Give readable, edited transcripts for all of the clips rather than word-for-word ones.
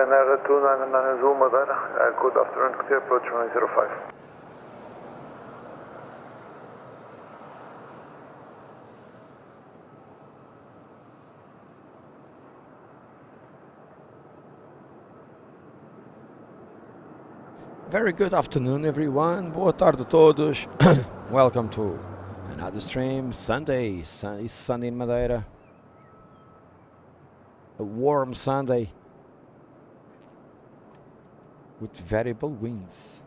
Ryanair 299 Zulu Madeira. Good afternoon, clear approach runway 05. Very good afternoon, everyone. Boa tarde a todos. Welcome to another stream. Sunday. It's Sunday in Madeira. A warm Sunday with variable winds.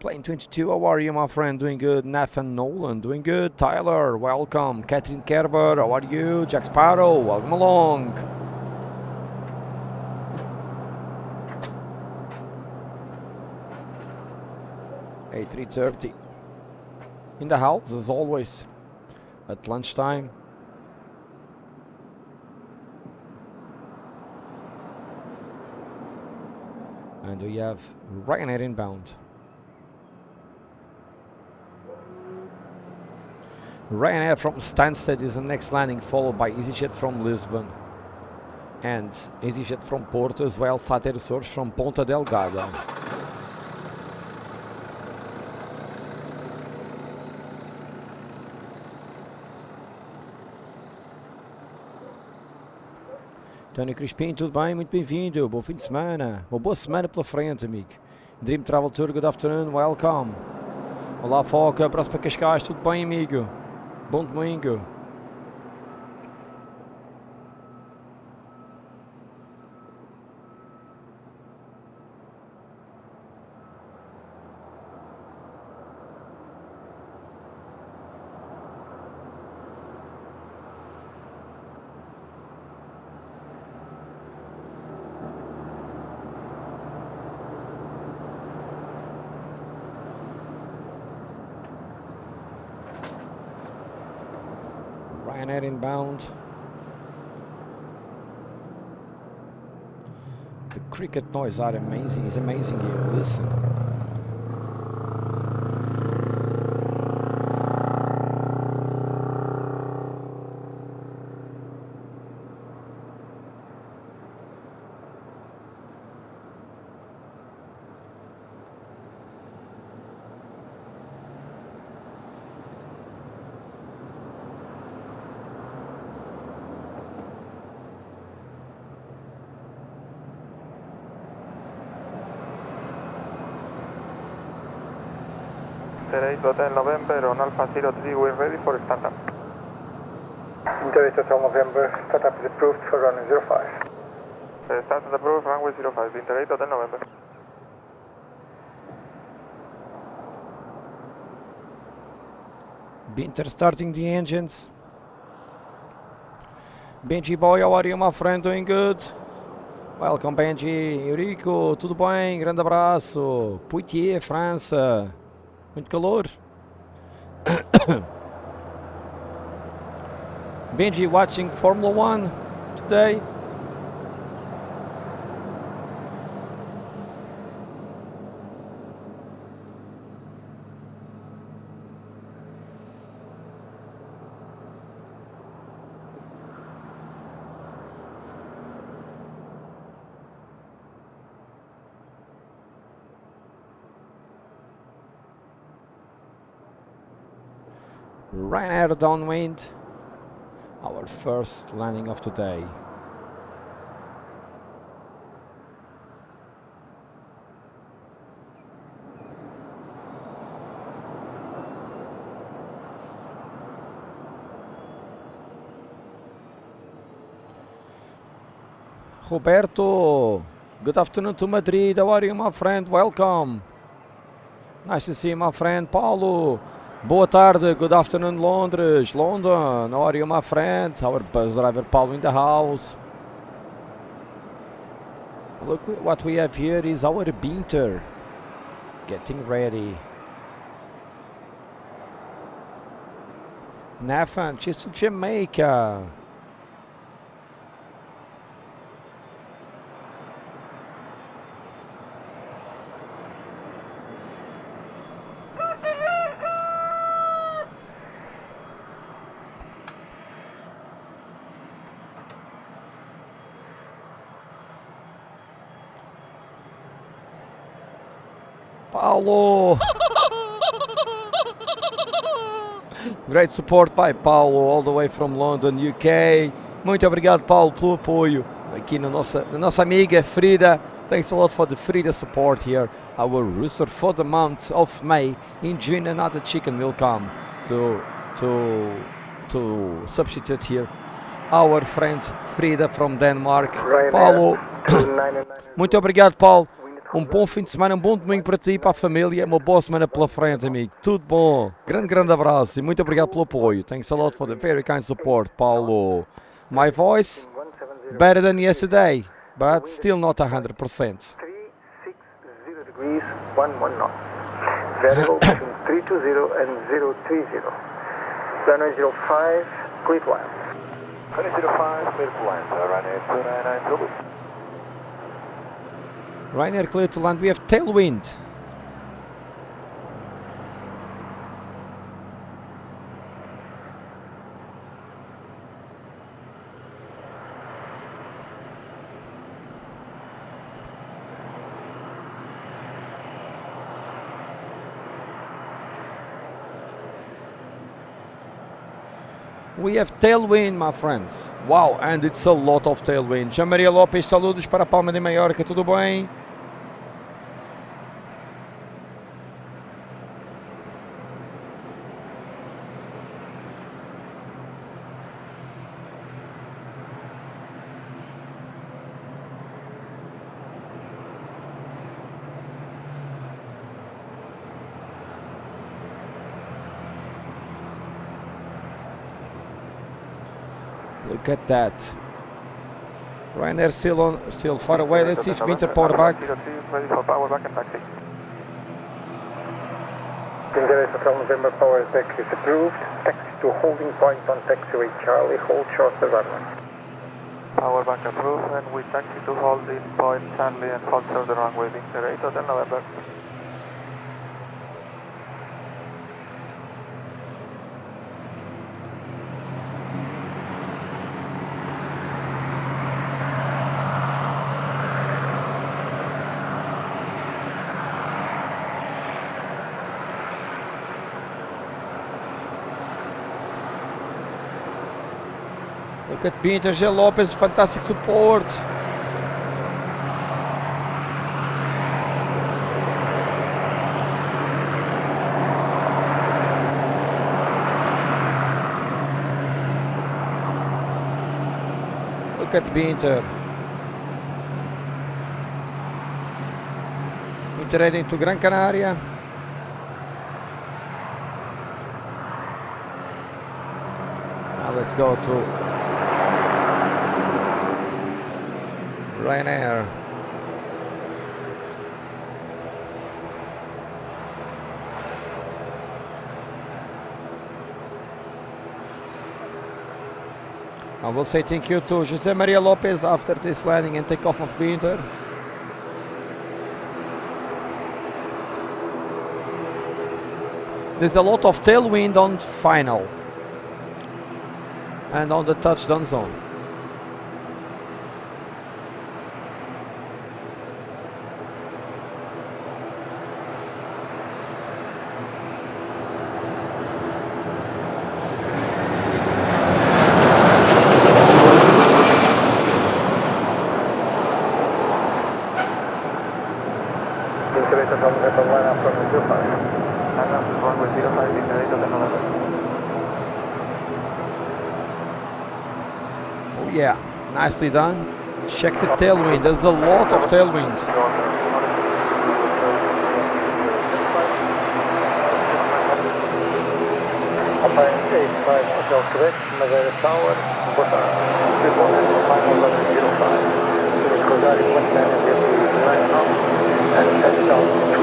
Plane 22, how are you, my friend? Doing good. Nathan Nolan, doing good. Tyler, welcome. Catherine Kerber, how are you? Jack Sparrow, welcome along. A330 in the house as always at lunchtime. And we have Ryanair inbound. Ryanair from Stansted is the next landing, followed by EasyJet from Lisbon and EasyJet from Porto, as well Sater Source from Ponta Delgada. Tony Crispim, tudo bem? Muito bem-vindo. Bom fim de semana. Uma boa semana pela frente, amigo. Dream Travel Tour, good afternoon, welcome. Olá, Foca, abraço para Cascais, tudo bem, amigo? Bom domingo. Ryanair inbound. The cricket noise are amazing. It's amazing here. Listen. Hotel November on Alpha 03, we're ready for startup. Hotel November, startup is approved for runway 05. Startup approved, runway 05, Hotel November. Binter starting the engines. Benji boy, how are you, my friend? Doing good? Welcome, Benji. Eurico, tudo bem? Grande abraço. Poitiers, França. Muito calor. Benji watching Formula 1 today. Ryanair downwind, our first landing of today. Roberto, good afternoon to Madrid. How are you, my friend? Welcome. Nice to see you, my friend. Paulo, boa tarde. Good afternoon, Londres, London. How are you, my friend? Our bus driver Paulo in the house. Look, what we have here is our Binter getting ready. Nathan, she's to Jamaica. Paulo! Great support by Paulo, all the way from London, UK. Muito obrigado, Paulo, pelo apoio aqui na nossa amiga Frida. Thanks a lot for the Frida support here. Our rooster for the month of May. In June, another chicken will come to substitute here. Our friend Frida from Denmark. Paulo, muito obrigado, Paulo. Bom fim de semana, bom domingo para ti e para a família. Uma boa semana pela frente, amigo. Tudo bom. Grande abraço e muito obrigado pelo apoio. Thanks a lot for the very kind support, Paulo. My voice, better than yesterday, but still not 100%. 360 degrees, 11 knots. Variable between 320 and 030. Runway 05, clear to land. Runway 05, clear to land. Runway 299, Ryanair clear to land. We have tailwind. We have tailwind, my friends. Wow, and it's a lot of tailwind. Jean Maria Lopes, saludos para a Palma de Mallorca, tudo bem? Look at that. Ryanair still far away. Let's see if Winter power back. Ready for power back and taxi. Indian Hotel November power back is approved. Taxi to holding point on taxiway Charlie. Hold short the runway. Power back approved, and we taxi to holding point Charlie and hold short the runway. Winter 8 Hotel November. Look at Peter G. Lopez, fantastic support. Look at Peter. Peter heading to Gran Canaria. Now let's go to Ryanair. I will say thank you to Jose Maria Lopez after this landing and takeoff of Binter. There's a lot of tailwind on final and on the touchdown zone. Oh yeah, nicely done. Check the tailwind, there's a lot of tailwind. Hotel Quebec, Madeira Tower, and touchdown 2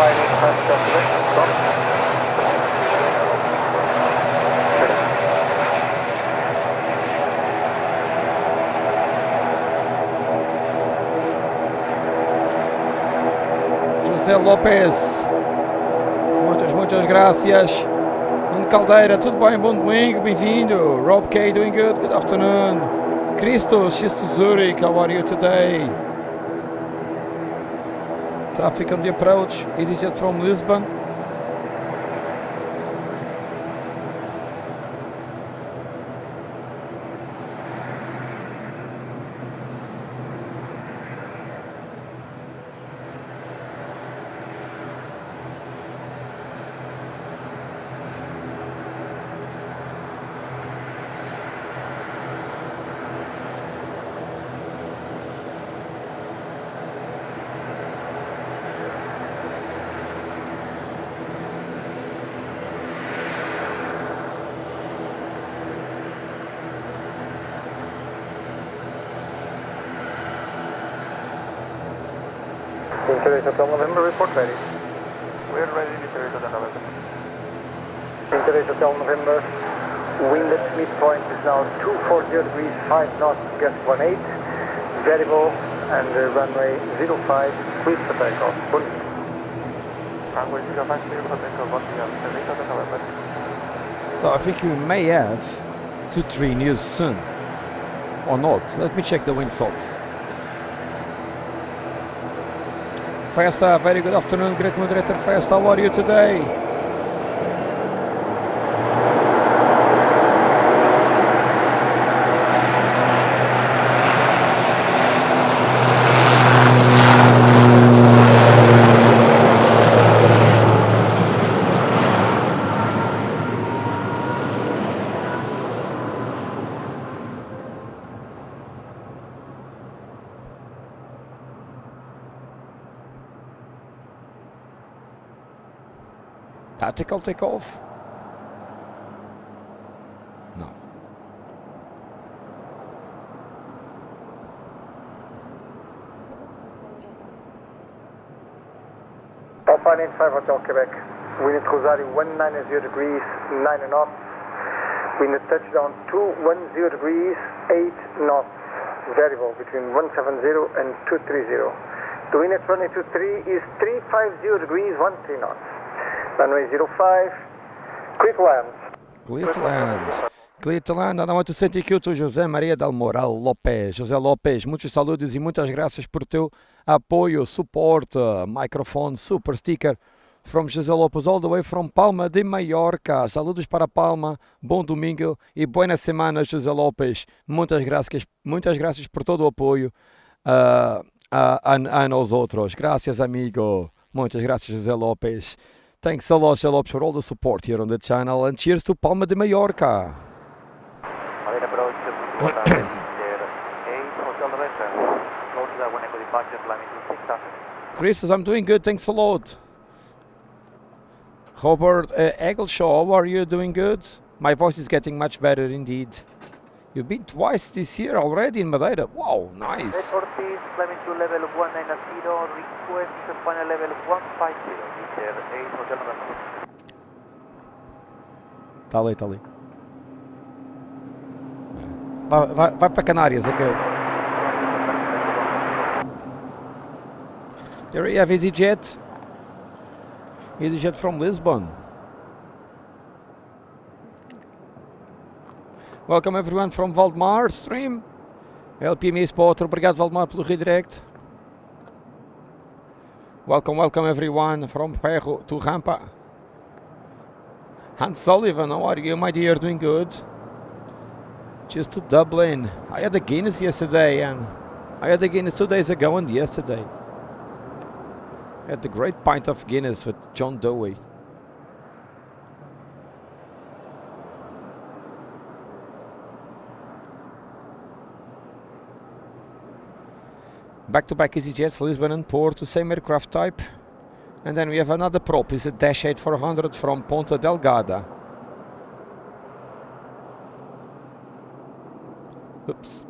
585 Hotel Quebec, stop. José Lopes, muitas graças. Nuno Caldeira, tudo bem? Bom domingo, bem-vindo. Rob K, doing good afternoon. Christos, she's to Zurich, how are you today? Traffic on the approach, EasyJet from Lisbon. Interest Hotel November, report ready. We're ready, Interest Hotel November. Interest Hotel November, wind at midpoint is now 240 degrees, 5 knots, gust 18, variable, and runway 05, clear for takeoff. Runway 05, clear for takeoff, 1 Interest Hotel November. So I think you may have 2-3 news soon, or not. Let me check the wind socks. Festa, very good afternoon, great moderator Festa, how are you today? Tactical takeoff? No. Alpha 95 Hotel Quebec, wind at Rosario 190 degrees, 9 knots, wind at touchdown 210 degrees, 8 knots, variable between 170 and 230. The wind at runway 23 is 350 degrees, 13 knots. Runway 05, clear to land. Clear to land. Clear to land. And I want to say thank you to José Maria del Moral Lopes. José Lopes, muitos saludos e muitas graças por teu apoio, suporte, microphone, super sticker from José Lopes all the way from Palma de Mallorca. Saludos para Palma, bom domingo e boa semana, José Lopes. Muitas graças por todo o apoio a nós outros. Graças, amigo. Muitas graças, José Lopes. Thanks a lot, José Lopes, for all the support here on the channel, and cheers to Palma de Mallorca. Madeira approach, Hotel November. Close to the Winnipeg departure, climbing to 6,000. Chris, I'm doing good, thanks a lot. Robert Eggleshaw, how are you? Doing good? My voice is getting much better indeed. You've been twice this year already in Madeira. Wow, nice. Airport is climbing to level 190, request final level 150, Mr. 8 Hotel November. Tá ali. Vai para Canárias, é que eu... There you have EasyJet. EasyJet from Lisbon. Welcome everyone from Valdemar stream. LPME Spot, obrigado Valdemar pelo redirect. Welcome everyone from Ferro to Rampa. Hans Sullivan, how are you my dear? Doing good. Just to Dublin. I had a Guinness yesterday and I had a Guinness 2 days ago and yesterday. I had the great pint of Guinness with John Dowie. Back-to-back EasyJets, Lisbon and Porto, same aircraft type. And then we have another prop, it's a Dash 8-400 from Ponta Delgada. Oops.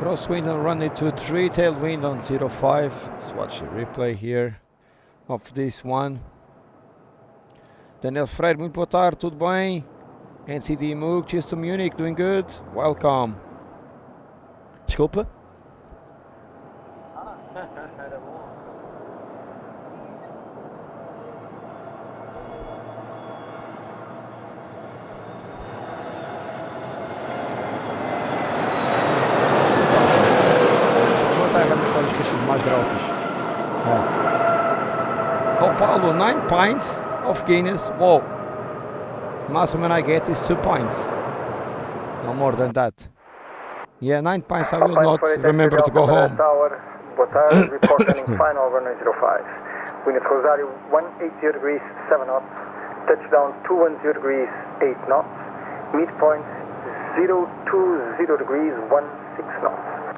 Crosswind on runway 23, tailwind on 05. Let's watch the replay here of this one. Daniel Freire, muito boa tarde, tudo bem? NCD Moog, cheers to Munich, doing good? Welcome. Desculpa? Era bom. Vou botar realmente as queixas mais grossas. Oh Paulo, 9 pints of Guinness. Whoa. Maximum I get is 2 pints. No more than that. Yeah, 9 pints I will not remember to go home. Boa tarde, reporting final runway 05. Wind at Rosario 180 degrees 7 knots. Touchdown 210 degrees 8 knots. Midpoint 020 degrees 16 knots.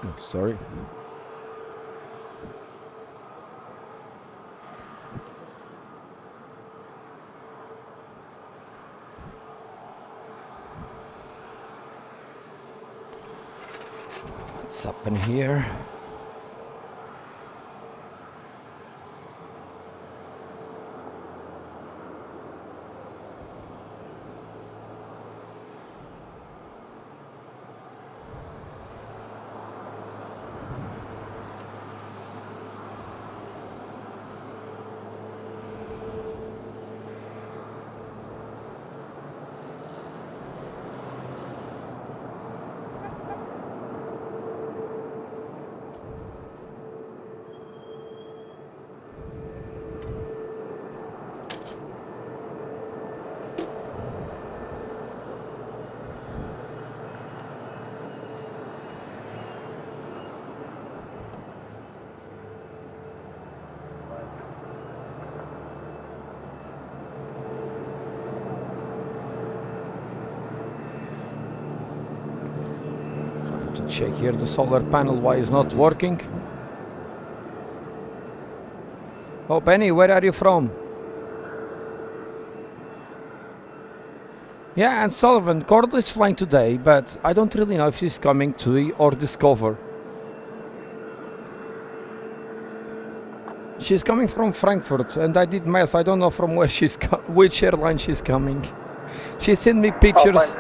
Oh, sorry. What's up in here? To check here the solar panel why it's not working. Oh Benny, where are you from? Yeah, and Sullivan, Cordell is flying today, but I don't really know if she's coming to or Discover. She's coming from Frankfurt, and I did math. I don't know from where which airline she's coming. She sent me pictures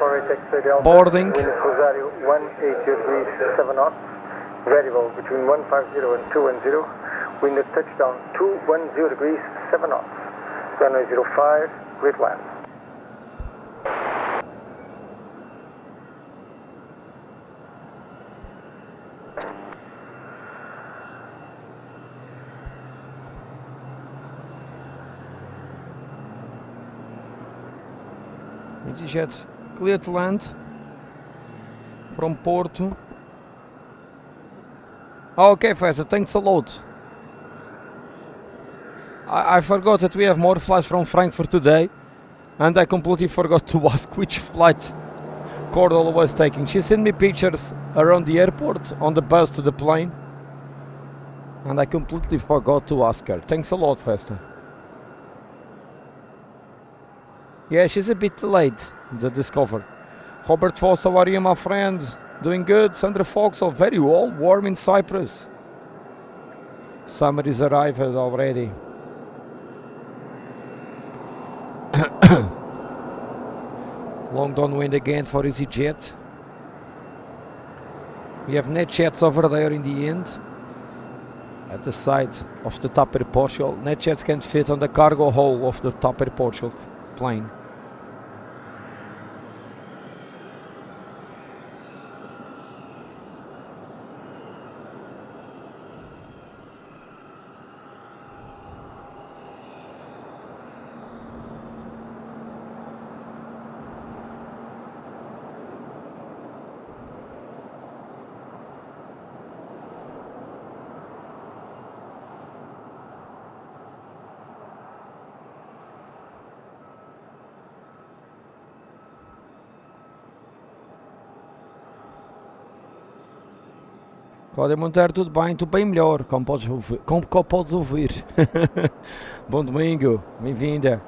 boarding. Wind at Rosario 180 degrees 7 knots. Variable between 150 and 210. Wind at touchdown 210 degrees 7 knots. Runway 05, grid land. EasyJet clear to land from Porto. Okay, Faisal, thanks a lot. I forgot that we have more flights from Frankfurt today, and I completely forgot to ask which flight Cordell was taking. She sent me pictures around the airport on the bus to the plane, and I completely forgot to ask her. Thanks a lot, Faisal. Yeah, she's a bit late, the Discover. Robert Foss, how are you, my friend? Doing good. Sandra Foxall, very warm in Cyprus. Summer is arrived already. Long downwind again for EasyJet. We have net jets over there in the end. At the side of the Tapper Portugal. Net jets can fit on the cargo hold of the Tapper Portugal plane. Cláudia Monteiro, tudo bem? Tudo bem melhor, como podes ouvir. Bom domingo, bem-vinda.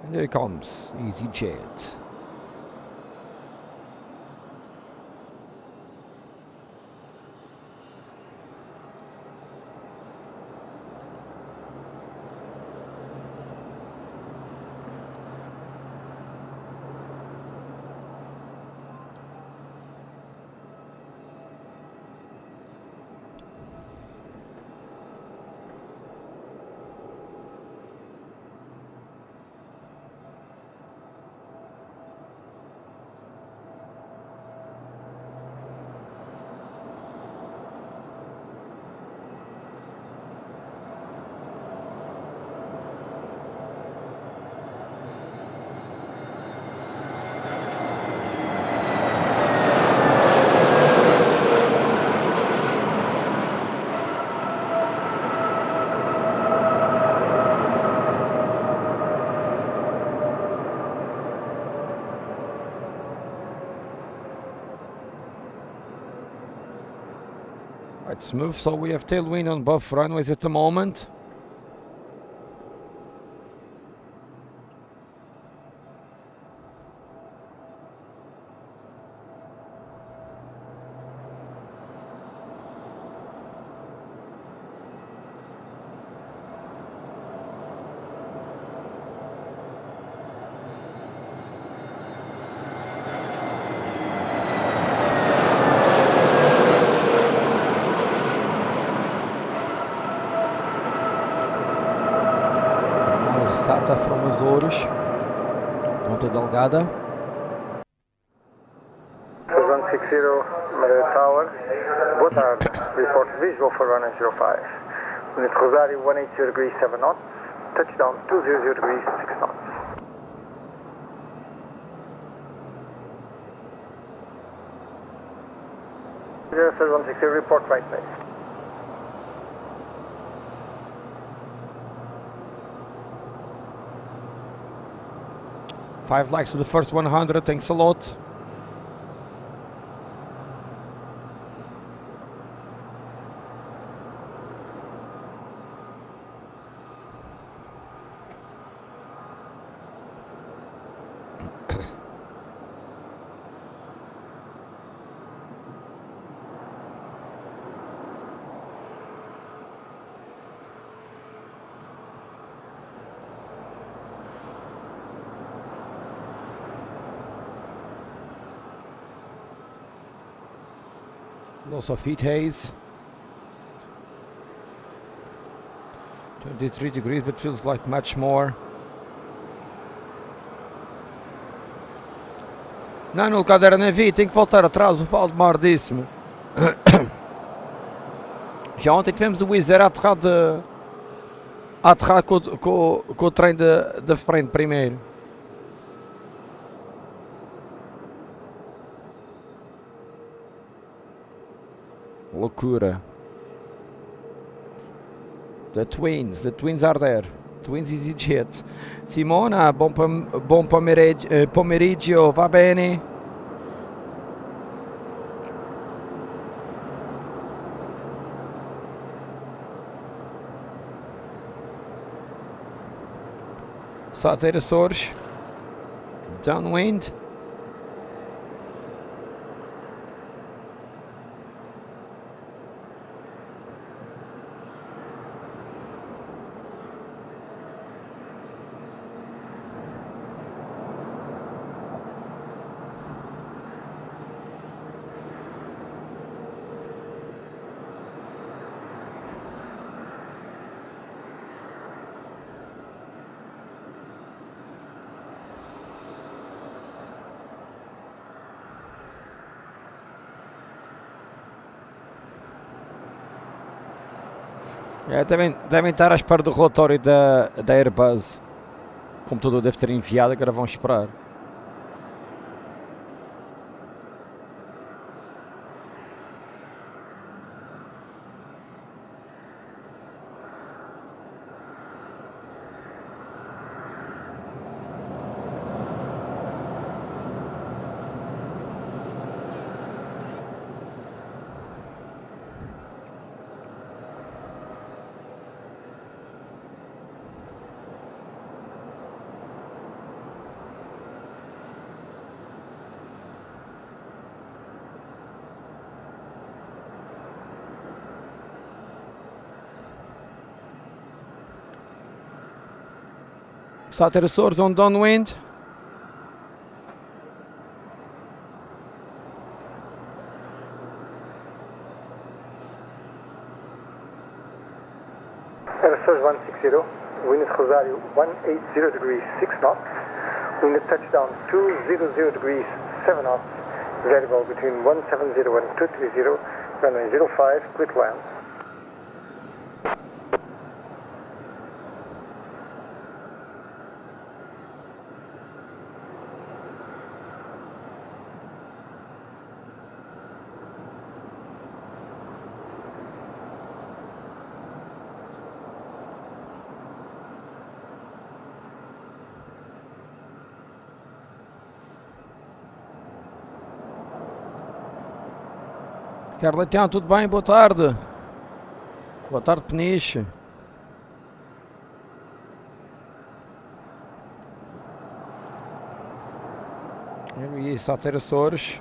And here it comes, EasyJet. Right, smooth, so we have tailwind on both runways at the moment. Sata from Azores, Ponta Delgada. 160 Madeira Tower. Boa tarde. Report visual for runway 05. Unit Rosario 180 degrees 7 knots. Touchdown 200 degrees 6 knots. Yes, 160 report right base. Five likes to the first 100, thanks a lot. Loss of heat haze. 23 degrees, but feels like much more. Não, no caderno nem vi, tem que voltar atrás, o Valdemar disse-me. Já ontem tivemos o Wizz Air a aterrar com o trem da frente primeiro. Loucura. The twins are there. Twins EasyJet. Simona, buon pomeriggio, va bene? Sata Açores. Downwind. É, devem estar à espera do relatório da Airbus. O computador deve ter enviado, agora vão esperar. Só ter Açores on downwind. Açores 160, wind at Rosario 180 degrees 6 knots, wind at touchdown 200 degrees 7 knots, variable between 170 and 230, runway 05, quick land. Carletão, tudo bem? Boa tarde. Boa tarde, Peniche. E só ter Açores.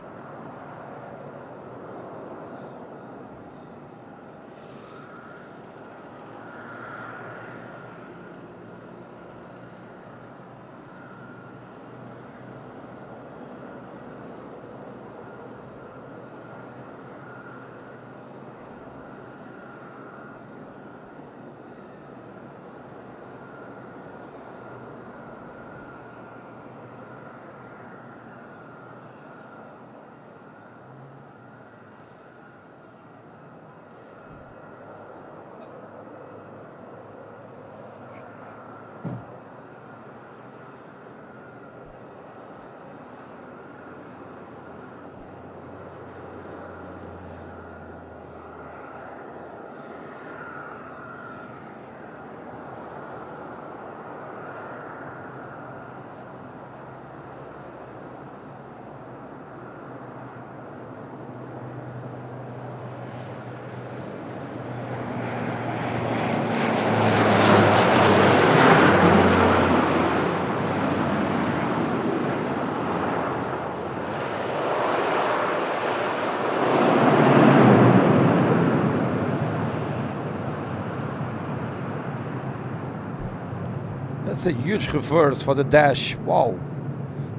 That's a huge reverse for the dash. Wow.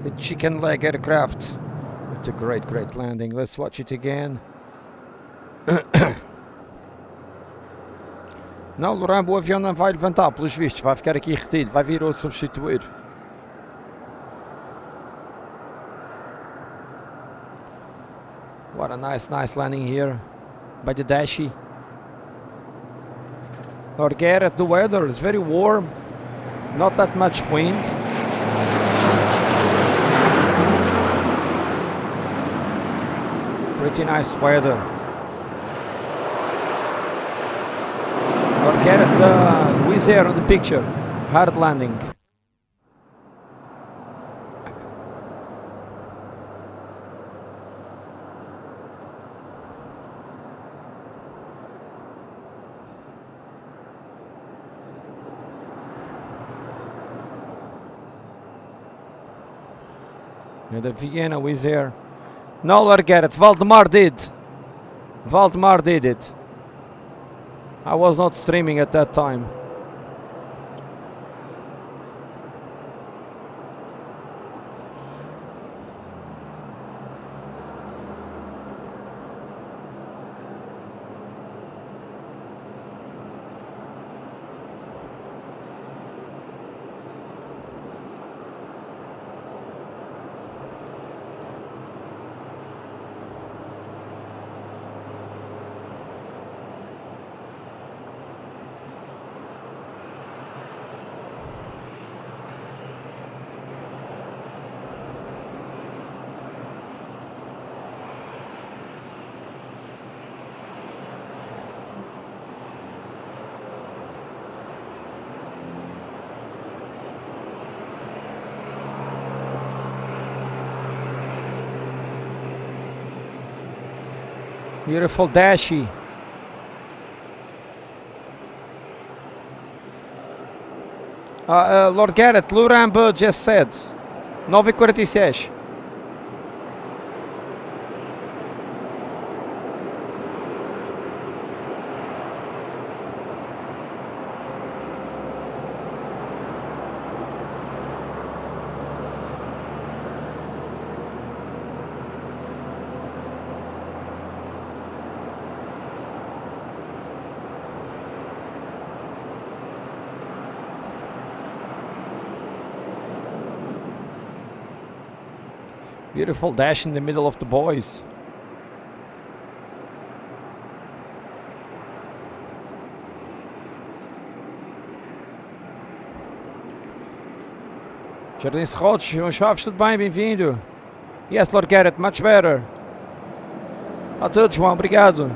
The chicken leg aircraft. It's a great landing. Let's watch it again. Não, Lourenço, o avião não vai levantar, pelos vistos. Vai ficar aqui retido. Vai vir outro substituir. What a nice landing here by the Dashi. Or get at the weather. It's very warm. Not that much wind. Pretty nice weather. Or get at the Wizz Air on the picture. Hard landing. And the Vienna Wizz Air. No, look at it. Valdemar did. Valdemar did it. I was not streaming at that time. Beautiful dashy. Lord Garrett, Lurambo just said 9h46. Beautiful dash in the middle of the boys. Jardim Rodos, João Chaves, tudo bem? Bem-vindo. Yes, Lord Garrett, much better. A todos, João, obrigado.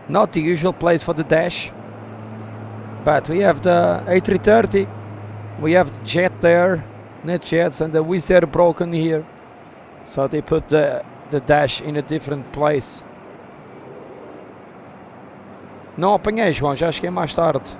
Not the usual place for the dash. But we have the A330, we have jet there, net jets, and the Wizz Air broken here. So they put the dash in a different place. Não apanhei, João, já cheguei mais tarde.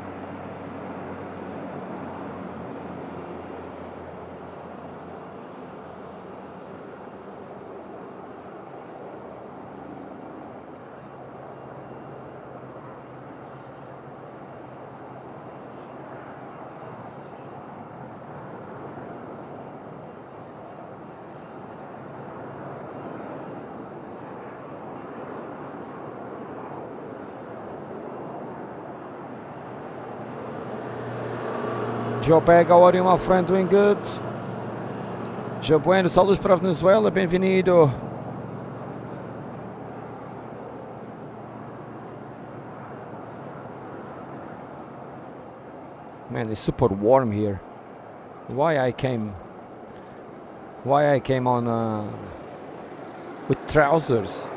Joe Peg, how are you, my friend? Doing good? Joe Bueno, saludos para Venezuela, bem-vindo. Man, it's super warm here. Why I came on with trousers?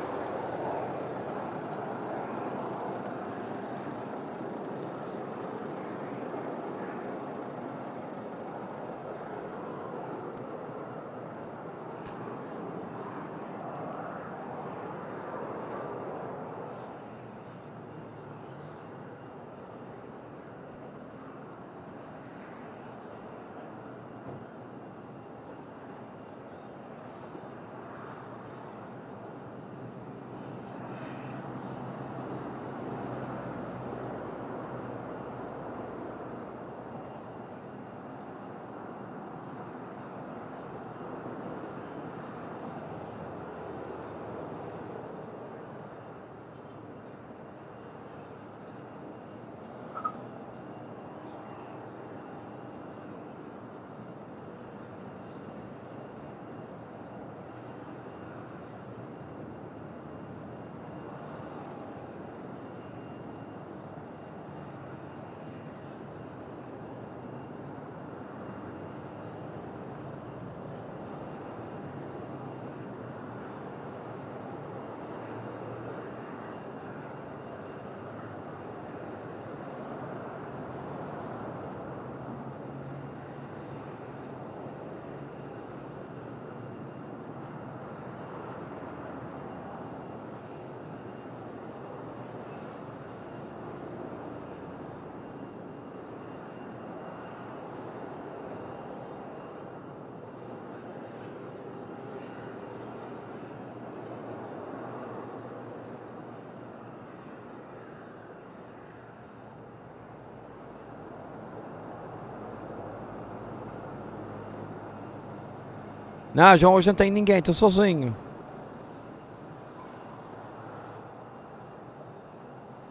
Não, João, hoje não tem ninguém, estou sozinho.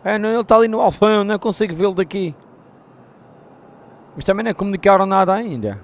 É, não, ele está ali no Alfão, não consigo vê-lo daqui. Mas também não comunicaram nada ainda.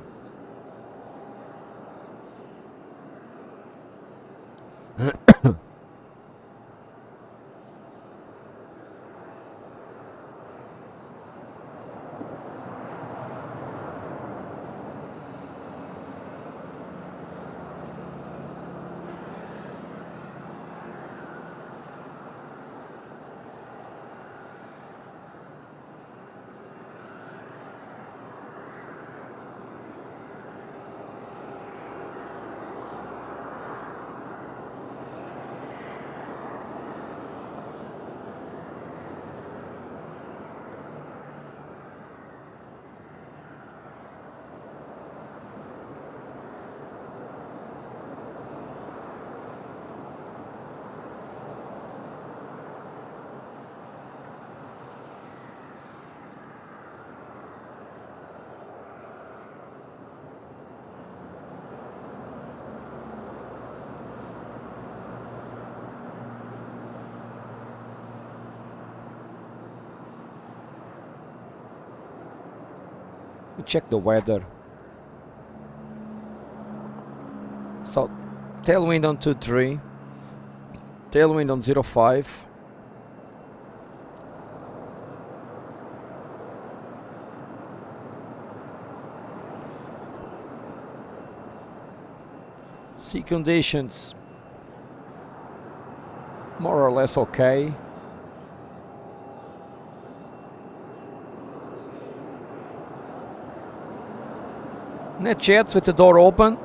We check the weather. So tailwind on 23, tailwind on 05. Sea conditions more or less okay. Net jets with the door open.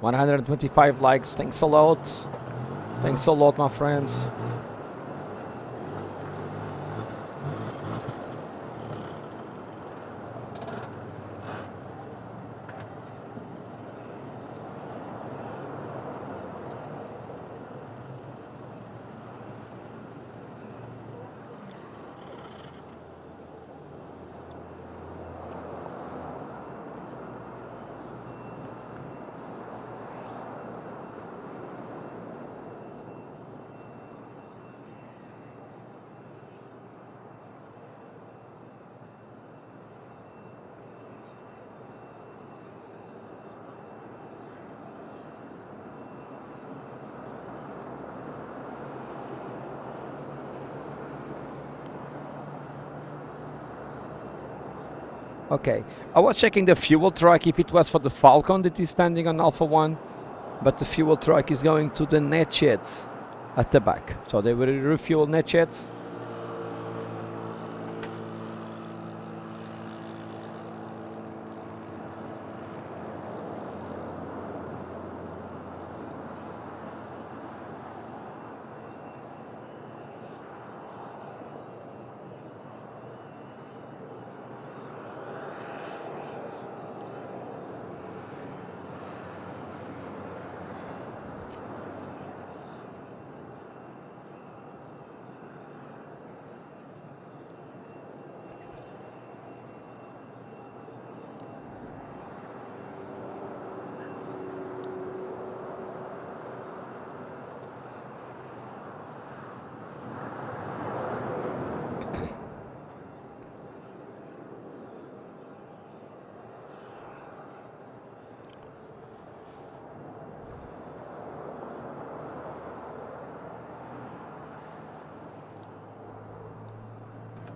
$125 likes. Thanks a lot. Thanks a lot, my friends. Okay, I was checking the fuel truck if it was for the Falcon that is standing on Alpha 1, but the fuel truck is going to the net jets at the back. So they will refuel net jets.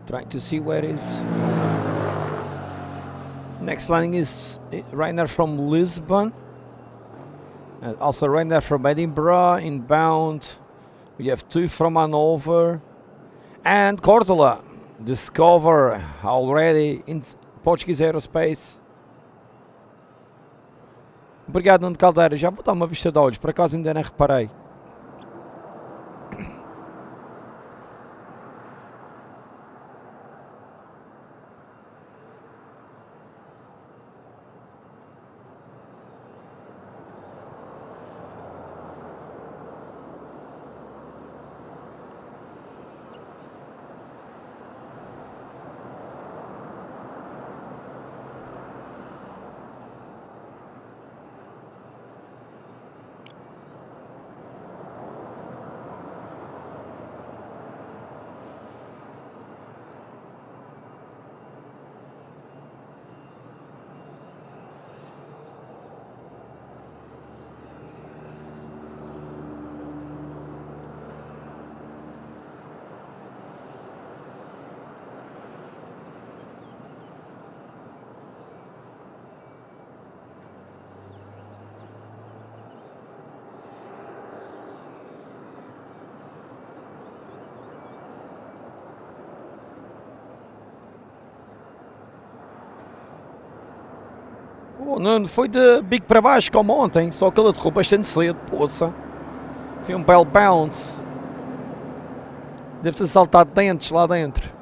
Trying to see where is. Next landing is right now from Lisbon. And also right now from Edinburgh inbound. We have two from Hanover. And Córdoba. Discover already in Portuguese Aerospace. Obrigado, Nuno Caldeira. Já vou dar uma vista de olhos. Por acaso ainda não reparei. Oh, não foi de bico para baixo como ontem, só que ele derrubou bastante cedo, poça. Foi um belo bounce. Deve ter saltado dentes lá dentro.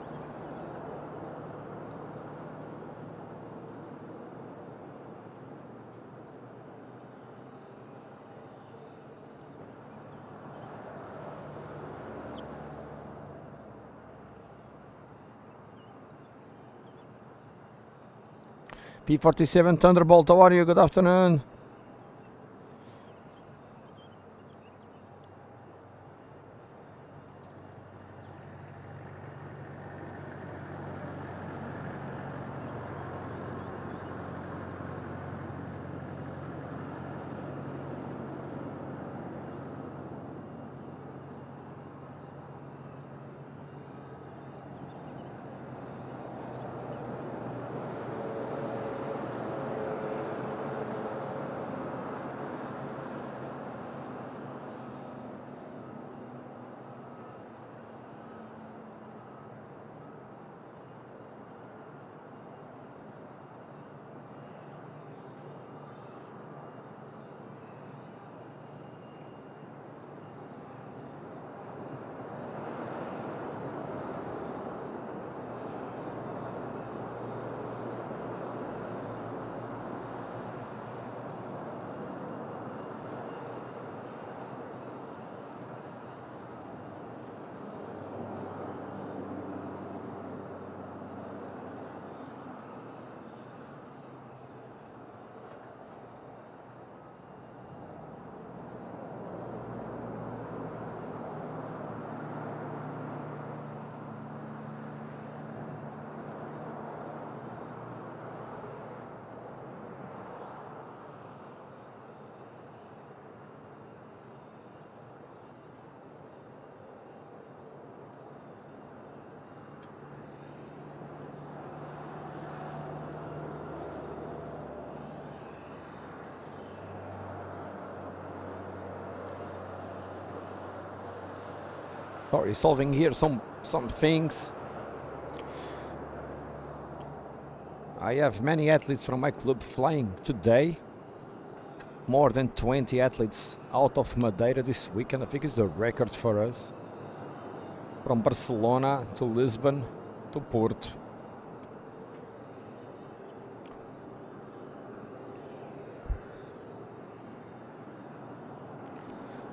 P47 Thunderbolt, how are you? Good afternoon. Sorry, solving here some things. I have many athletes from my club flying today. More than 20 athletes out of Madeira this weekend. I think it's the record for us. From Barcelona to Lisbon to Porto.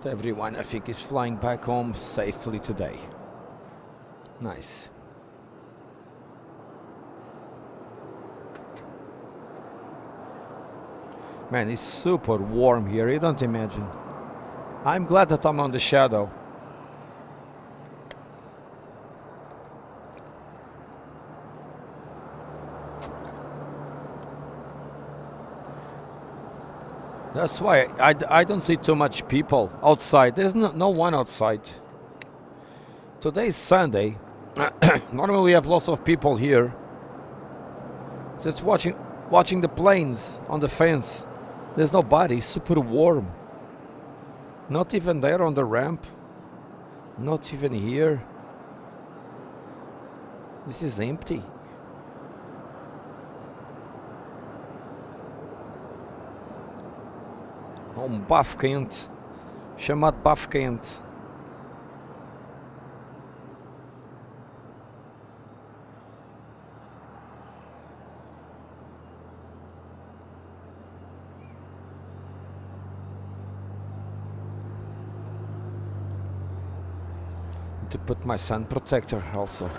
Everyone, I think, is flying back home safely today. Nice. Man, it's super warm here, you don't imagine. I'm glad that I'm on the shadow. That's why I don't see too much people outside. There's no one outside. Today is Sunday. Normally we have lots of people here. Just watching the planes on the fence. There's nobody. It's super warm. Not even there on the ramp. Not even here. This is empty. Bafo quente, chamado bafo quente. To put my sun protector also.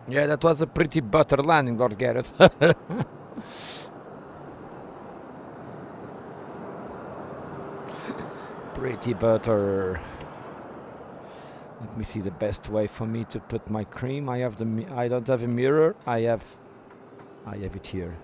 Yeah, that was a pretty butter landing, Lord Garrett. Pretty butter. Let me see the best way for me to put my cream. I don't have a mirror. I have it here.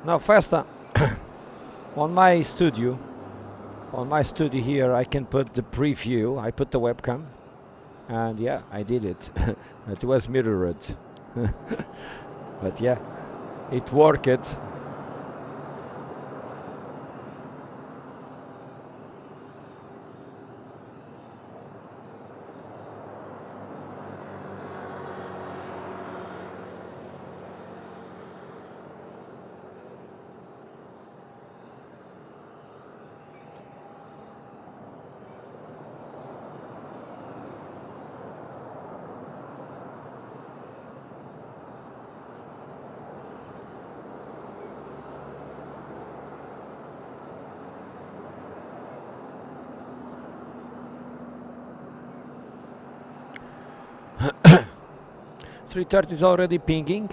Now Festa, on my studio here, I can put the preview. I put the webcam, and yeah, I did it. It was mirrored, but yeah, it worked. .330 is already pinging.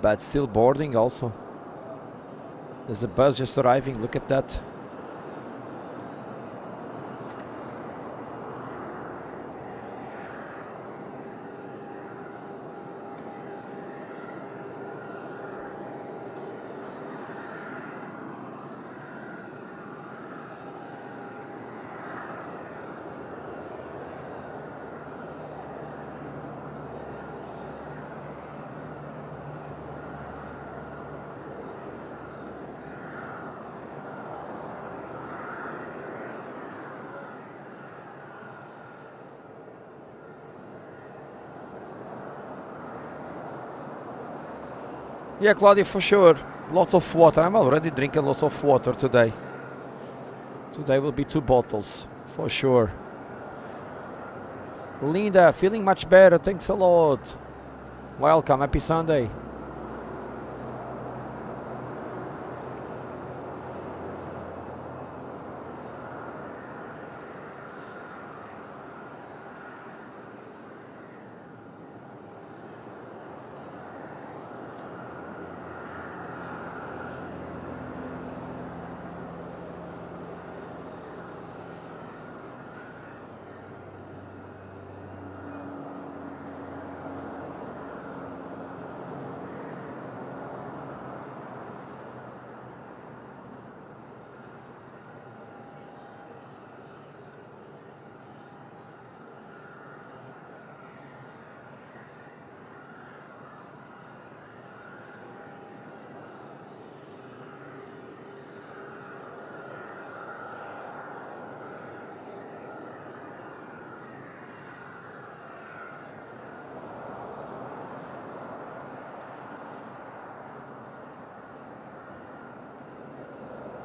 But still boarding also. There's a bus just arriving, look at that. Yeah, Claudia, for sure. Lots of water. I'm already drinking lots of water today. Today will be 2 bottles, for sure. Linda, feeling much better. Thanks a lot. Welcome. Happy Sunday.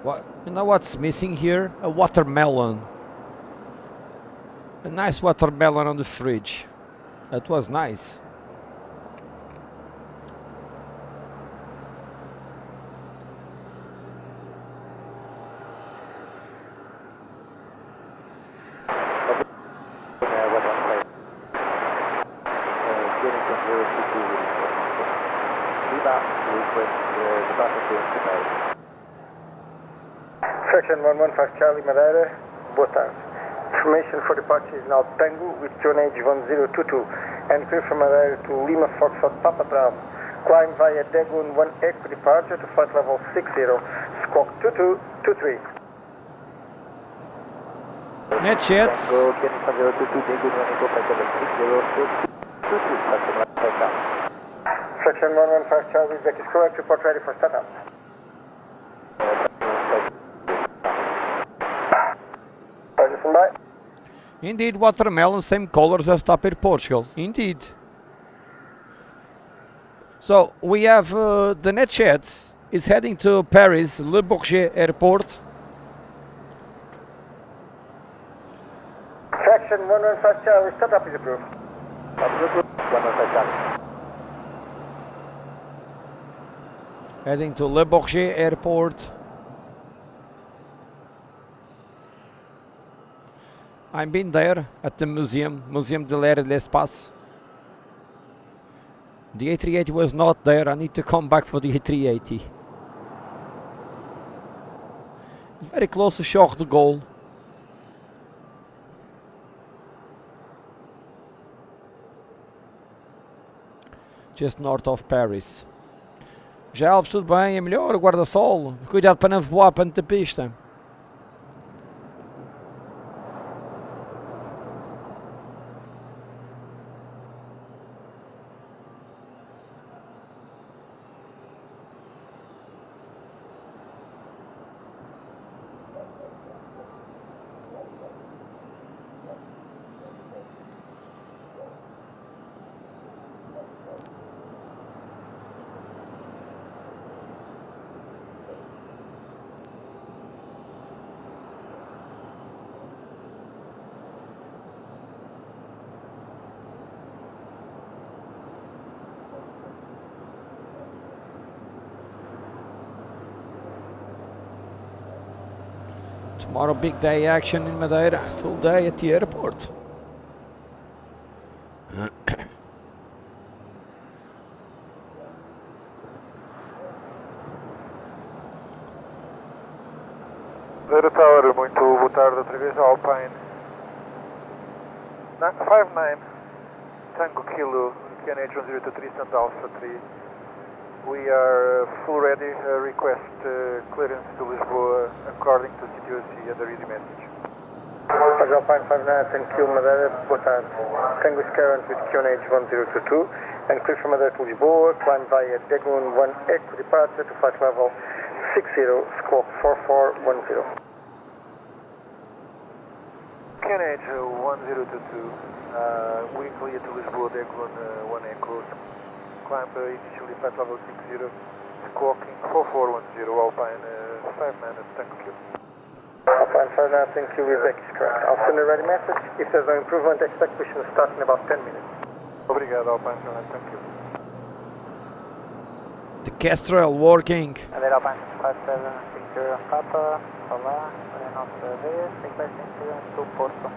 What, you know what's missing here? A watermelon. A nice watermelon on the fridge. That was nice. Section 115 Charlie Madeira, boa tarde. Information for departure is now Tango with tune age 1022 and clear from Madeira to Lima Foxtrot Papa Bravo. Climb via Dagon 1 Echo departure to flight level 60, squawk 2223. Net jets. Section 115 Charlie, deck is correct, report ready for startup. Indeed, watermelon, same colors as TAP Air Portugal. Indeed. So we have the NetJets is heading to Paris, Le Bourget Airport. Section 115 Charlie, startup is approved. Heading to Le Bourget Airport. I've been there at the Museum de l'Air et de l'Espace. The A380 was not there. I need to come back for the A380. It's very close to Charles de Gaulle. just north of Paris. Já Alves, tudo bem, é melhor, guarda-sol, cuidado para não voar para a pista. Tomorrow big day action in Madeira, full day at the airport. Madeira Tower, muito boa tarde, outra vez Alpine. 59, Tango Kilo, QNH 1023, Stand Alpha 3. We are full ready, request clearance to Lisboa according to CTOC and the ready message. Alpine 59, thank you, Madeira, boa tarde. Tango current with QNH 1022 and clear from Madeira to Lisboa, climb via Dagoon 1 Echo departure to flight level 60, squawk 4410. QNH 1022, we clear to Lisboa, Dagoon 1 Echo. Climb initially flight level 60, squawking 4410, Alpine 59 at Tango Kilo. Alpine 59, thank you, Quebec is correct. I'll send a ready message. If there's no improvement, expect we should start in about 10 minutes. Obrigado, Alpine 59, thank you. The Kestrel working. Madeira Alpine 57, Victor Papa, olá, buenos días, request insurance to Porto.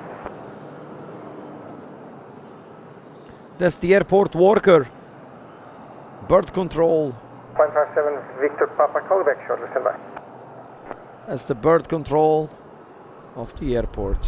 That's the airport worker. Bird control. 157 Victor Papa, call back shortly, stand by. That's the bird control of the airport.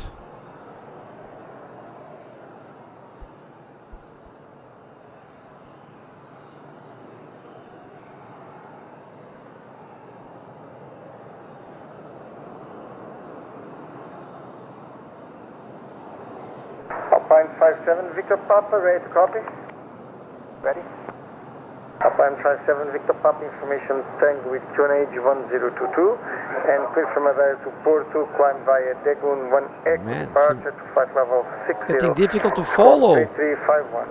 Alpine 57 Victor Papa, ready to copy? Ready? Alpine 57 Victor Papa, information Tango with QNH 1022 and clear from Madeira to Porto, climb via Dagoon 1 Echo Man, departure to flight level 60. Getting difficult to follow. 3351.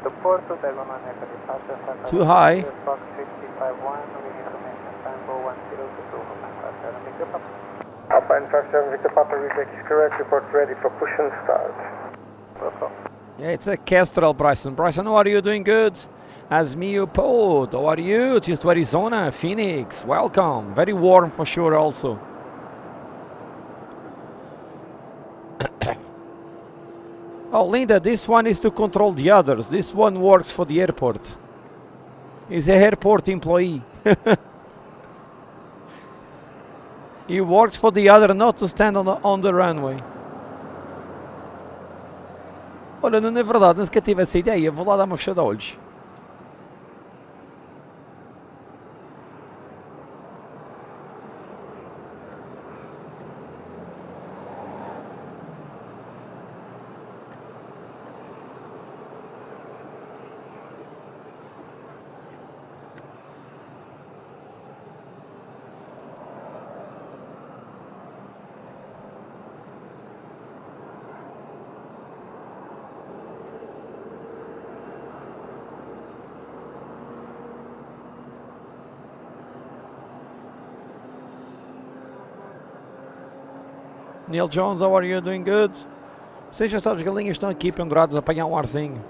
To Porto, Dagoon 1 Echo departure, flight level Too high. 60, Fox 5551, with information Tango 1022, Alpine 57 Victor Papa. Alpine 57 Victor Papa, recheck is correct, report ready for push and start. Porto. Yeah, it's a Kestrel, Bryson. Bryson, how are you? Doing good? As Mio Pod, how are you? Just to Arizona, Phoenix. Welcome. Very warm for sure also. Oh, Linda, this one is to control the others. This one works for the airport. He's a airport employee. He works for the other, not to stand on the runway. Olha, não é verdade, nem sequer tive essa ideia. Vou lá dar uma fechada a olhos. Neil Jones, how are you? Doing good? Vocês já sabem, as galinhas estão aqui penduradas a apanhar um arzinho.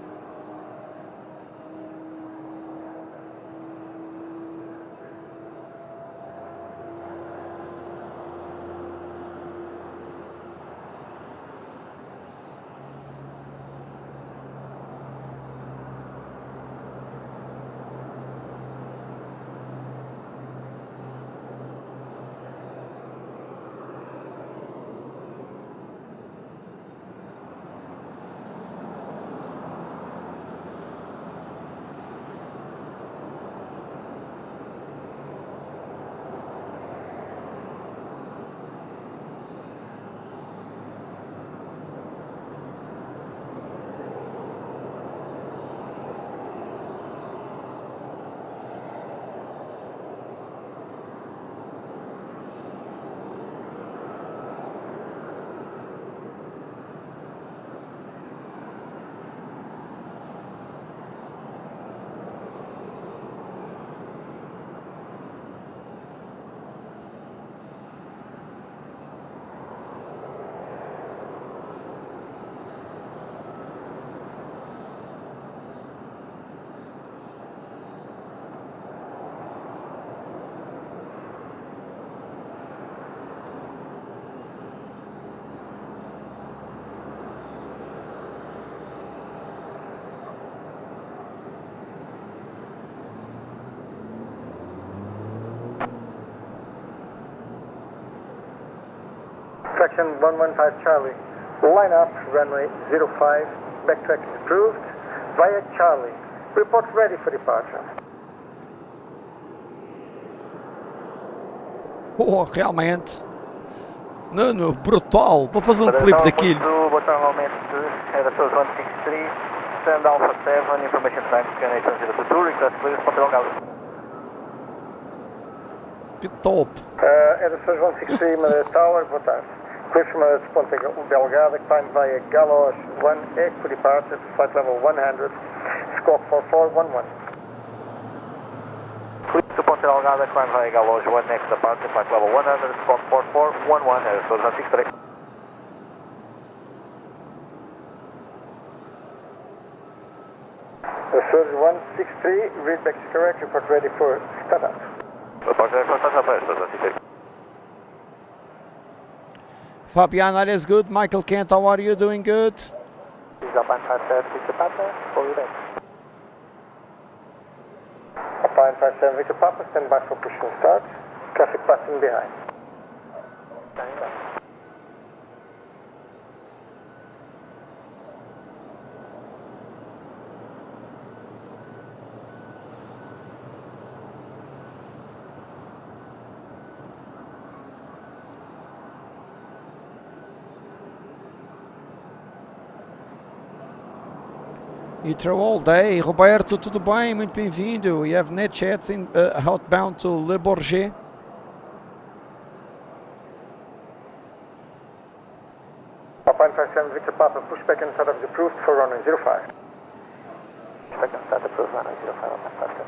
Fraction 115 Charlie. Line up, runway 05. Backtrack is approved. Via Charlie. Report ready for departure. Oh, realmente. Não, brutal. Vou fazer um clipe daquilo. Boa tarde, novamente. Era South 163. Stand Alpha 7. Information time. QNH 1022. Request clearance para prolongado. Que top. Era South 163 Madeira Tower. Boa tarde. Clear from Madeira Ponta Delgada. Climb via Galos 1 for departure to flight level 100. Squawk 4411. To Ponta Delgada, climb via Galos 1 next departure, flight level 100, squawk 4411, Aerosol 163. Surge 163, readback is correct, report ready for startup. Report ready for startup, Aerosol 163. Fabian, that is good. Michael Kent, how are you? Doing good? Japan 57, Victor Papa, fully ready. Alpine 57 Victor Papa, stand by for push and start. Traffic passing behind. Standing by. Heathrow all day. Roberto, tudo bem? Muito bem-vindo. We have net chats in outbound to Le Bourget. Alpine 57 Victor Papa, pushback and startup is approved for runway 05. Pushback and start approved, runway 05, Alpine 57.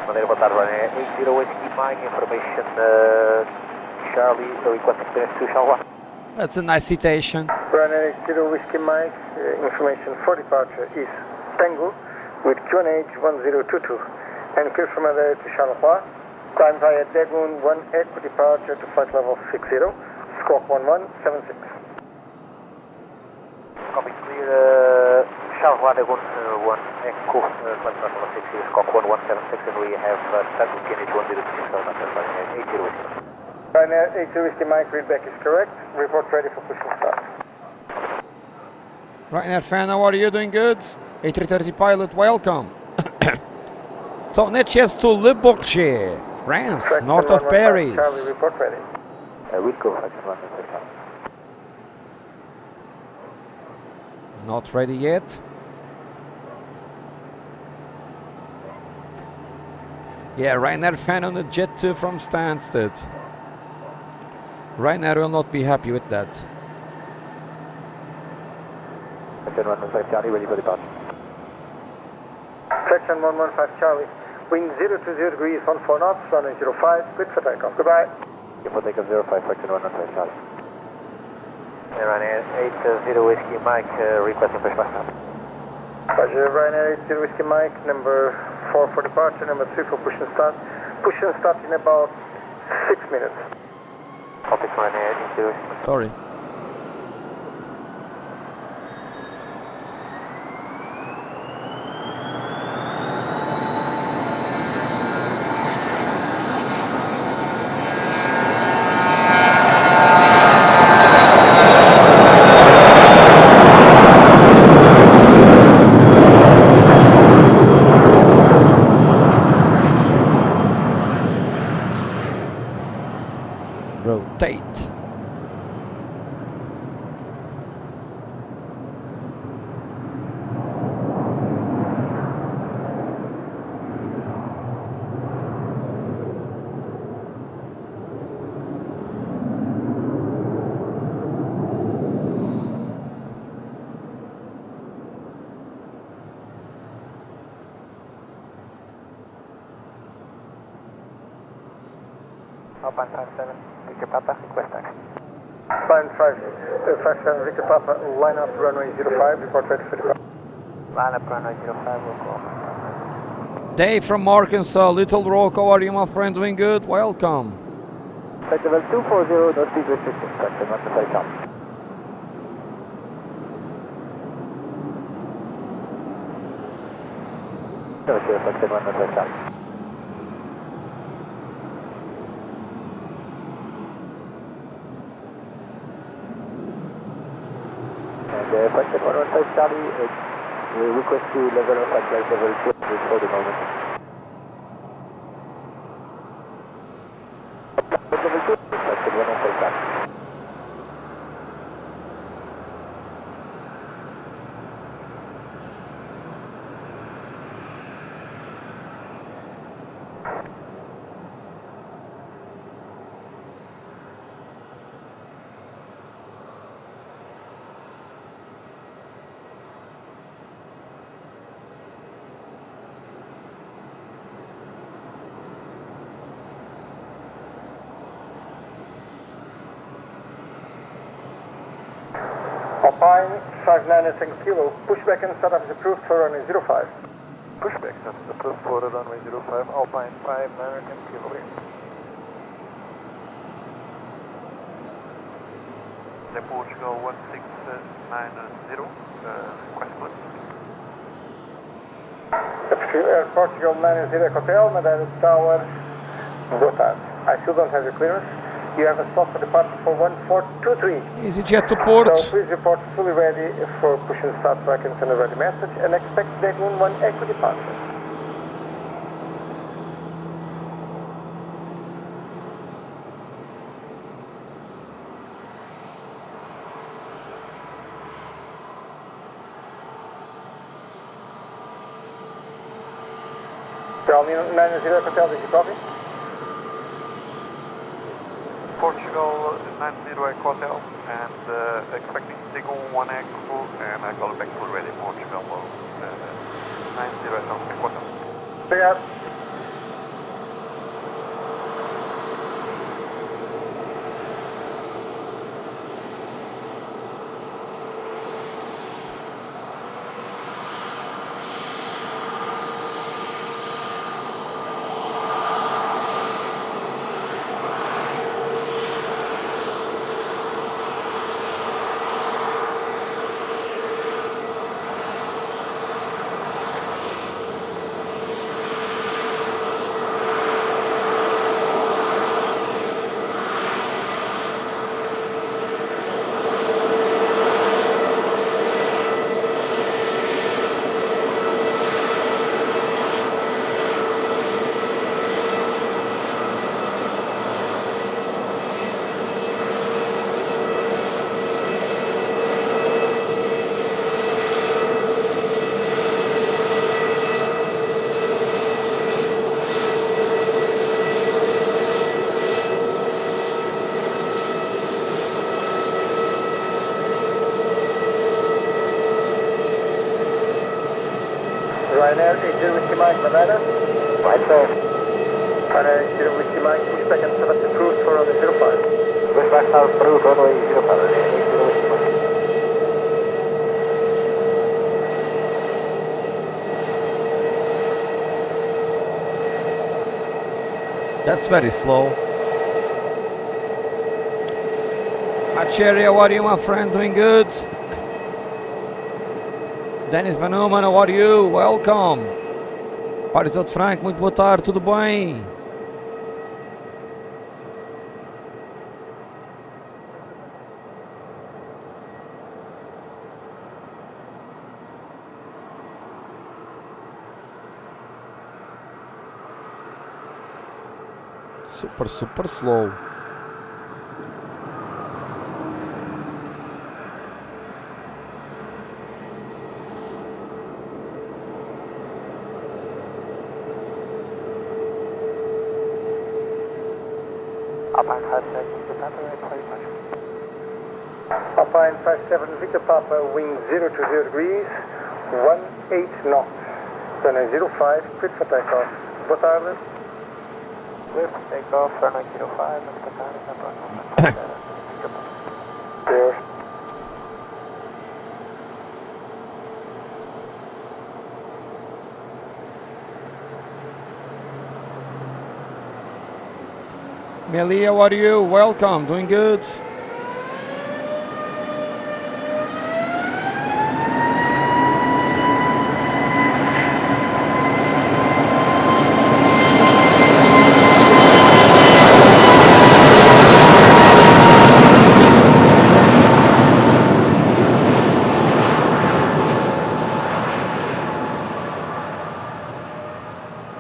Madeira, boa tarde, runway 80 Whiskey Mike, information Charlie, requesting clearance to Charleroi. That's a nice citation. Runway 80 Whiskey Mike, information for departure is Tango with QNH 1022 and clear from Madeira to Charleroi. Climb via Dagon 1 for departure to flight level 60, squawk 1176. Copy, clear Charleroi Dagon 1 Echo, flight level 60, squawk 1176, and we have Tango QNH 1026, runway 80 Whiskey. Runway 80 Whiskey Mike, readback is correct, report ready for push and start. Ryanair fan, how are you? Doing good? A330 pilot, welcome. So, net chats to Le Bourget, France, Fraction north of 115 Paris. Charlie, report ready. We'll go, fraction 135. Not ready yet. Yeah, Ryanair fan on the Jet 2 from Stansted. Ryanair will not be happy with that. Fraction 115 Charlie, ready for departure. Fraction 115 Charlie, wind 020 degrees, 14 knots, runway 05, good for takeoff. Goodbye. For takeoff 05, fraction 115 Charlie. Ryanair 80 Whiskey Mike, requesting push back start. Roger, Ryanair 80 Whiskey Mike, number 4 for departure, number 3 for push and start. Push and start in about 6 minutes. Copy, Ryanair 80 Whiskey Mike. Sorry. rotate. Alpine 57, Victor Papa, request taxi. Alpine 57 Victor Papa, line up runway 05, report ready for departure. Line up runway 05, will call. Dave from Arkansas, Little Rock, how are you, my friend? Doing good? Welcome. Flight level 240, not speed restricted, structure, not the flight jump. Okay, flight level 1, not flight jump. Flight level 115 Charlie, we request to level off at flight level 2 for the moment. Flight level 2, flight level 115 Charlie. Alpine 59 kilo, pushback and setup is approved for runway 05. Pushback, that's approved for the runway 05, Alpine 59 kilo. The Portugal 1690, request please. Air Portugal 90 Hotel, Madeira Tower, boa tarde. I still don't have your clearance. You have a slot for departure for 1423. EasyJet to port. So please report fully ready for push and start so I can send a ready message and expect Dagon 1 echo departure. Charlie 90 Hotel, did you copy? Portugal 90 Hotel and expecting Dagon 1 echo and I call it back full ready Portugal 90 Hotel. Obrigado. Ryanair 80 Whiskey Mike, Madeira. Right, sir. Ryanair 80 Whiskey Mike, pushback and setup approved for runway 05. Pushback now approved, runway 05, 80 Whiskey Mike. That's very slow. Hi Cherry, how are you, my friend? Doing good? Dennis Van Human, how are you? Welcome. Parisot Frank, muito boa tarde, tudo bem? Super slow. Alpine 57 Victor Papa, wing 020 degrees, 18 knots. Runway 05, cleared for takeoff. Boa tarde. Clear for takeoff, runway 05, and Patani, Clear. Melly, how are you? Welcome, doing good.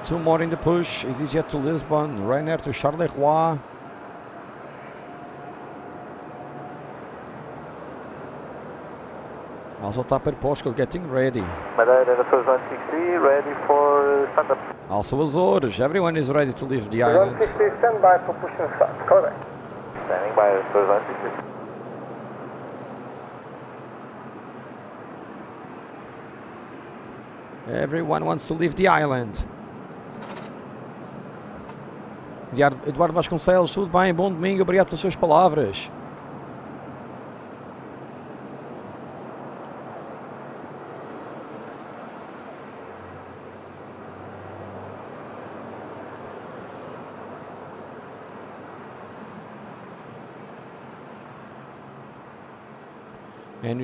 Two more in the push, EasyJet to Lisbon, Ryanair to Charleroi. Also Tapper Portugal getting ready. Madeira Airport 163, ready for stand-up. Also Azores, everyone is ready to leave the island. 160, stand by for push and start. Correct. Standing by Airport 163. Everyone wants to leave the island. Eduardo Vasconcelos, tudo bem? Bom domingo, obrigado pelas suas palavras.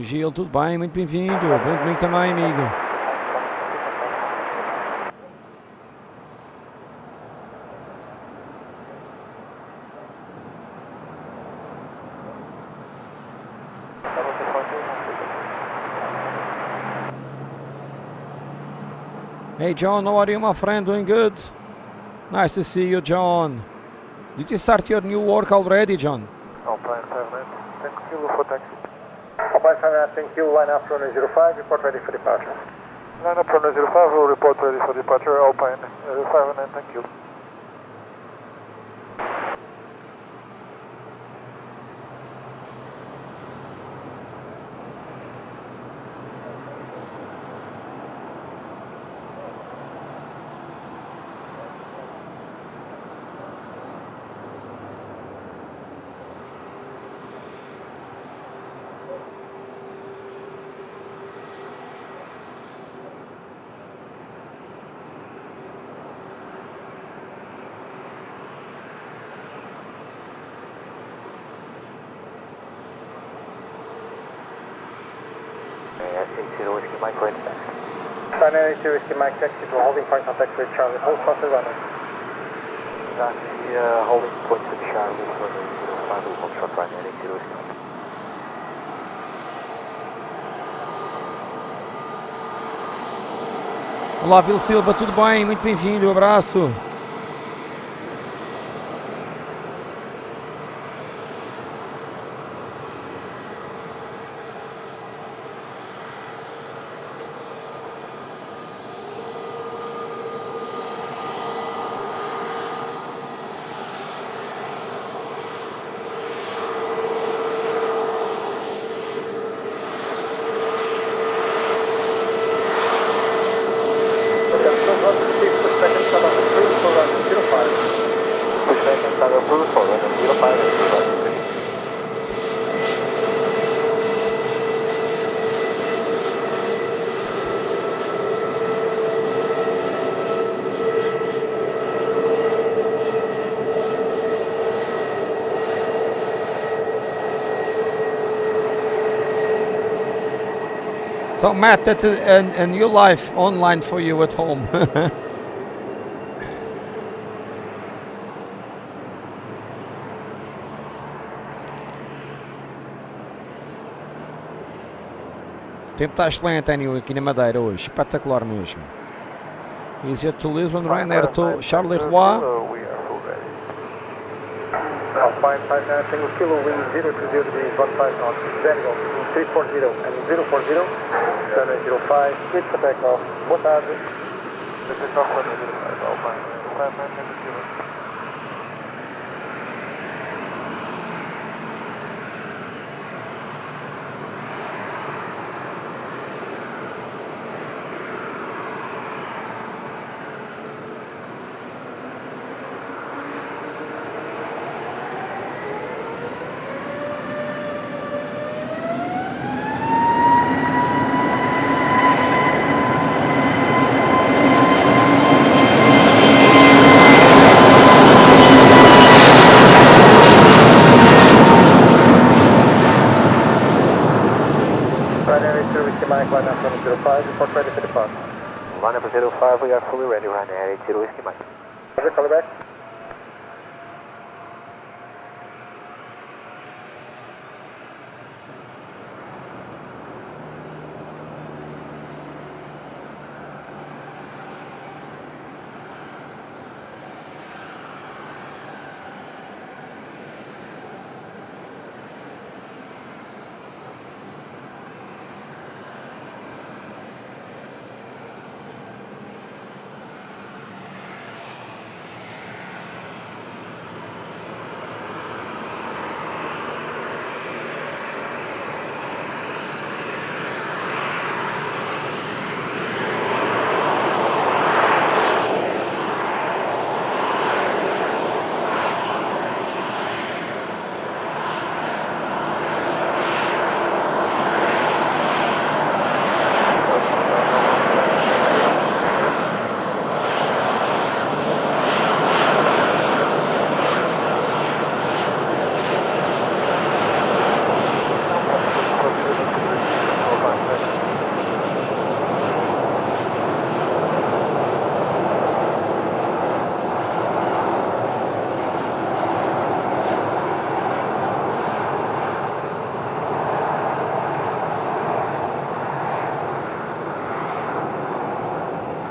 Gil, tudo bem? Muito bem-vindo. Bom domingo também, amigo. Hey John, how are you, my friend? Doing good? Nice to see you, John. Did you start your new work already, John? Alpine 59, thank you for taxi. Alpine 59, thank you. Line up runway 05, report ready for departure. Line up runway 05, will report ready for departure. Alpine 59, thank you. Mike, right back. Binary 2 Whiskey Mike, taxi to holding point contact with Charlie. Hold fast and runway. Taxi, holding point with Charlie for the 05, will hold short right, 80 Whiskey Mike. Olá, Vil Silva, tudo bem? Muito bem-vindo, um abraço. So Matt, that's a new life online for you at home. O tempo está excelente, Enio, aqui na Madeira hoje, espetacular mesmo. EasyJet to Lisbon, Ryanair to Charleroi. Alpine 59, single kilo, wing 020 degrees, 15 knots, vertical, 340 and 040, runway 05, cleared for takeoff. Boa tarde. The takeoff runway 05, Alpine 59, thank you. Mike, line up 105, report ready for departure. Line up 05, we are fully ready, Ryanair 80 Whiskey Mike. Roger, call back.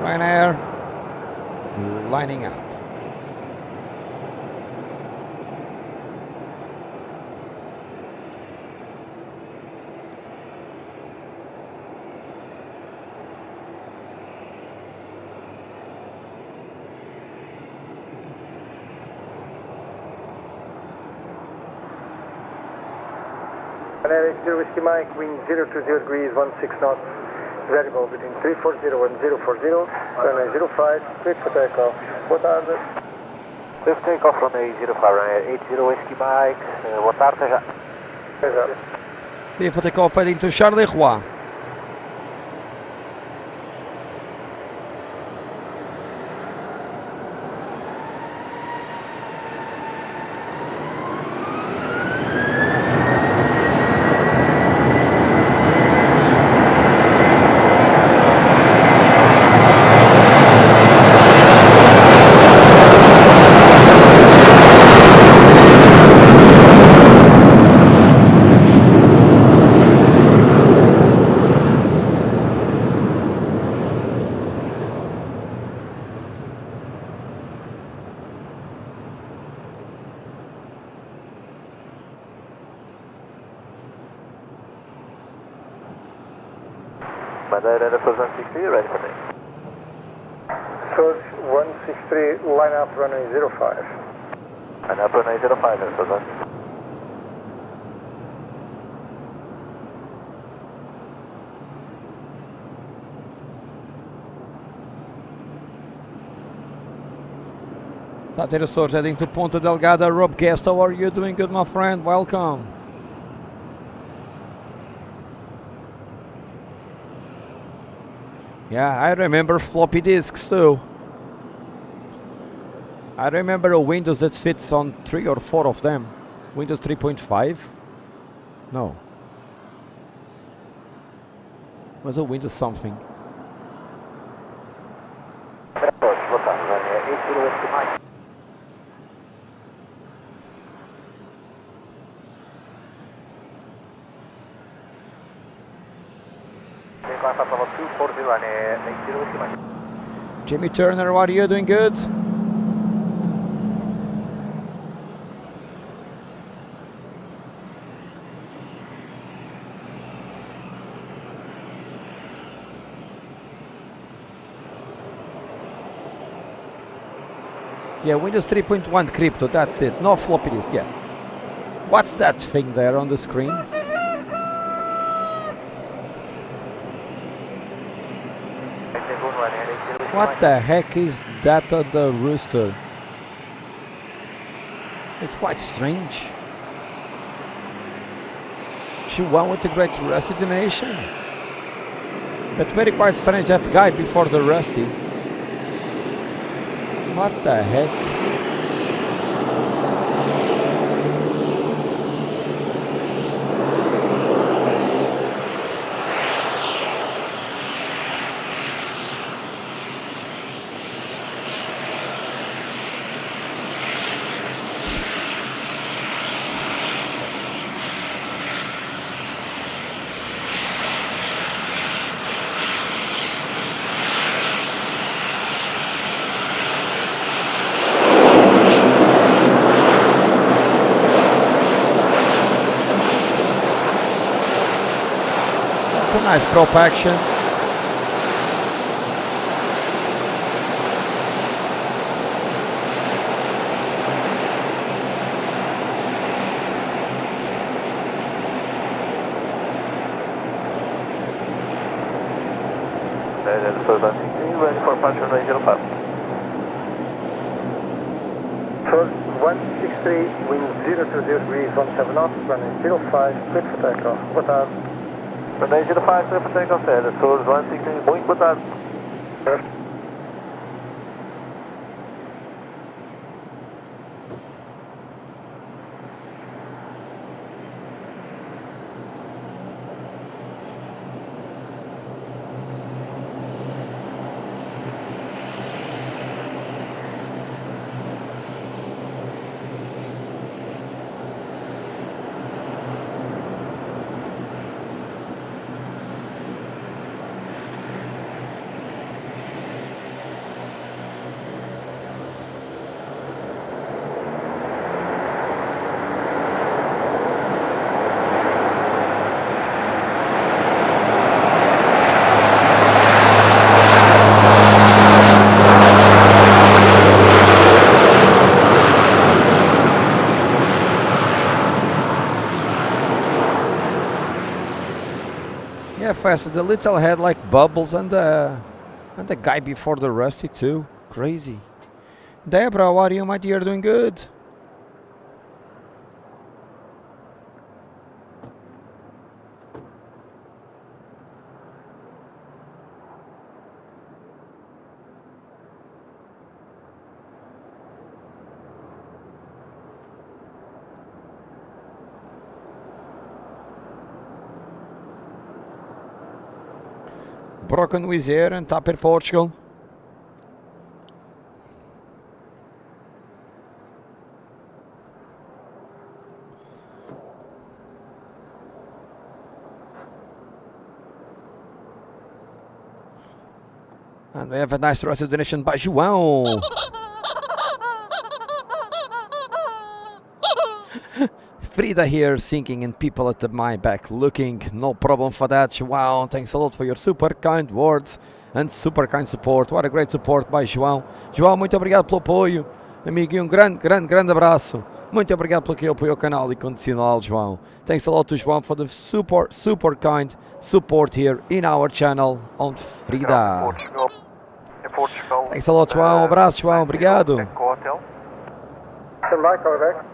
Ryanair lining up. Ryanair 80 Whiskey Mike, wind 020 degrees, 16 knots, variable between 340 and 040, runway 05, clear for takeoff. Boa tarde. Clear for takeoff, runway 05, Ryanair 80 Whiskey Mike. Boa tarde, até já. Até já. Clear for takeoff heading to Charleroi. Madeira Airport 163, ready for me. Source 163, line up runway 05. Line up runway 05, Airport 163. Madeira Source heading to Ponta Delgada. Rob Guest, how are you doing? Good, my friend. Welcome. Yeah, I remember floppy disks too. I remember a Windows that fits on 3 or 4 of them. Windows 3.5? No. Was a Windows something. Airport, boa tarde, Ryanair 80 Whiskey Mike. Climb up level 240, Ryanair 80 Whiskey Mike. Jimmy Turner, what are you doing? Good? Yeah, Windows 3.1 crypto, that's it. No floppy disk, yeah. What's that thing there on the screen? What the heck is that at the rooster? It's quite strange. She won with the Great Rusty Donation. But very quite strange, that guy before the Rusty. What the heck? It's a nice prop action. Ready for departure runway 05. First 163, wind 020 degrees, 17 knots, runway 05, clear for takeoff. Boa tarde. Runway 05, clear for takeoff, Source 163, muito boa tarde. Yeah, fast. The little had like bubbles, and the guy before the Rusty too. Crazy. Deborah, how are you, my dear? Doing good. Broken Wizz Air and Tapper, Portugal. And we have a nice recitation by João. Frida here singing and people at my back looking. No problem for that, João. Thanks a lot for your super kind words and super kind support. What a great support by João. João, muito obrigado pelo apoio. Amigo, e grande abraço. Muito obrigado pelo apoio ao canal incondicional, João. Thanks a lot to João for the super kind support here in our channel on Frida. Portugal. Thanks a lot, João. Abraço, João. Obrigado. Hotel. Stand by, correct.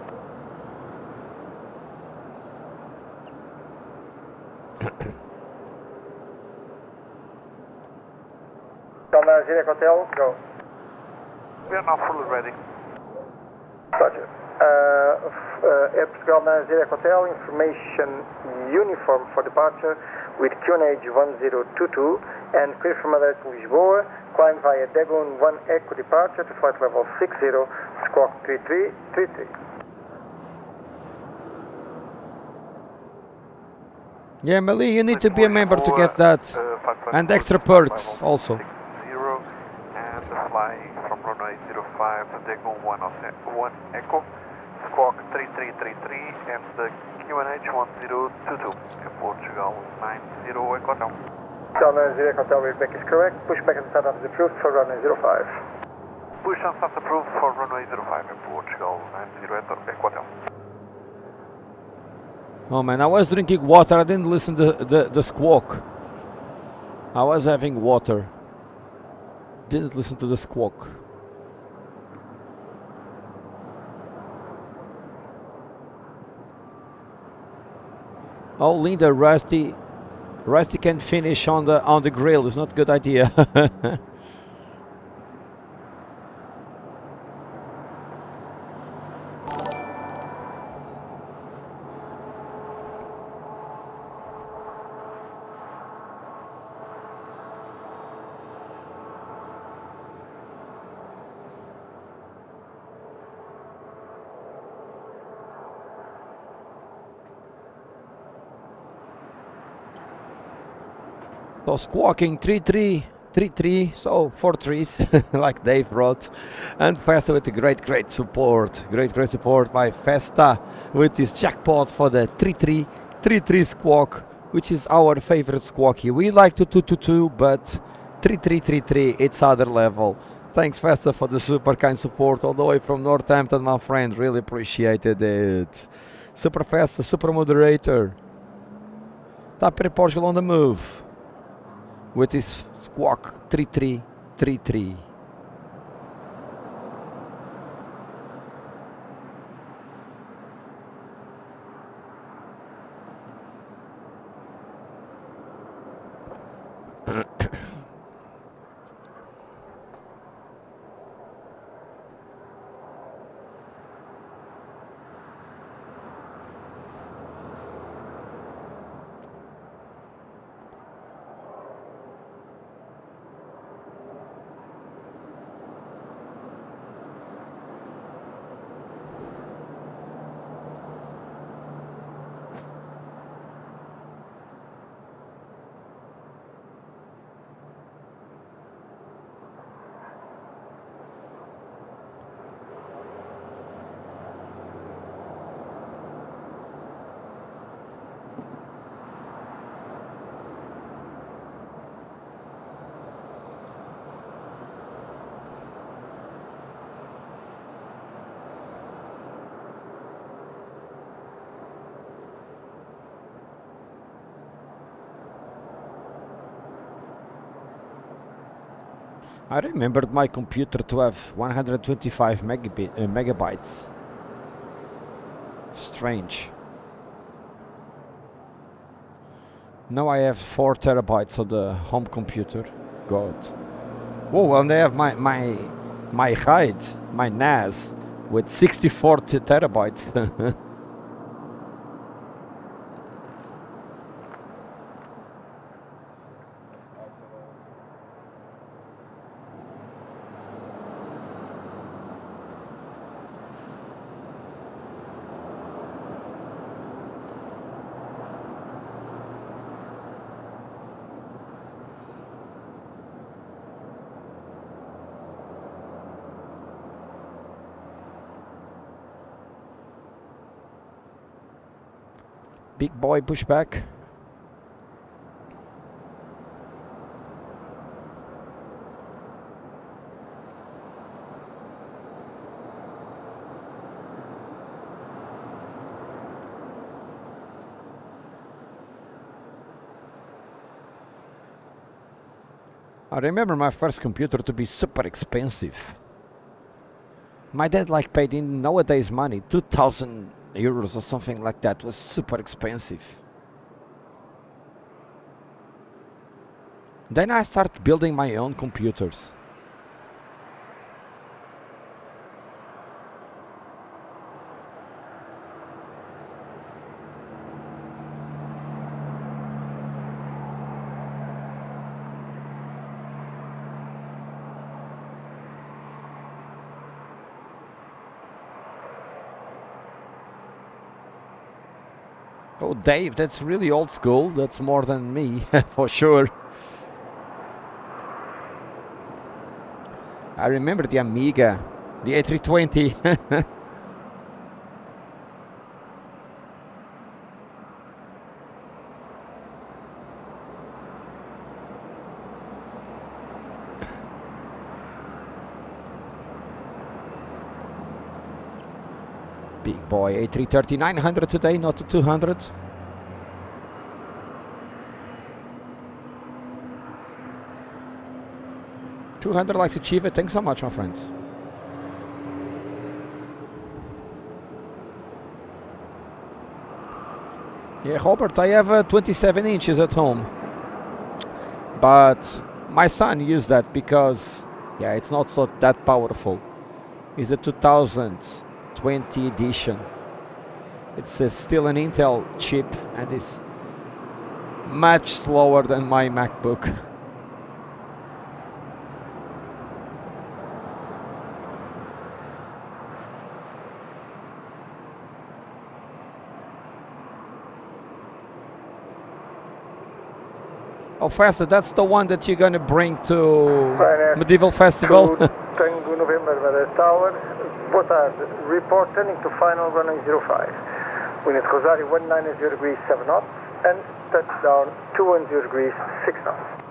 Zurich Hotel, go. We are now fully ready. Roger. Air Portugal Zurich Hotel, information uniform for departure with QNH 1022 and clear from Madeira to Lisboa, climb via Dagon 1 Echo departure to flight level 60, squawk 3333. Yeah, Mali, you need to be a member to get that. And extra perks also. And flying from runway 05 to Dagon 1 Echo, squawk 3333 and the QNH 1022 in Portugal 90 Echo Hotel. Zurich Hotel readback is correct. Pushback and startup is approved for runway 05. Push and start approved for runway 05 in Portugal 90 Echo Hotel. Oh man, I was drinking water. I didn't listen to the squawk. I was having water. Didn't listen to the squawk. Oh, Linda, Rusty can finish on the grill. It's not a good idea. So squawking 3333, so 4 threes, like Dave wrote, and Festa with great support, great support by Festa with his jackpot for the 3333 squawk which is our favorite squawky. We like to 222, but 3333, it's other level. Thanks, Festa, for the super kind support all the way from Northampton, my friend. Really appreciated it. Super Festa, super moderator. Top Air Portugal on the move with his squawk 3333. I remembered my computer to have 125 megabytes. Strange. Now I have 4 terabytes on the home computer. God. Whoa, and I have my height, my NAS, with 64 terabytes. Big boy pushback. I remember my first computer to be super expensive. My dad paid in nowadays money, 2,000 euros or something like that. Was super expensive. Then I started building my own computers. Oh, Dave, that's really old school. That's more than me, for sure. I remember the Amiga, the A320. Big boy, A330, 900 today, not the 200. Likes to achieve it. Thanks so much, my friends. Yeah, Robert, I have 27 inches at home. But my son used that because, yeah, it's not so that powerful. It's a 2020 edition. It's still an Intel chip and it's much slower than my MacBook. Oh, Festa, that's the one that you're gonna bring to Medieval Festival. Tango November, Madeira Tower. Boa tarde. Report turning to final runway 05. Wind at Rosario 190 degrees 7 knots. and touchdown 210 degrees, 6 knots.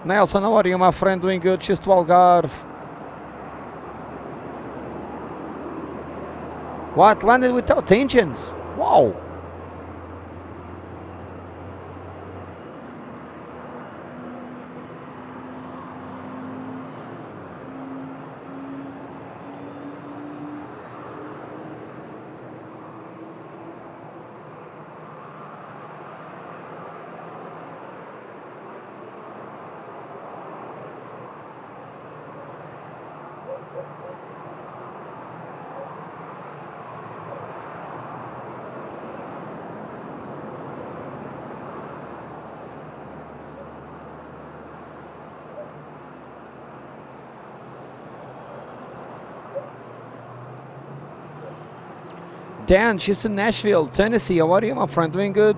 Nelson, how are you, my friend? Doing good. Just to Algarve. What? Landed without engines? Wow. Dan, she's in Nashville, Tennessee. How are you, my friend? Doing good?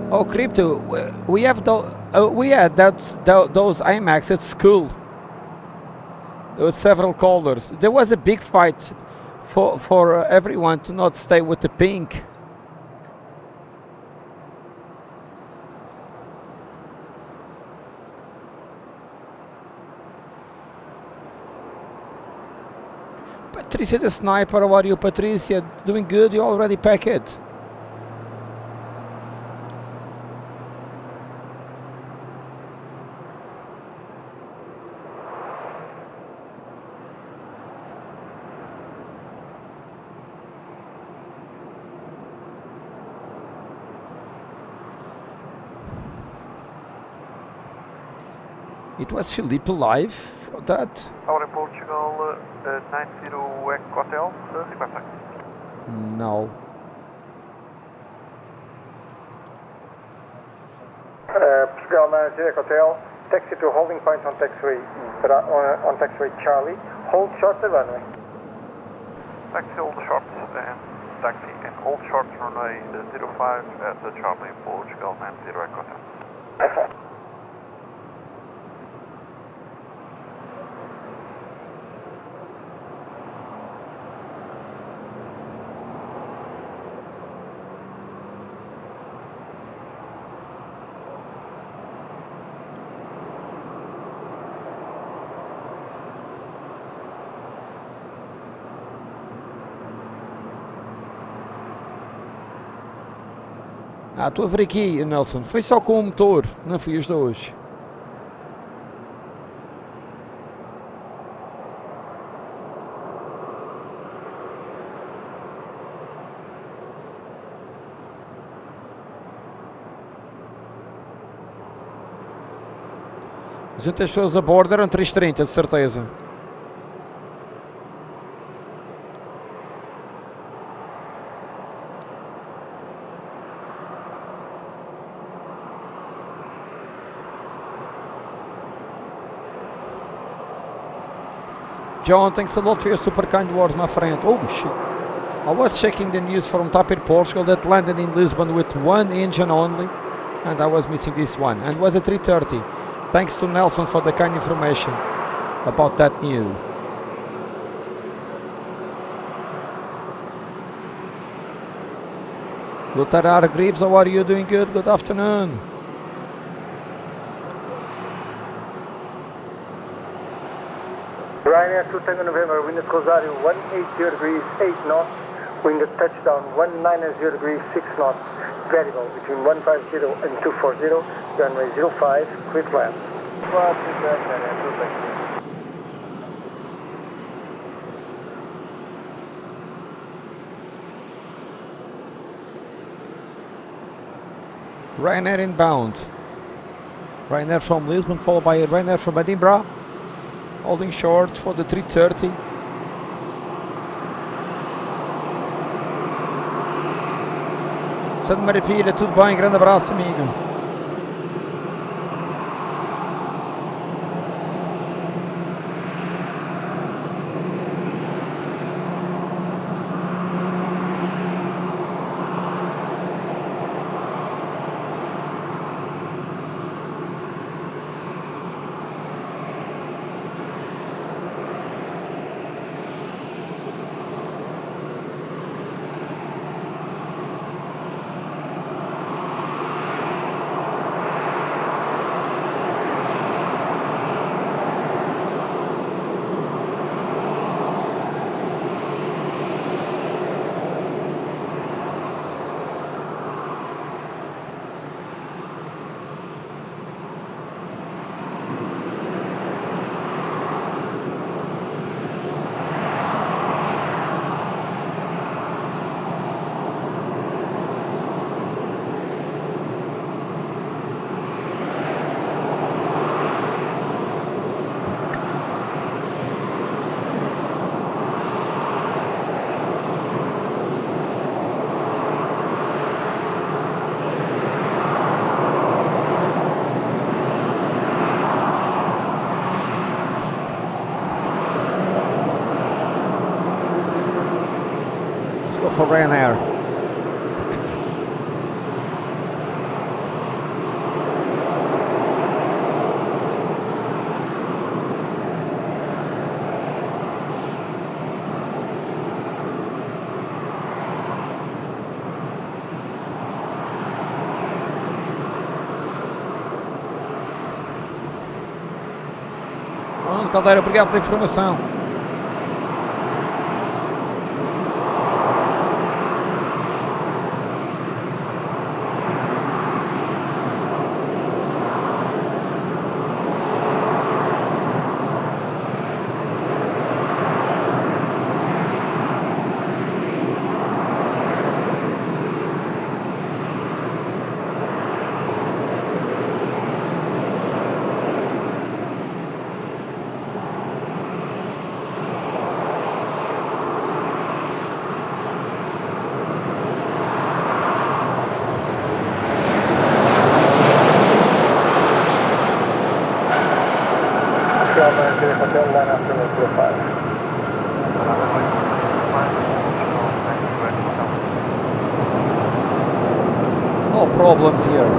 Oh, Crypto, we have those IMAX at school. There were several colors. There was a big fight for everyone to not stay with the pink. Patricia the Sniper, how are you, Patricia? Doing good? You already pack it? It was Felipe live for that? Our in Portugal, 90 Hotel, request. No. Portugal 90 Hotel, taxi to holding point on taxiway, on taxiway Charlie, hold short the runway. Taxi hold short and taxi and hold short runway 05 at the Charlie Portugal 90 Hotel. Ah, estou a ver aqui, Nelson. Foi só com o motor, não fui os dois. As pessoas a bordo eram 330, de certeza. John, thanks a lot for your super kind words, my friend. Oh shit. I was checking the news from TAP Air Portugal that landed in Lisbon with one engine only, and I was missing this one, and was a 330. Thanks to Nelson for the kind information about that news. Lothar Greaves, how are you? Doing good? Good afternoon. Ryanair 2 Tango November, wind at Rosario 180 degrees, 8 knots, wind at touchdown 190 degrees, 6 knots, variable between 150 and 240, runway 05, quick land. Ryanair inbound. Ryanair from Lisbon, followed by Ryanair from Edinburgh. Holding short for the 330. Santa Maravilha, tudo bem? Grande abraço, amigo. for Ryanair. Caldeira, obrigado pela informação. Hotel line after 105. No problems here,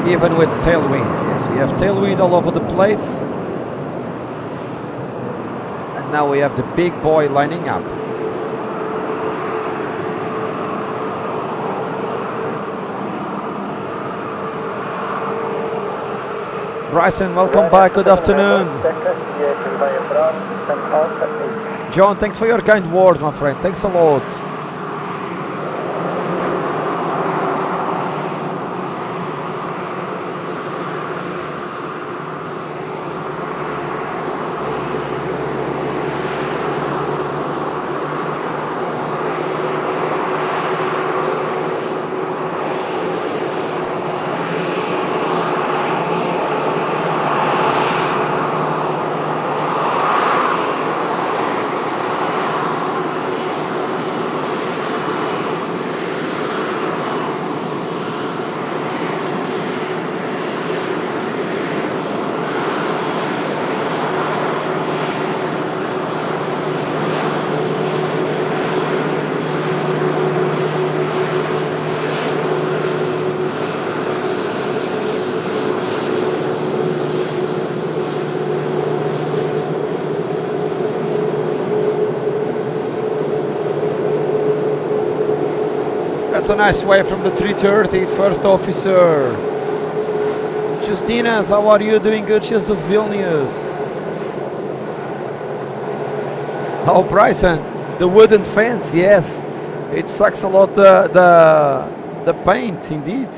even with tailwind. Yes, we have tailwind all over the place. And now we have the big boy lining up. Bryson, welcome back, good afternoon. John, thanks for your kind words, my friend. Thanks a lot. That's a nice way from the 330, first officer. Justinas, how are you doing? Good, she's of Vilnius. Oh, Bryson, the wooden fence, yes. It sucks a lot the paint, indeed.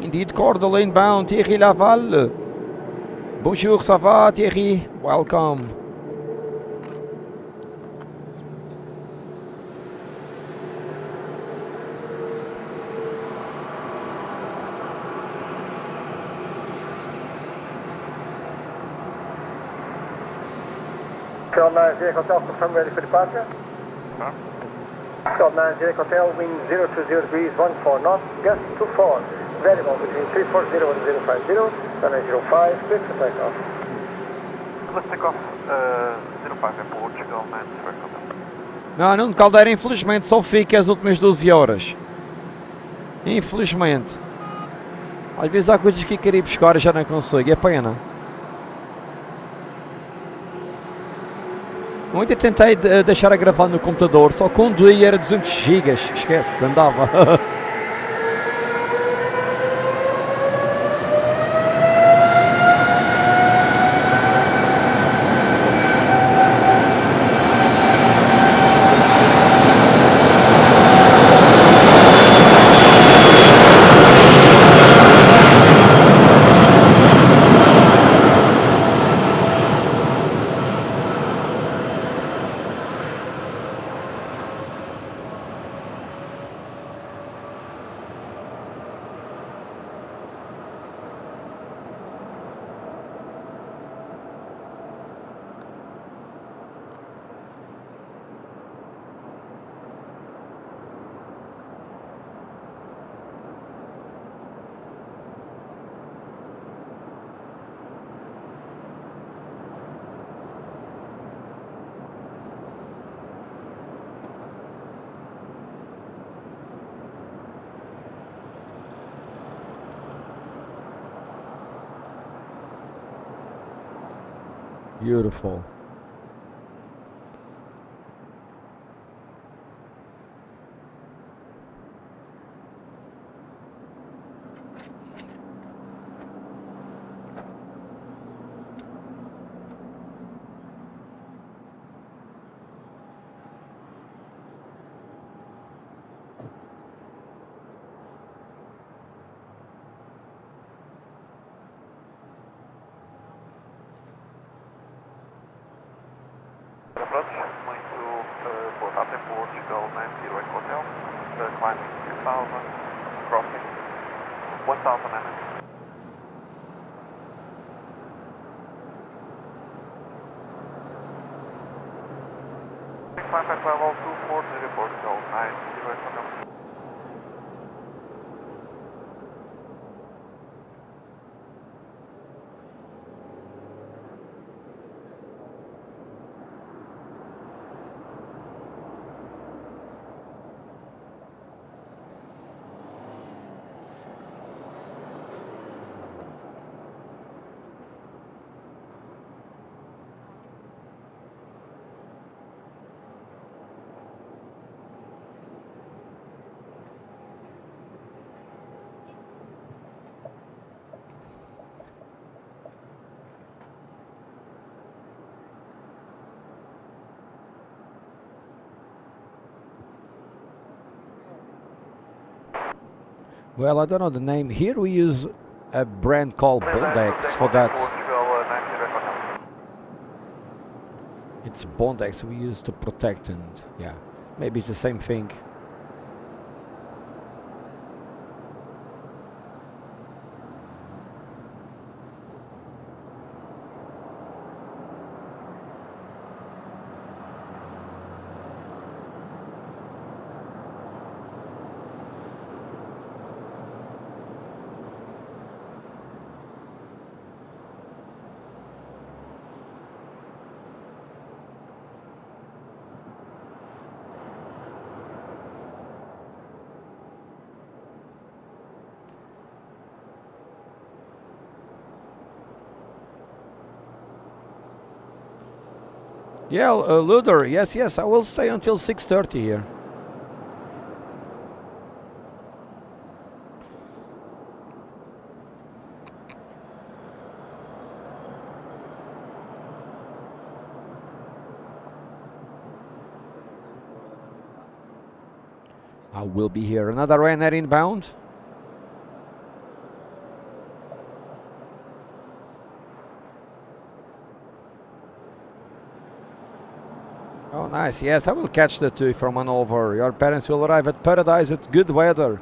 Indeed, Cordel inbound, Thierry Laval. Bonjour, ça va, Thierry? Welcome. Shell 90 Hotel, confirm ready for departure. Shell 90 Hotel, wind 020 degrees, 14 knots, gust 24. Variable between 340 and 050, runway 05, clear for takeoff. Let's take off 05 in Portugal, man, for contact. Não, não, Caldeira, infelizmente só fica as últimas 12 horas. Infelizmente. Às vezes há coisas que queria ir buscar e já não consigo, é pena. Ontem tentei deixar a gravar no computador, só com um dia era 200 GB, esquece, não dava. Beautiful. Approach, going to Port Arthur, Portugal 98 Hotel, climbing 2000, crossing 1000 minutes. Climb at level 240 Portugal 98 Hotel. Well, I don't know the name. Here we use a brand called Bondex for that. Portugal 98 Hotel. It's Bondex we use to protect, and yeah, maybe it's the same thing. Yeah, Luder, yes, I will stay until 6:30 here. I will be here. Another Ryanair inbound. Oh, nice. Yes, I will catch the two from Hanover. Your parents will arrive at Paradise with good weather.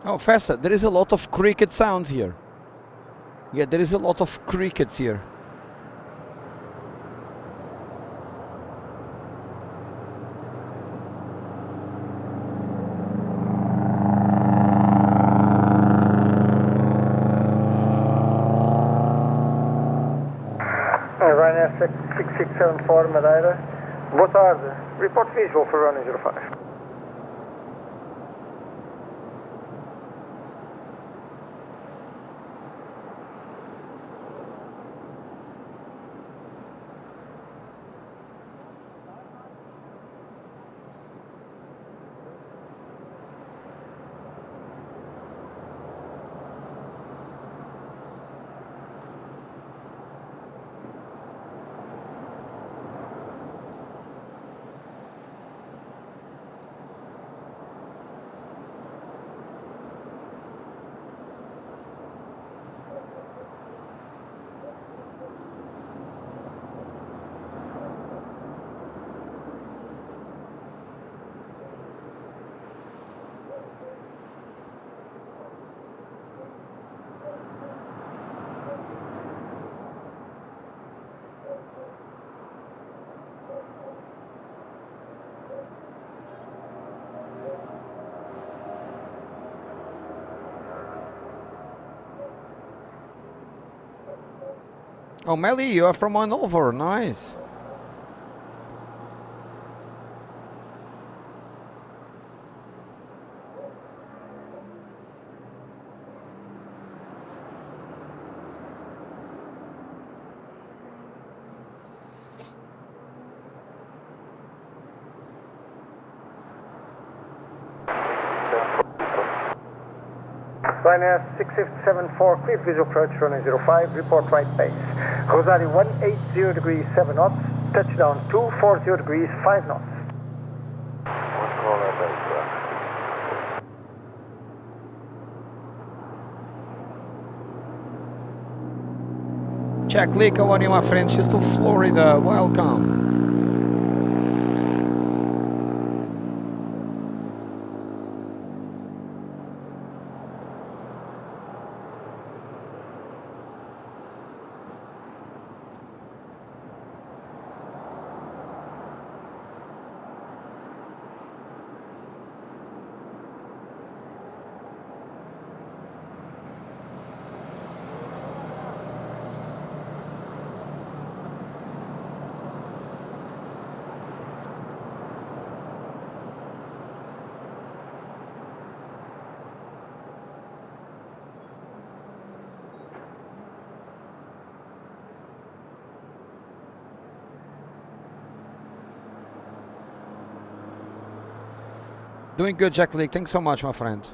Oh, faster. There is a lot of cricket sounds here. Yeah, there is a lot of crickets here. Ryanair 6674 Madeira. Boa tarde. Report visual for runway 05. Oh, Melly, you are from Hanover. Nice. Ryanair 6674, clear visual approach runway 05, report right base. Rosario 180 degrees 7 knots, touchdown 240 degrees 5 knots. Jack Lee, how are you, my friend? She's to Florida. Welcome. Doing good, Jack Lee. Thanks so much, my friend.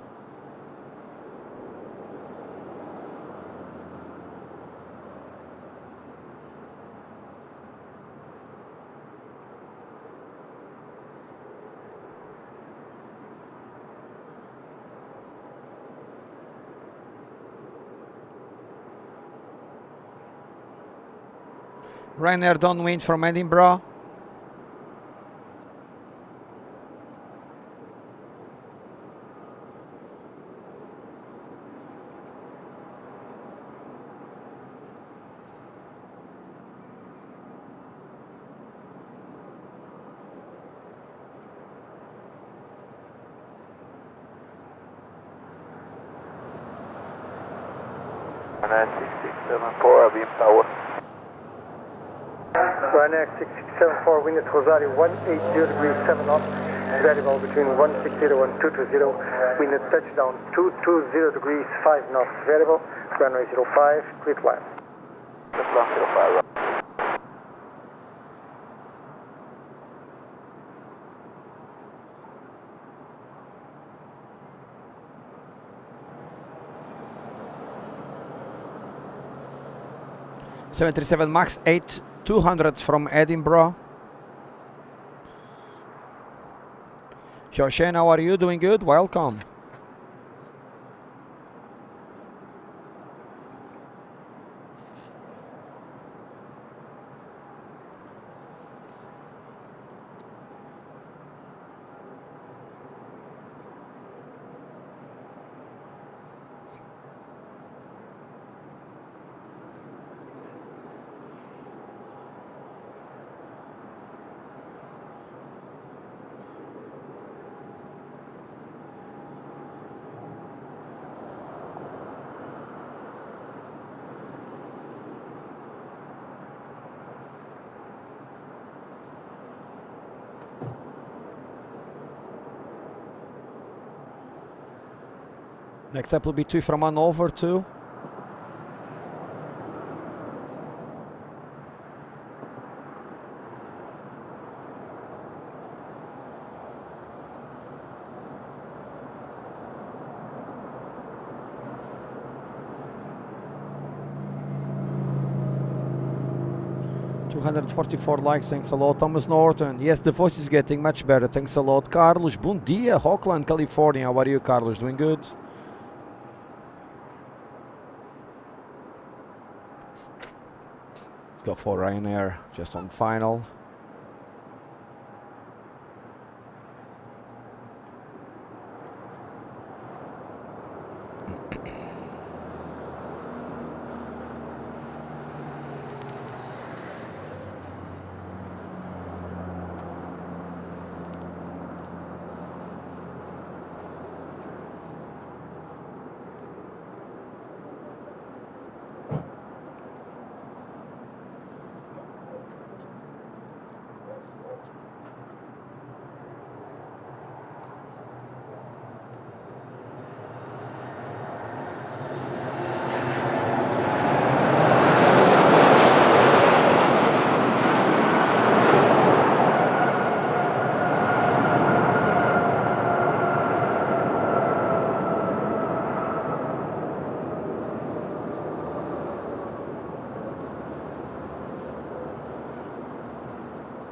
Ryanair downwind from Edinburgh. Ryanair 6674, I'll be in power. Ryanair 6674, wind at Rosario 180 degrees 7 knots, variable between 160 and 220, wind at touchdown 220 degrees 5 knots, variable, runway 05, clear to land. Touchdown 05, right. 737 MAX 8200 from Edinburgh. Shane, how are you? Doing good? Welcome. Next up will be two from Hanover too. $244 likes, thanks a lot. Thomas Norton, yes, the voice is getting much better, thanks a lot. Carlos, bom dia, Auckland, California. How are you, Carlos? Doing good? Let's go for Ryanair, just on final.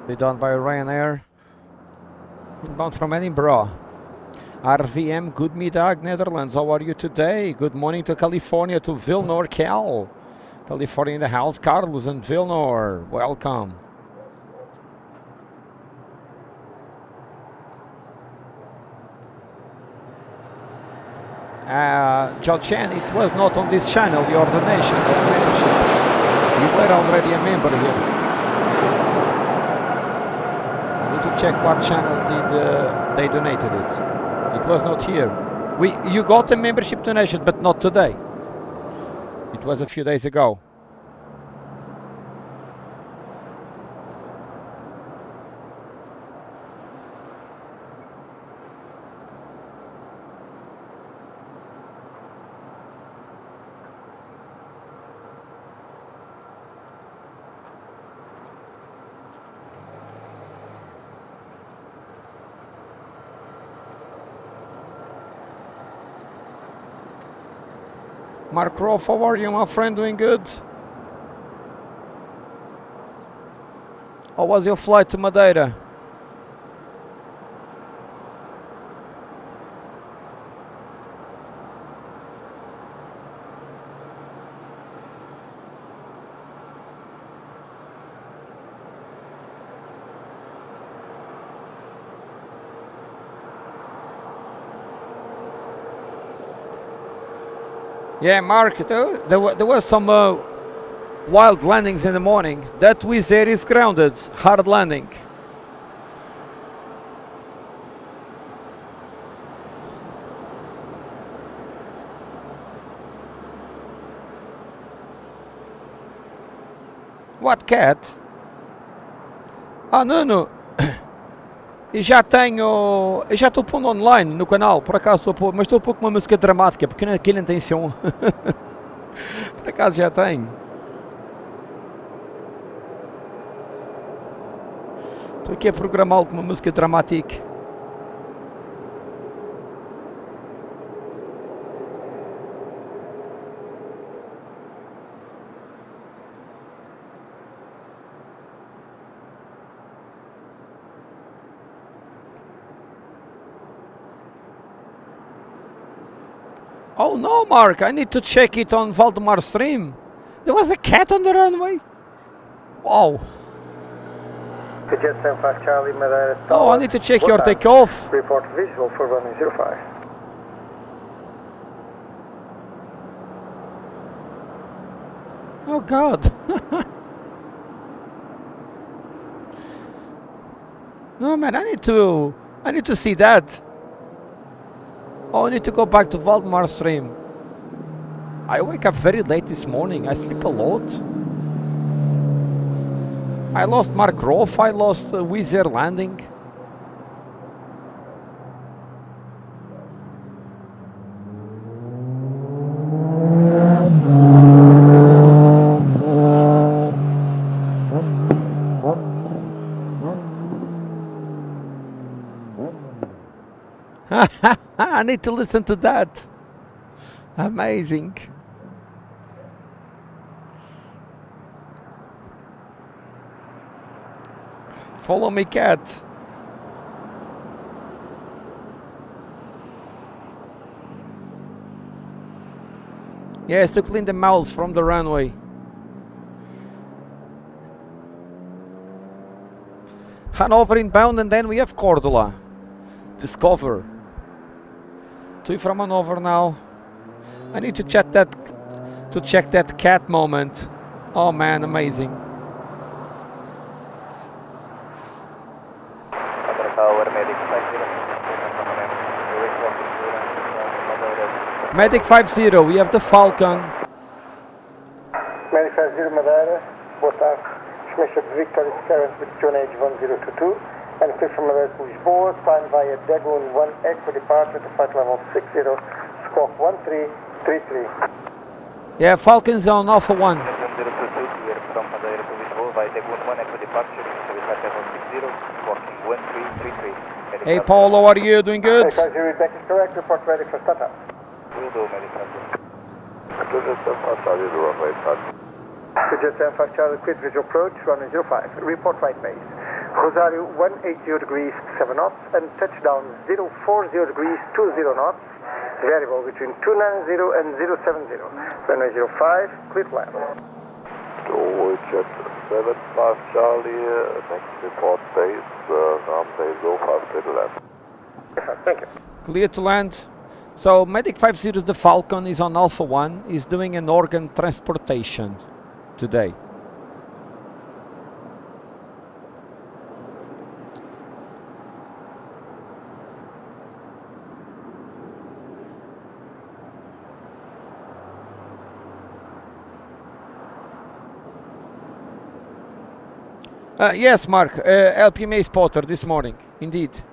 Be done by Ryanair. Inbound from Edinburgh. RVM, goedemiddag Netherlands. How are you today? Good morning to California, to Vilnor, Cal. California in the house. Carlos and Vilnor, welcome. John Chen, it was not on this channel, your donation of membership. You were already a member here. To check what channel did they donated it. It was not here. You got a membership donation, but not today. It was a few days ago. Mark Roth, how are you, my friend? Doing good? How was your flight to Madeira? Yeah, Mark, there were some wild landings in the morning. That Wizz Air is grounded. Hard landing. What cat? Ah, Nuno. E já tenho. Eu já estou pondo online no canal, por acaso estou a pôr, mas estou a pôr com uma música dramática, porque aquilo não tem som. Por acaso já tenho. Estou aqui a programá-lo com uma música dramática. Oh no, Mark, I need to check it on Valdemar stream. There was a cat on the runway. Wow. Jet 75 Charlie, Madeira. Oh, I need to check your takeoff. Report visual for runway 05. Oh God. No man, I need to see that. Oh, I need to go back to Valdemar stream. I wake up very late this morning. I sleep a lot. I lost Mark Roth. I lost Wizz Air landing. I need to listen to that. Amazing. Follow me, cat. Yes, to clean the mouse from the runway. Hanover inbound, and then we have Cordula. Discover. 2 from Hanover now. I need to check that cat moment. Oh man, amazing. Medic 50, we have the Falcon. Medic 50 Madeira, boa tarde. Commission Victory Scarron with QNH 1022 and clear from Madeira to Lisboa, climb via Dagoon 1 Echo departure to flight level 60, squawk 1333. Yeah, Falcon's on Alpha 1. From Madeira to Lisboa via Dagoon 1 Echo departure to flight level 60, squawking 1333. Hey Paul, how are you? Doing good? Medic 50, read back is correct, report ready for startup. Will do, Medic 50. Just 75 Charlie, quit visual approach, runway 05. Report right base. Rosario 180 degrees 7 knots and touchdown 040 degrees 20 knots. Variable between 290 and 070. Runway 05, clear to land. Jet 75 Charlie, next report base, runway 05, clear to land. Thank you. Clear to land. So Medic 50, the Falcon, is on Alpha 1. Is doing an organ transportation today. Yes, Mark, LPMA spotter this morning, indeed.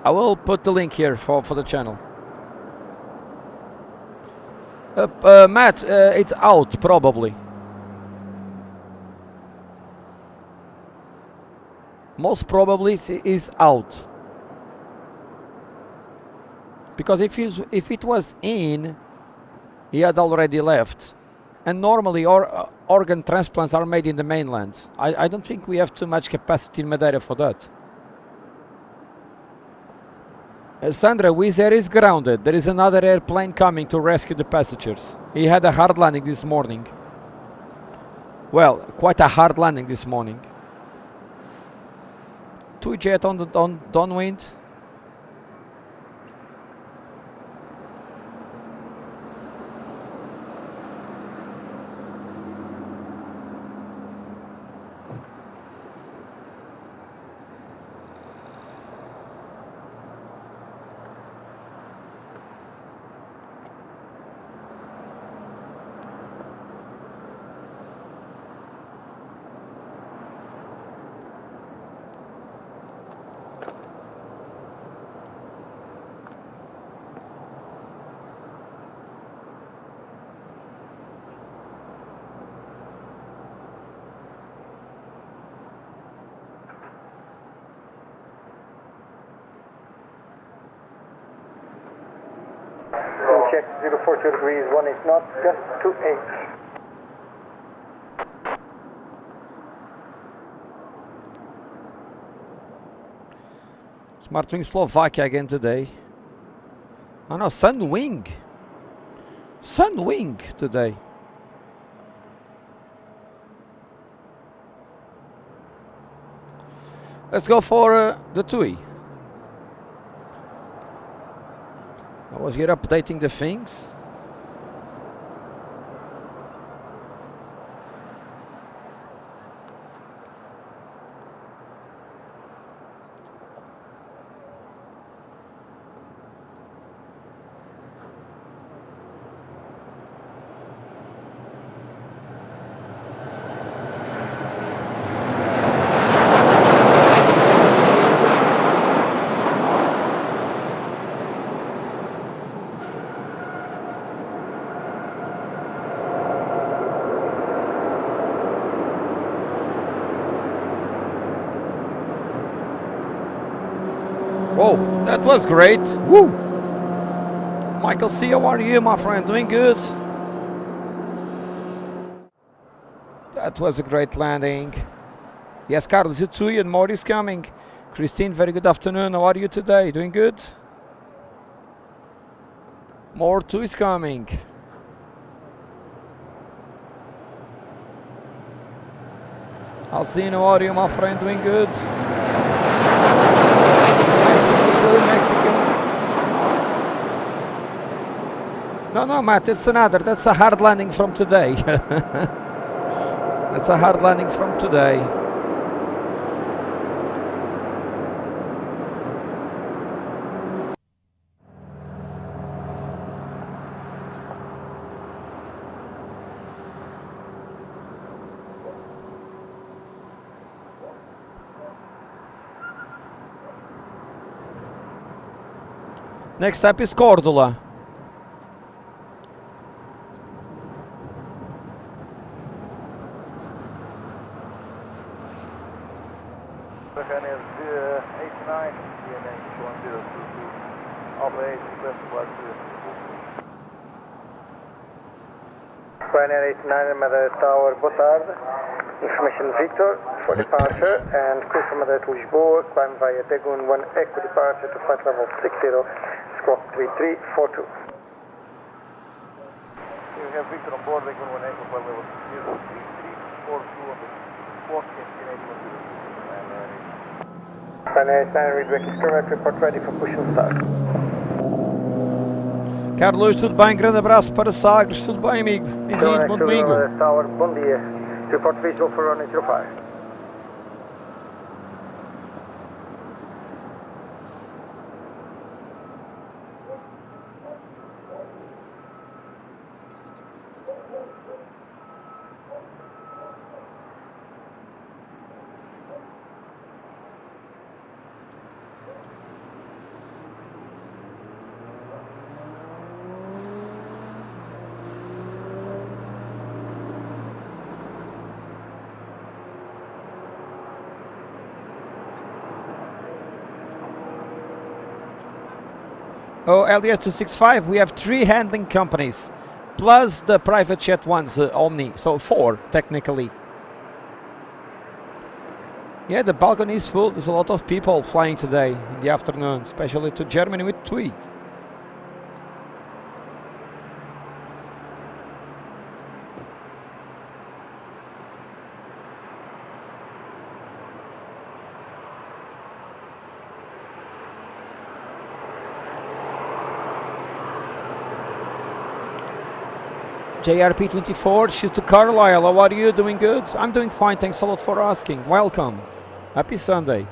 I will put the link here for the channel. Matt, it's out probably. Most probably it is out. Because if it was in, he had already left. And normally organ transplants are made in the mainland. I don't think we have too much capacity in Madeira for that. Sandra, Wizz Air is grounded. There is another airplane coming to rescue the passengers. He had a hard landing this morning. Well, quite a hard landing this morning. 2 jet on downwind. Check 040 degrees 18 knots, just 28. Smartwing Slovakia again today. Oh no, Sunwing. Sunwing today. Let's go for the TUI. I was here updating the things. Whoa, that was great. Woo! Michael C, how are you, my friend? Doing good? That was a great landing. Yes, Carlos, you too, and more is coming. Christine, very good afternoon. How are you today? Doing good? More too is coming. Alcino, how are you, my friend? Doing good? Still in Mexico. No, Matt, it's another. That's a hard landing from today. That's a hard landing from today. Next up is Cordula. Ryanair 89, CNH 1022, Alpha 8, request flight to Ryanair 89 and Madeira Tower, boa tarde. Information Victor for departure and crew from Madeira to Lisboa, climb via Dagon 1 Echo departure to flight level 60, squawk 3342. We have Victor on board, Dagon 1 Echo, flight level 3342 on the squawk in CNH 102. Ryanair 89, read Reiki Skyway, report ready for push and start. Carlos, tudo bem? Grande abraço para Sagres, tudo bem, amigo? Bem-vindo, bom domingo. Madeira Tower, bom dia. Report visual for runway 05. Oh, LDS 265, we have 3 handling companies, plus the private jet ones, Omni, so 4 technically. Yeah, the balcony is full. There's a lot of people flying today in the afternoon, especially to Germany with TUI. JRP24, she's to Carlisle. How are you? Doing good? I'm doing fine. Thanks a lot for asking. Welcome. Happy Sunday.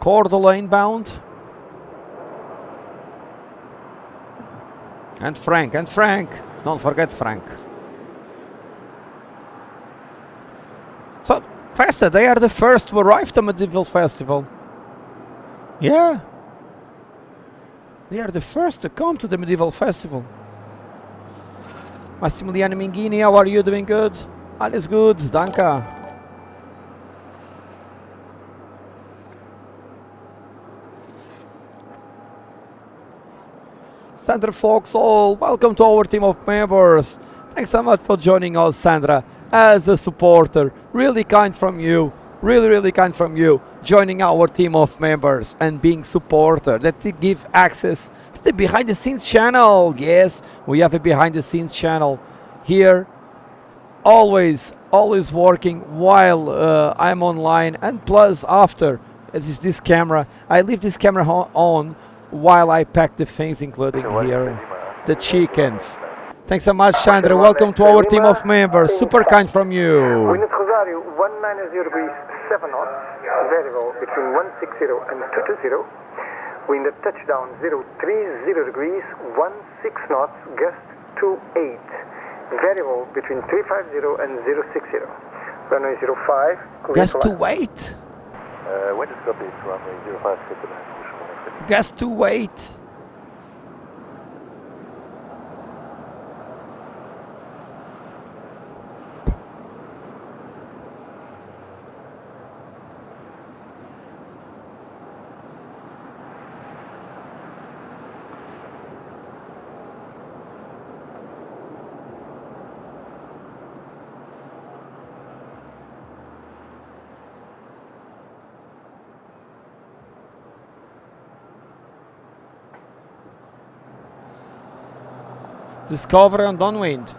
Cordula inbound. And Frank. Don't forget Frank. So, Festa, they are the first to arrive to Medieval Festival. Yeah. They are the first to come to the Medieval Festival. Massimiliano Minghini, how are you? Doing good? Alles good, danke. Sandra Foxall, welcome to our team of members. Thanks so much for joining us, Sandra, as a supporter. Really kind from you. Really kind from you. Joining our team of members and being supporter. That give access to the behind the scenes channel. Yes, we have a behind the scenes channel here. Always working while I'm online, and plus after. This camera. I leave this camera on while I pack the things, including here the chickens. Thanks so much, Chandra. Welcome to our team of members. Super kind from you. Wind at Rosario, 190 degrees, 7 knots, variable between 160 and 220. Wind at touchdown 030 degrees, 16 knots, gust 28. Variable between 350 and 060. Runway 05, clear Gas for to land. wait. Wind is copy, runway 05, clear to land, cushion 180. Gas to wait. Discover and downwind.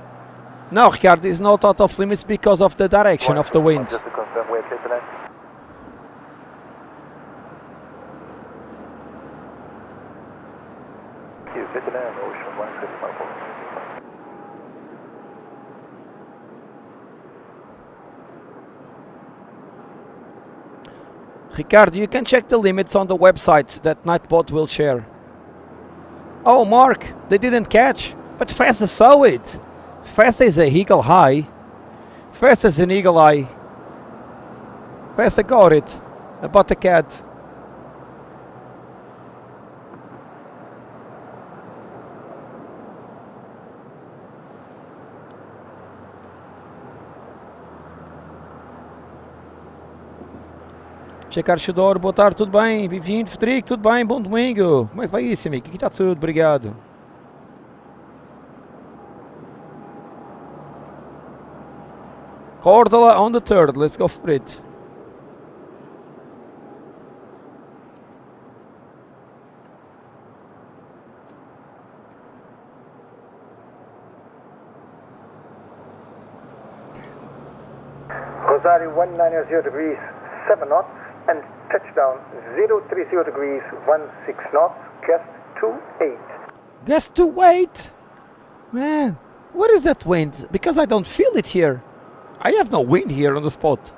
No, Ricardo, is not out of limits because of the direction of the wind. Just to confirm, we're clear to land. Clear to land, ocean 155. Ricardo, you can check the limits on the website that Nightbot will share. Oh, Mark, they didn't catch, but Festa saw it. Festa is a eagle eye. Festa's an eagle eye. Festa got it about the cat. Checar Chudor, boa tarde, tudo bem? Bem-vindo, Frederico, tudo bem? Bom domingo. Como é que vai isso, amigo? Aqui está tudo, obrigado. Cordula on the third, let's go for it. Rosario 190 degrees, 7 knots, and touchdown 030 degrees, 16 knots, gust 28. Guess to wait. Man, what is that wind? Because I don't feel it here. I have no wind here on the spot.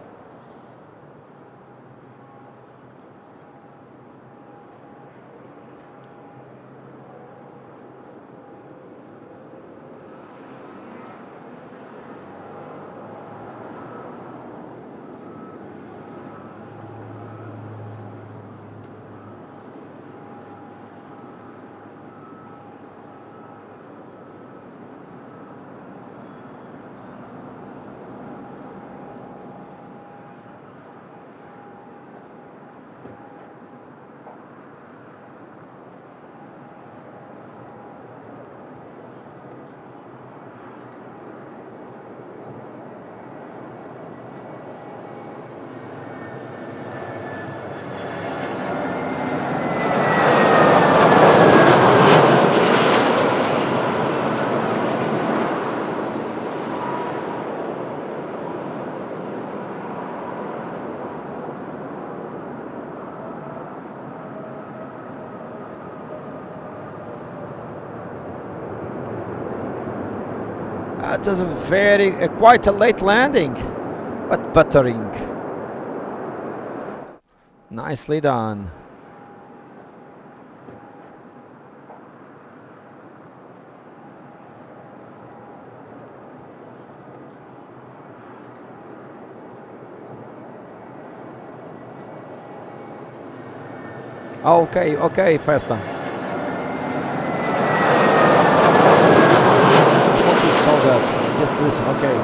That was quite a late landing, but buttering. Nicely done. Okay, Festa. Just listen, okay.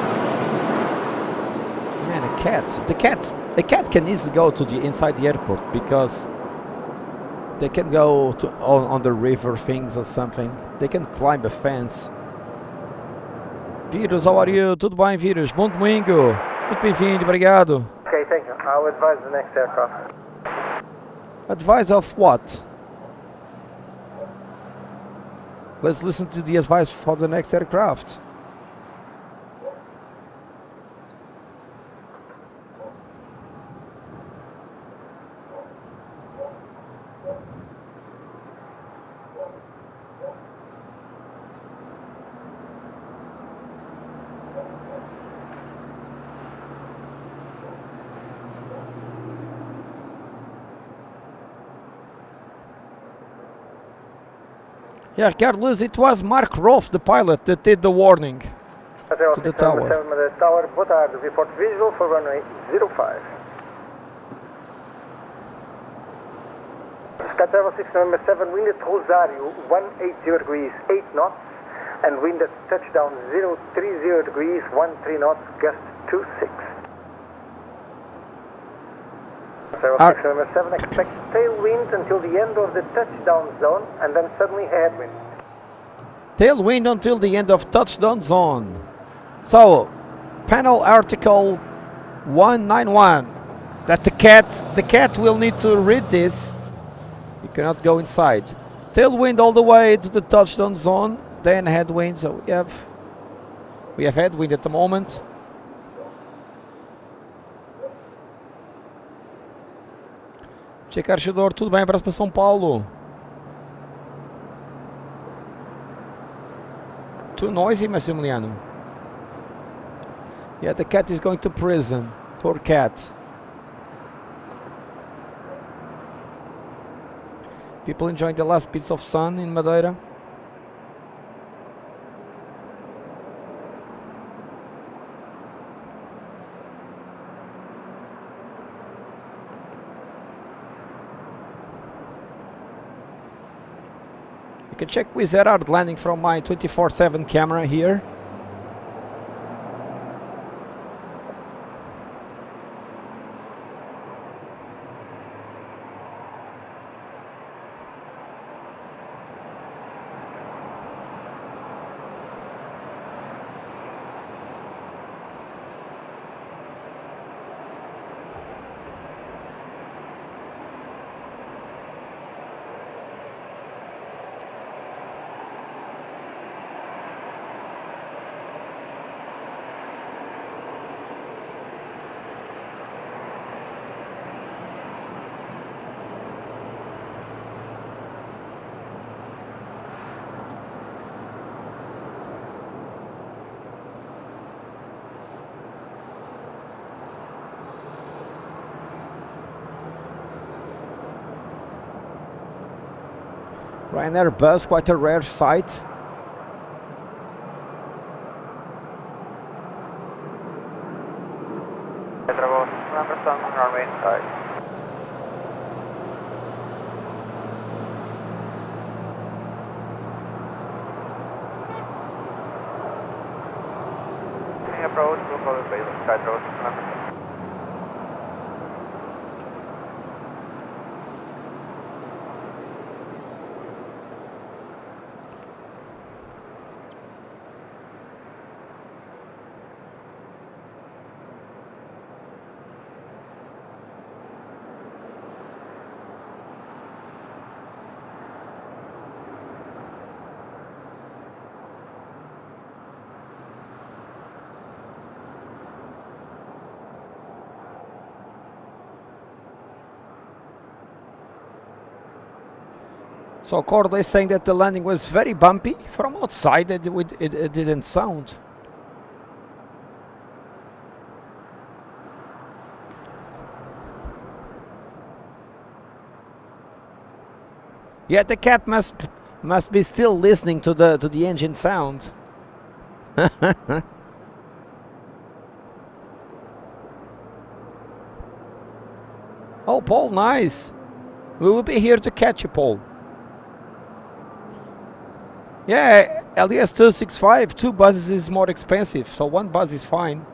Man, a cat can easily go to the inside the airport because they can go to on the river things or something. They can climb a fence. Vírus, how are you? Tudo bem, Vírus? Bom domingo. Muito bem-vindo, obrigado. Okay, thank you. I'll advise the next aircraft. Advice of what? Let's listen to the advice for the next aircraft. Yeah, Carlos, it was Mark Roth, the pilot, that did the warning to the tower. Madeira Tower, boa tarde. Report visual for runway 05. Sky Travel 6 November 7, wind at Rosario 180 degrees, 8 knots, and wind at touchdown 030 degrees, 13 knots, gust 26. Travel 6 November 7, expect tailwind until the end of the touchdown zone, and then suddenly headwind. Tailwind until the end of touchdown zone. So, panel article 191. That the cat will need to read this. You cannot go inside. Tailwind all the way to the touchdown zone, then headwind. So we have headwind at the moment. Checar Chidor, tudo bem? Abraço para São Paulo. Too noisy, Massimiliano. Yeah, the cat is going to prison. Poor cat. People enjoying the last bits of sun in Madeira. You can check Wizz Air landing from my 24/7 camera here. Ryanair bus, quite a rare sight. Runway inside. Approach, we'll call it base, Sky Travel 6 November 7. So Cordo is saying that the landing was very bumpy. From outside it didn't sound. Yeah, the cat must be still listening to the engine sound. Oh, Paul, nice. We will be here to catch you, Paul. Yeah, LDS 265, 2 buses is more expensive, so 1 bus is fine.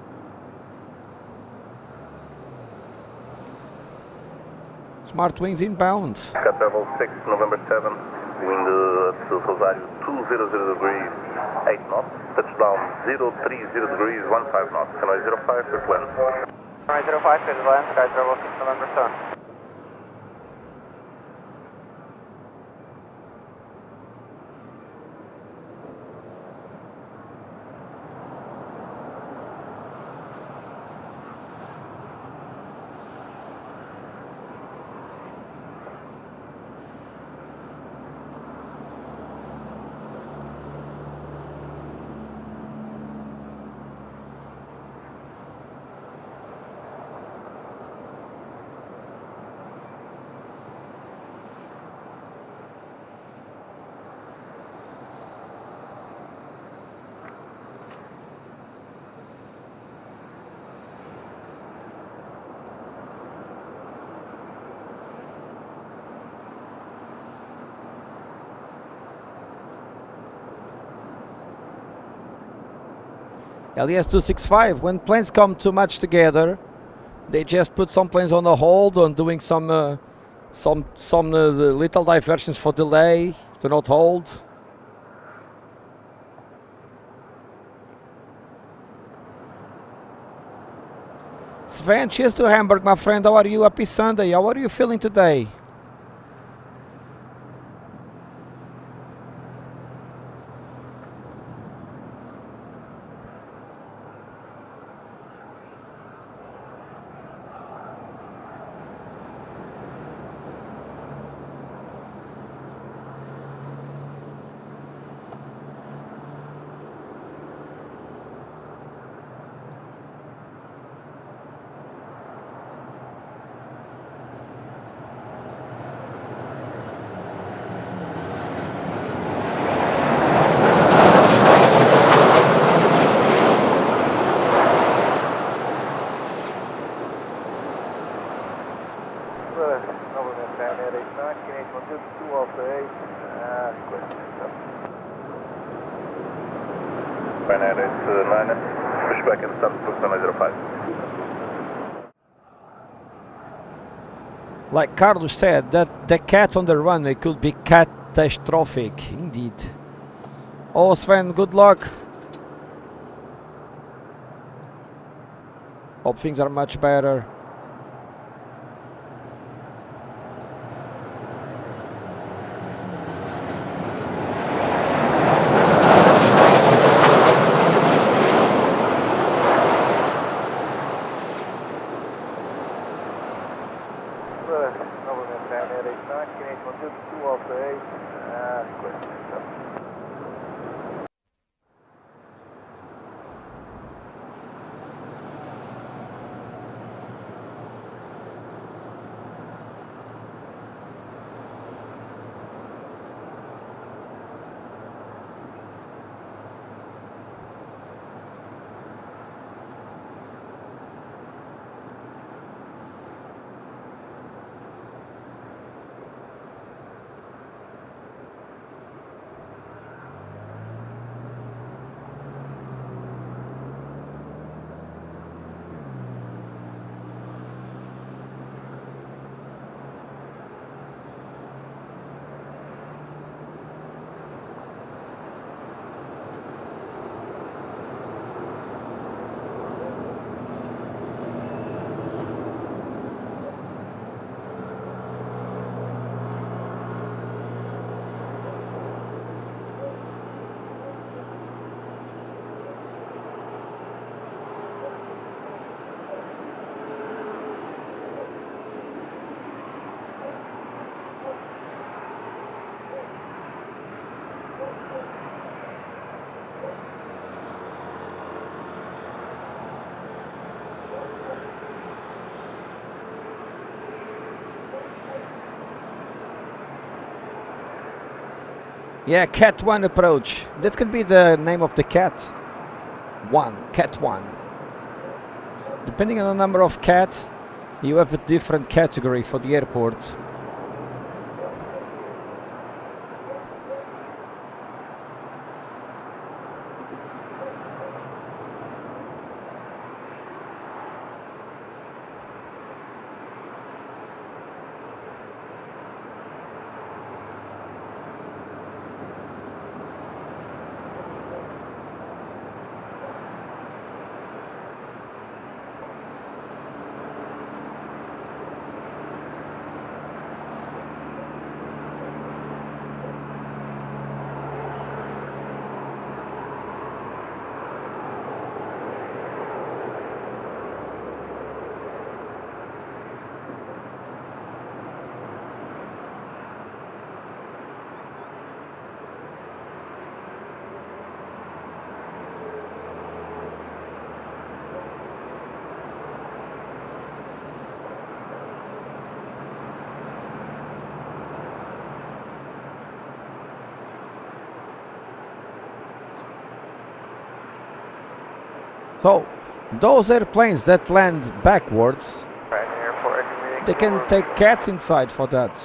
Smart Wings inbound. Sky Travel 6 November 7, wind to Rosario 200 degrees, 8 knots, touchdown 030 degrees, 15 knots, runway 05, clear to land. Runway 05, clear to land, Sky Travel 6 November 7. LES 265. When planes come too much together, they just put some planes on a hold on doing some little diversions for delay to not hold. Sven, cheers to Hamburg, my friend. How are you? Happy Sunday. How are you feeling today? Ryanair 89, push back and start book runway 05. Like Carlos said, that the cat on the runway could be catastrophic, indeed. Oh, Sven, good luck. Hope things are much better. Yeah, Cat 1 approach. That could be the name of the cat. Cat 1. Depending on the number of cats, you have a different category for the airport. So, those airplanes that land backwards, they can take cats inside for that.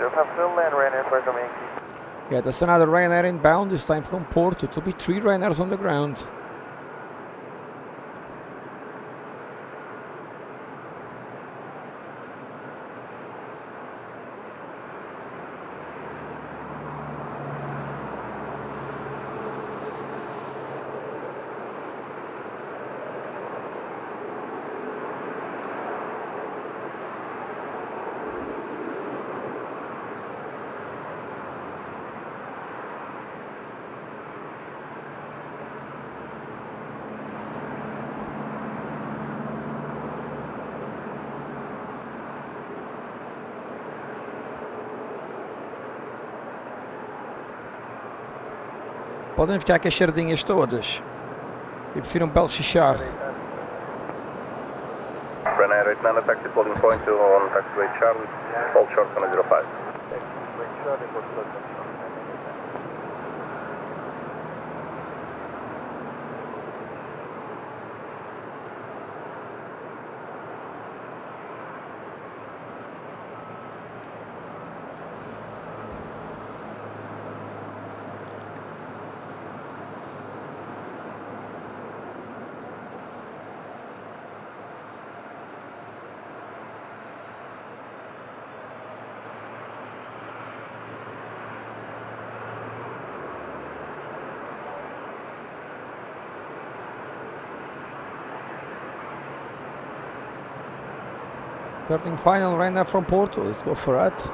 Afternoon, land Ryanair flight from Yankee. Yeah, there's another Ryanair inbound, this time from Porto. It will be 3 Ryanairs on the ground. Podem ficar com as sardinhas todas. Eu prefiro um belo chicharro. Ryanair 89, taxi holding point on taxiway Charlie, hold short on 05. Starting final right now from Porto. Let's go for it.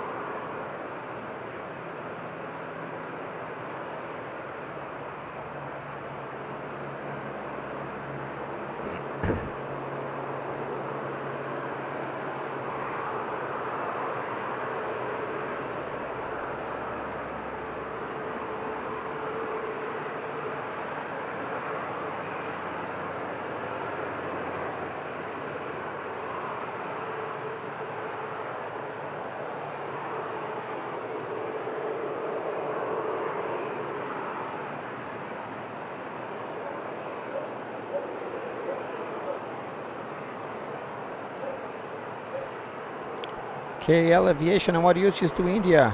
KL Aviation, and what do you choose to India?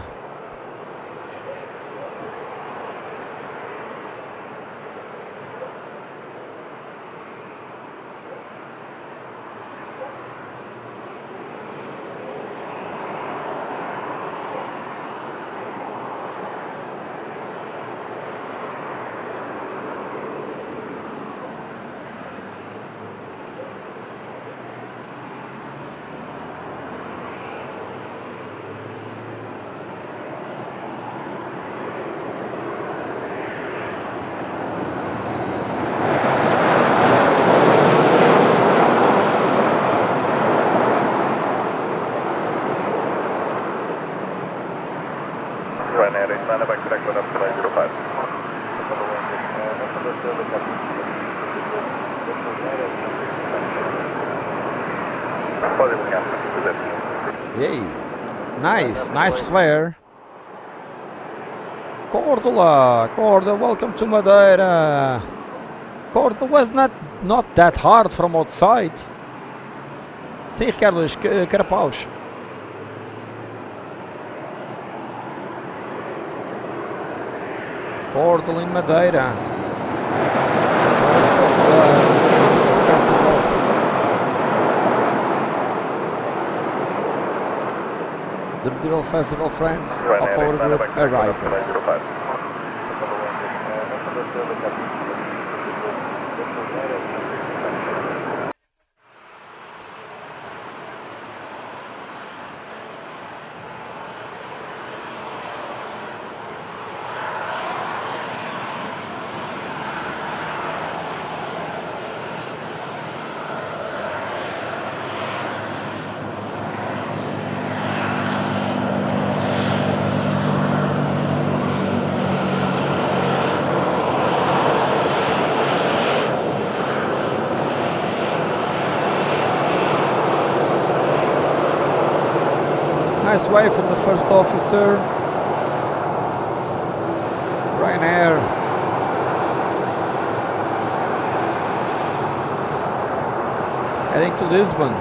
Ryanair 89, back to back with up to 05. Yay! Nice flare. Cordola, welcome to Madeira. Cordola was not that hard from outside. Sim, Ricardo, carapaus. Cordola in Madeira. It's also the festival. The Madeira Festival friends of our group arrived. Nice wave from the first officer. Ryanair. Heading to Lisbon.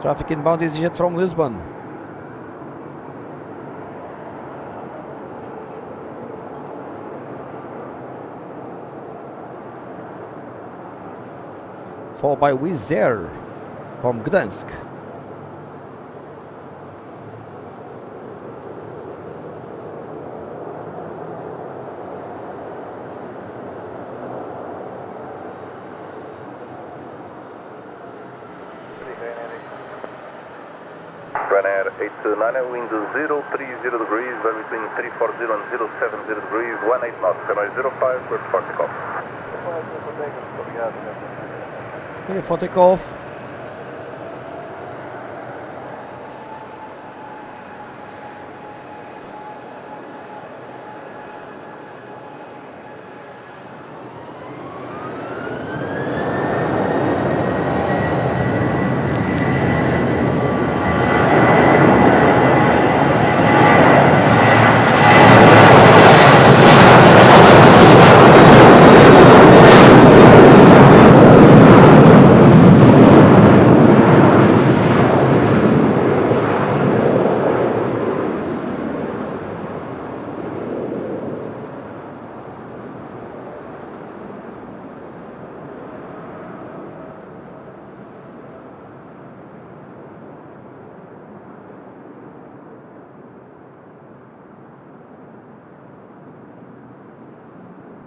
Traffic inbound EasyJet from Lisbon. Followed by Wizz Air from Gdansk. Ryanair 829, wind 030 degrees, we're between 340 and 070 degrees, 18 knots, runway 05, clear for takeoff. Clear for takeoff.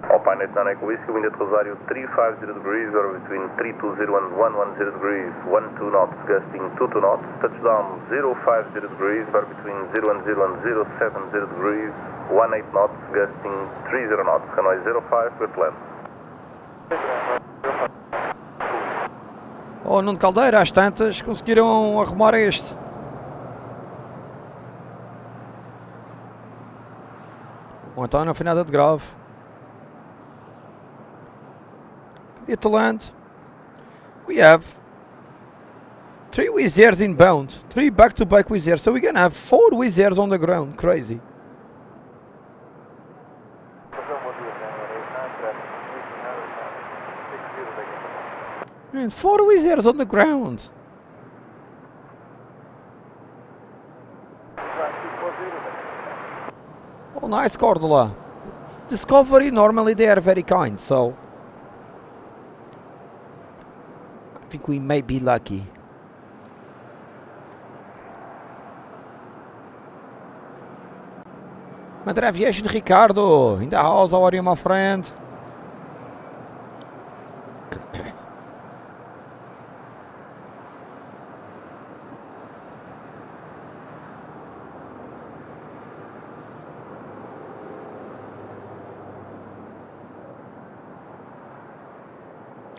Alpine 898 Whiskey, wind at Rosario 350 degrees, or between 320 and 110 degrees, 12 knots, gusting 22 knots, touchdown 050 degrees, or between 010 and 070 degrees, 18 knots, gusting 30 knots, runway 05, clear to land. Oh, Nuno Caldeira, às tantas conseguiram arrumar este. Ou então não foi nada de grave. To land, we have 3 Wizz Airs inbound, 3 back-to-back Wizz Airs, so we're gonna have 4 Wizz Airs on the ground. Crazy. Man, 4 Wizz Airs on the ground. Oh, nice, Cordula. Discovery, normally they are very kind, so I think we may be lucky. Madeira Aviation, Ricardo, in the house. How are you, my friend?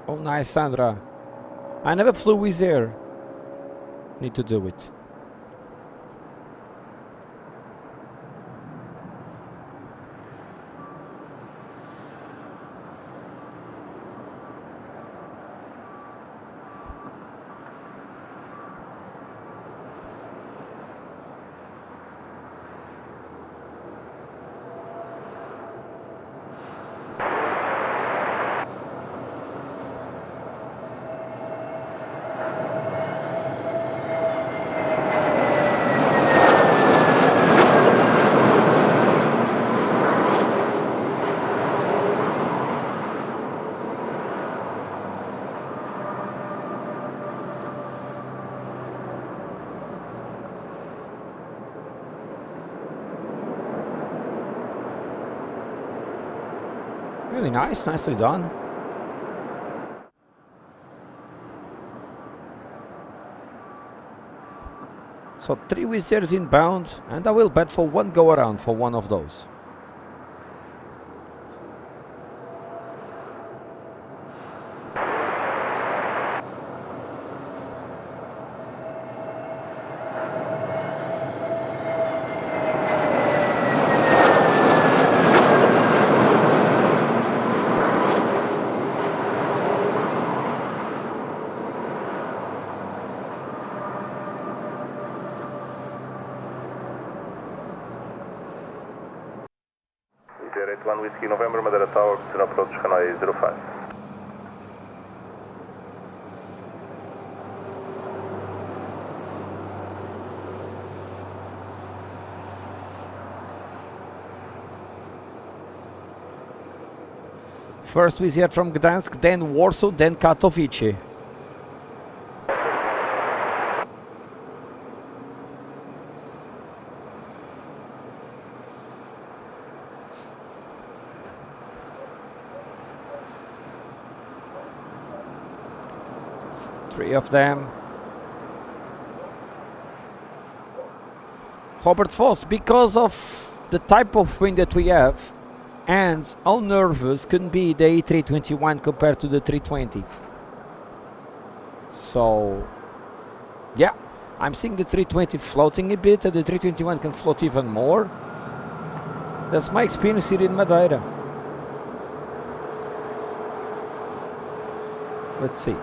Oh, nice, Sandra. I never flew Wizz Air. Need to do it. Really nice, nicely done. So 3 Wizz Airs inbound, and I will bet for 1 go around for one of those. Sierra 81 Whiskey November, Madeira Tower, to approach runway 05. First Wizz Air from Gdansk, then Warsaw, then Katowice. Three of them. Robert Vos, because of the type of wing that we have and how nervous can be the A321 compared to the 320. So, yeah, I'm seeing the 320 floating a bit and the 321 can float even more. That's my experience here in Madeira. Let's see.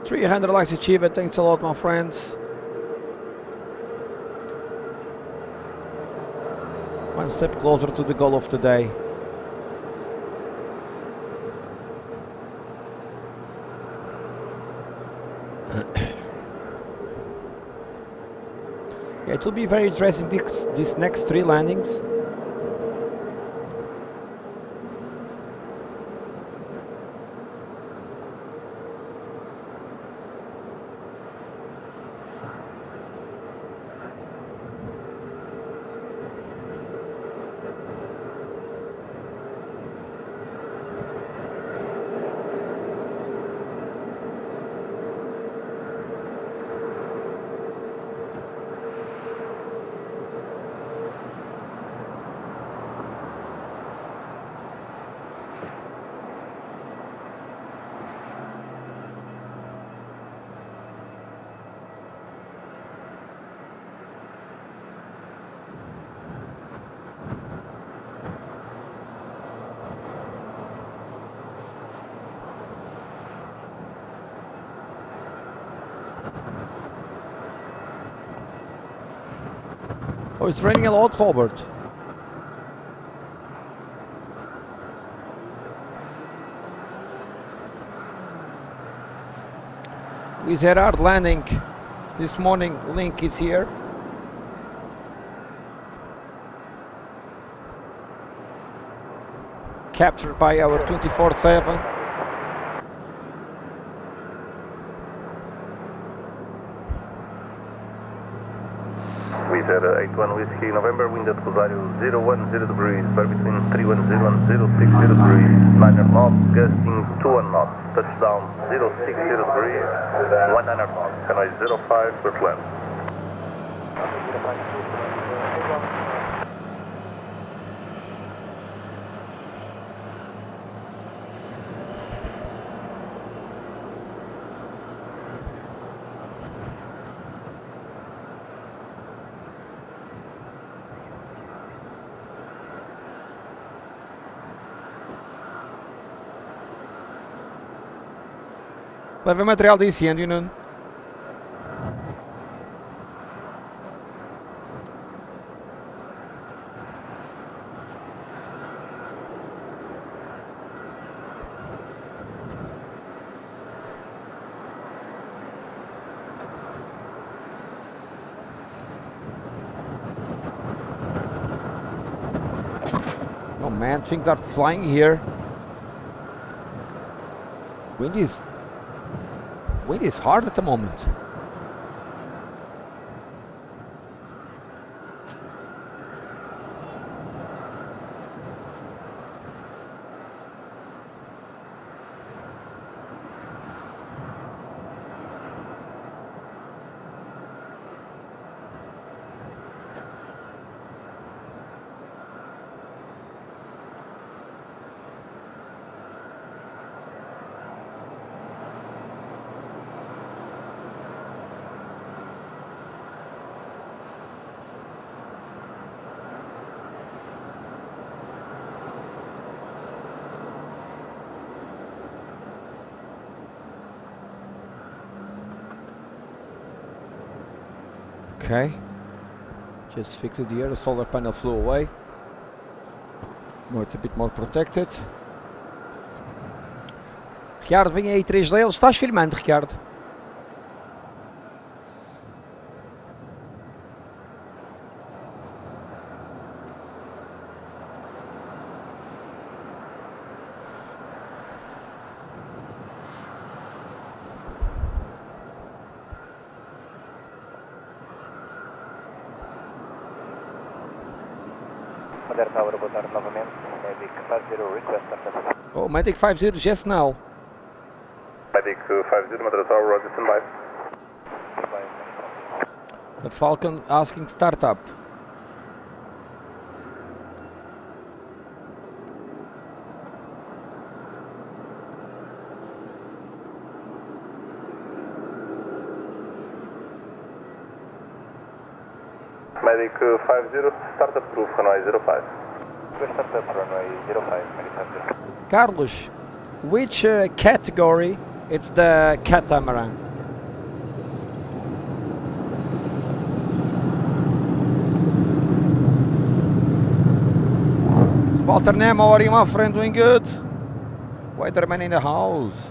$300 likes achieved. Thanks a lot, my friends. One step closer to the goal of the day. Yeah, it will be very interesting these next 3 landings. Oh, it's raining a lot, Robert. Wizz Air hard landing this morning. Link is here. Captured by our 24/7. Wizz Air 81 Whiskey November, wind at Rosario 010 degrees, bear between 310 and 060 degrees, 9 knots, gusting 21 knots, touchdown 060 degrees, 100 knots, runway 05, clear to land. Leva material de incêndio, Nuno. Oh man, things are flying here. Wind is hard at the moment. Okay. Just fixed it here. The solar panel flew away. Now it's a bit more protected. Ricardo, vem aí 3 deles. Estás filmando, Ricardo? Madeira Tower, boa tarde novamente. Medic 50, request startup. Oh, Medic 50, just now. Medic 50, Madeira Tower, roger, standby. The Falcon asking startup. Medic 50, startup proof, runway 05. Request startup, runway 05, Medic 50. Carlos, which category? It's the catamaran. Walter Nemo, how are you, my friend? Doing good? Weatherman in the house.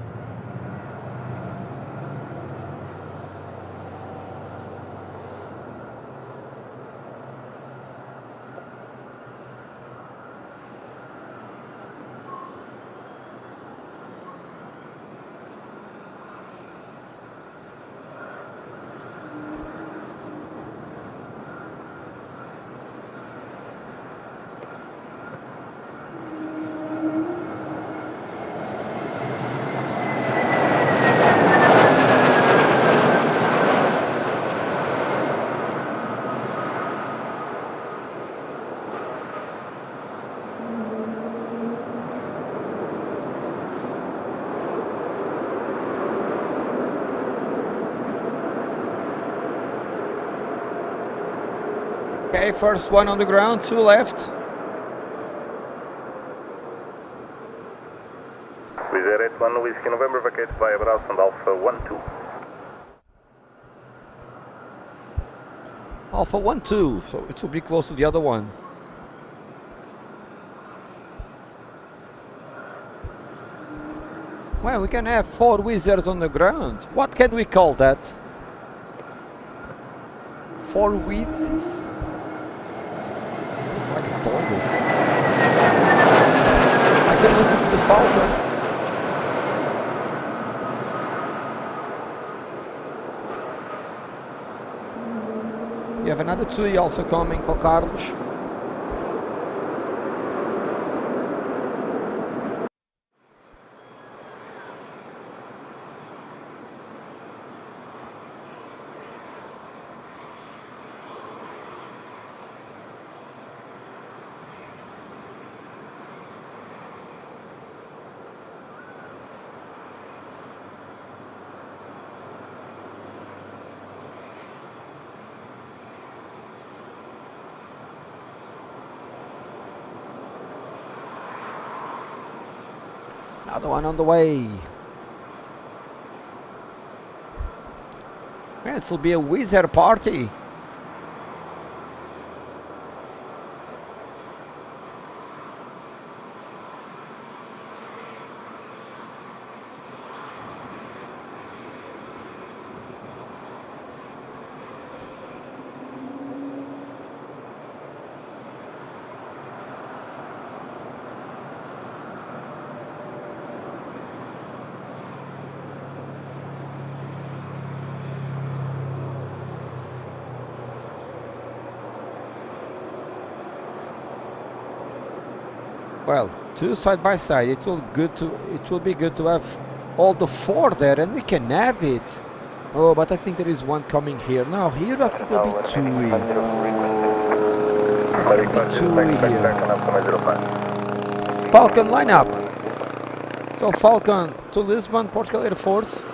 Okay, first one on the ground, 2 left. Wizz Air 81, Whiskey November, vacate via Browse and Alpha 12. Alpha 1-2, so it will be close to the other one. Well, we can have 4 Wizz Airs on the ground. What can we call that? 4 Wizzes? It's not like a toilet. I can listen to the Falcon. You have another TUI also coming for Carlos. Another one on the way. Man, this will be a Wizz Air party. Well, 2 side by side. It will be good to have all the 4 there, and we can have it. Oh, but I think there is one coming here. Now here I think will be TUI. It's gonna be TUI here. Falcon, line up. So Falcon to Lisbon, Portugal Air Force.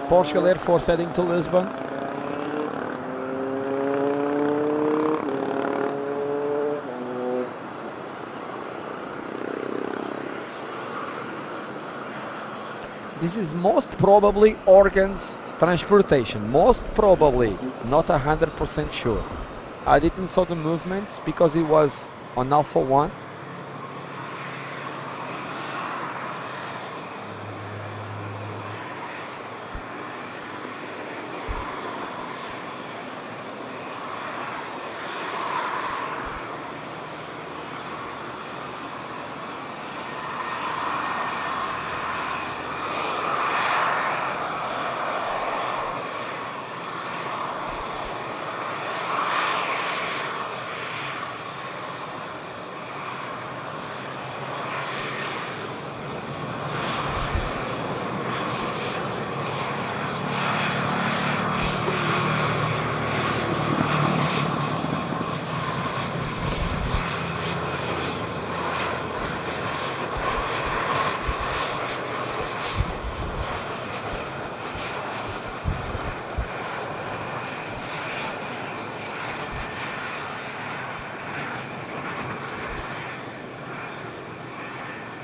Portugal Air Force heading to Lisbon. this is most probably organs transportation. Most probably, not 100% sure. I didn't saw the movements because it was on Alpha 1.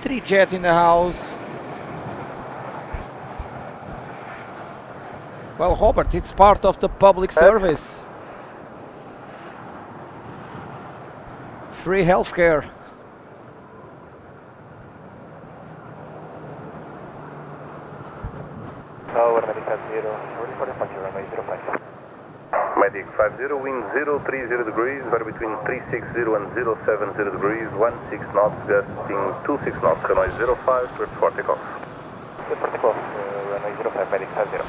Three jet in the house. Well, Robert, it's part of the public service. Free healthcare. Tower, Medic 50, ready for departure, runway 05. Medic 50, wind 030 degrees, vary between 360 and 070 degrees, 16 knots, gusting 26 knots, runway 05, cleared for takeoff. Cleared for takeoff, runway 05, Medic 50.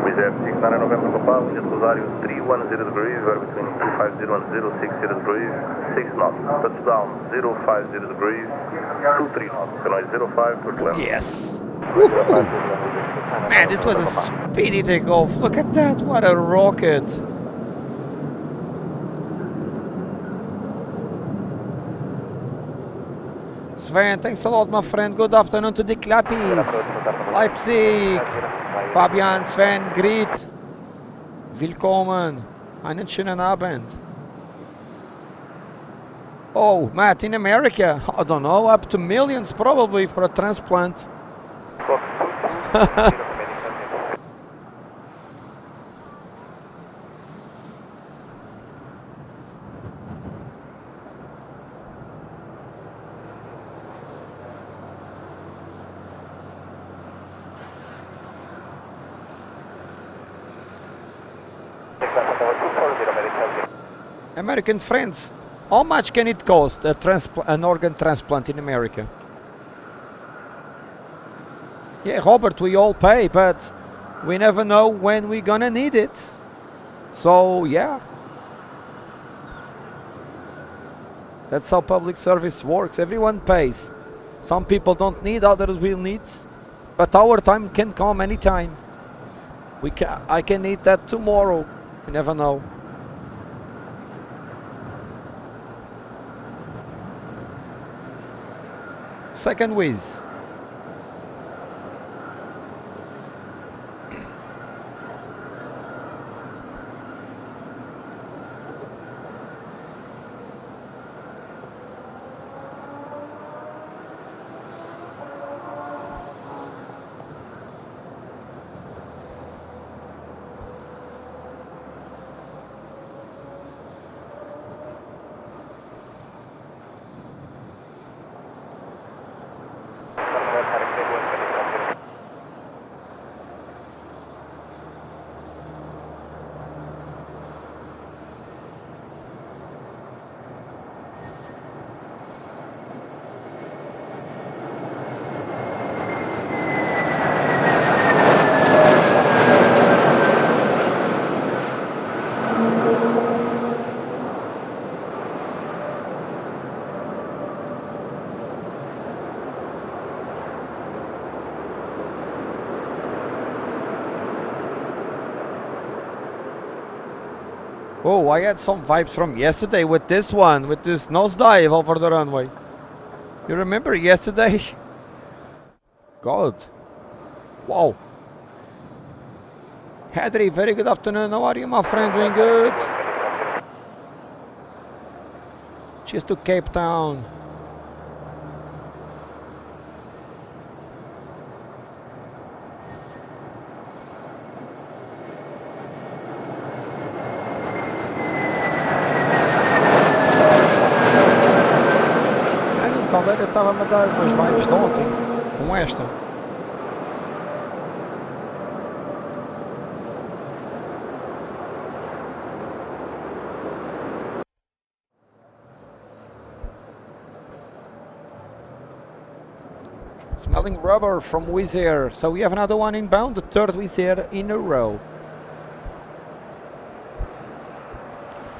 Wizz Air 69 November Papa, wind at Rosario 310 degrees, vary between 250 and 060 degrees, 6 knots, touchdown 050 degrees, 23 knots, runway 05, cleared to land. Yes. Woohoo. Man, this was a speedy takeoff. Look at that. What a rocket. Sven, thanks a lot, my friend. Good afternoon to the Clappies. Leipzig. Fabian, Sven, Grit. Willkommen. Einen schönen Abend. Oh, Matt, in America, I don't know, up to millions probably for a transplant. American friends, how much can it cost an organ transplant in America? Yeah, Robert, we all pay, but we never know when we're gonna need it. So, yeah. That's how public service works. Everyone pays. Some people don't need, others will need. But our time can come anytime. I can need that tomorrow. You never know. Second whiz. Oh, I had some vibes from yesterday with this one, with this nosedive over the runway. You remember yesterday? God. Wow. Hadri, very good afternoon. How are you, my friend? Doing good? Cheers to Cape Town. Eu estava a dar umas vibes de ontem com esta. Smelling rubber from Wizz Air. So we have another one inbound, the third Wizz Air in a row.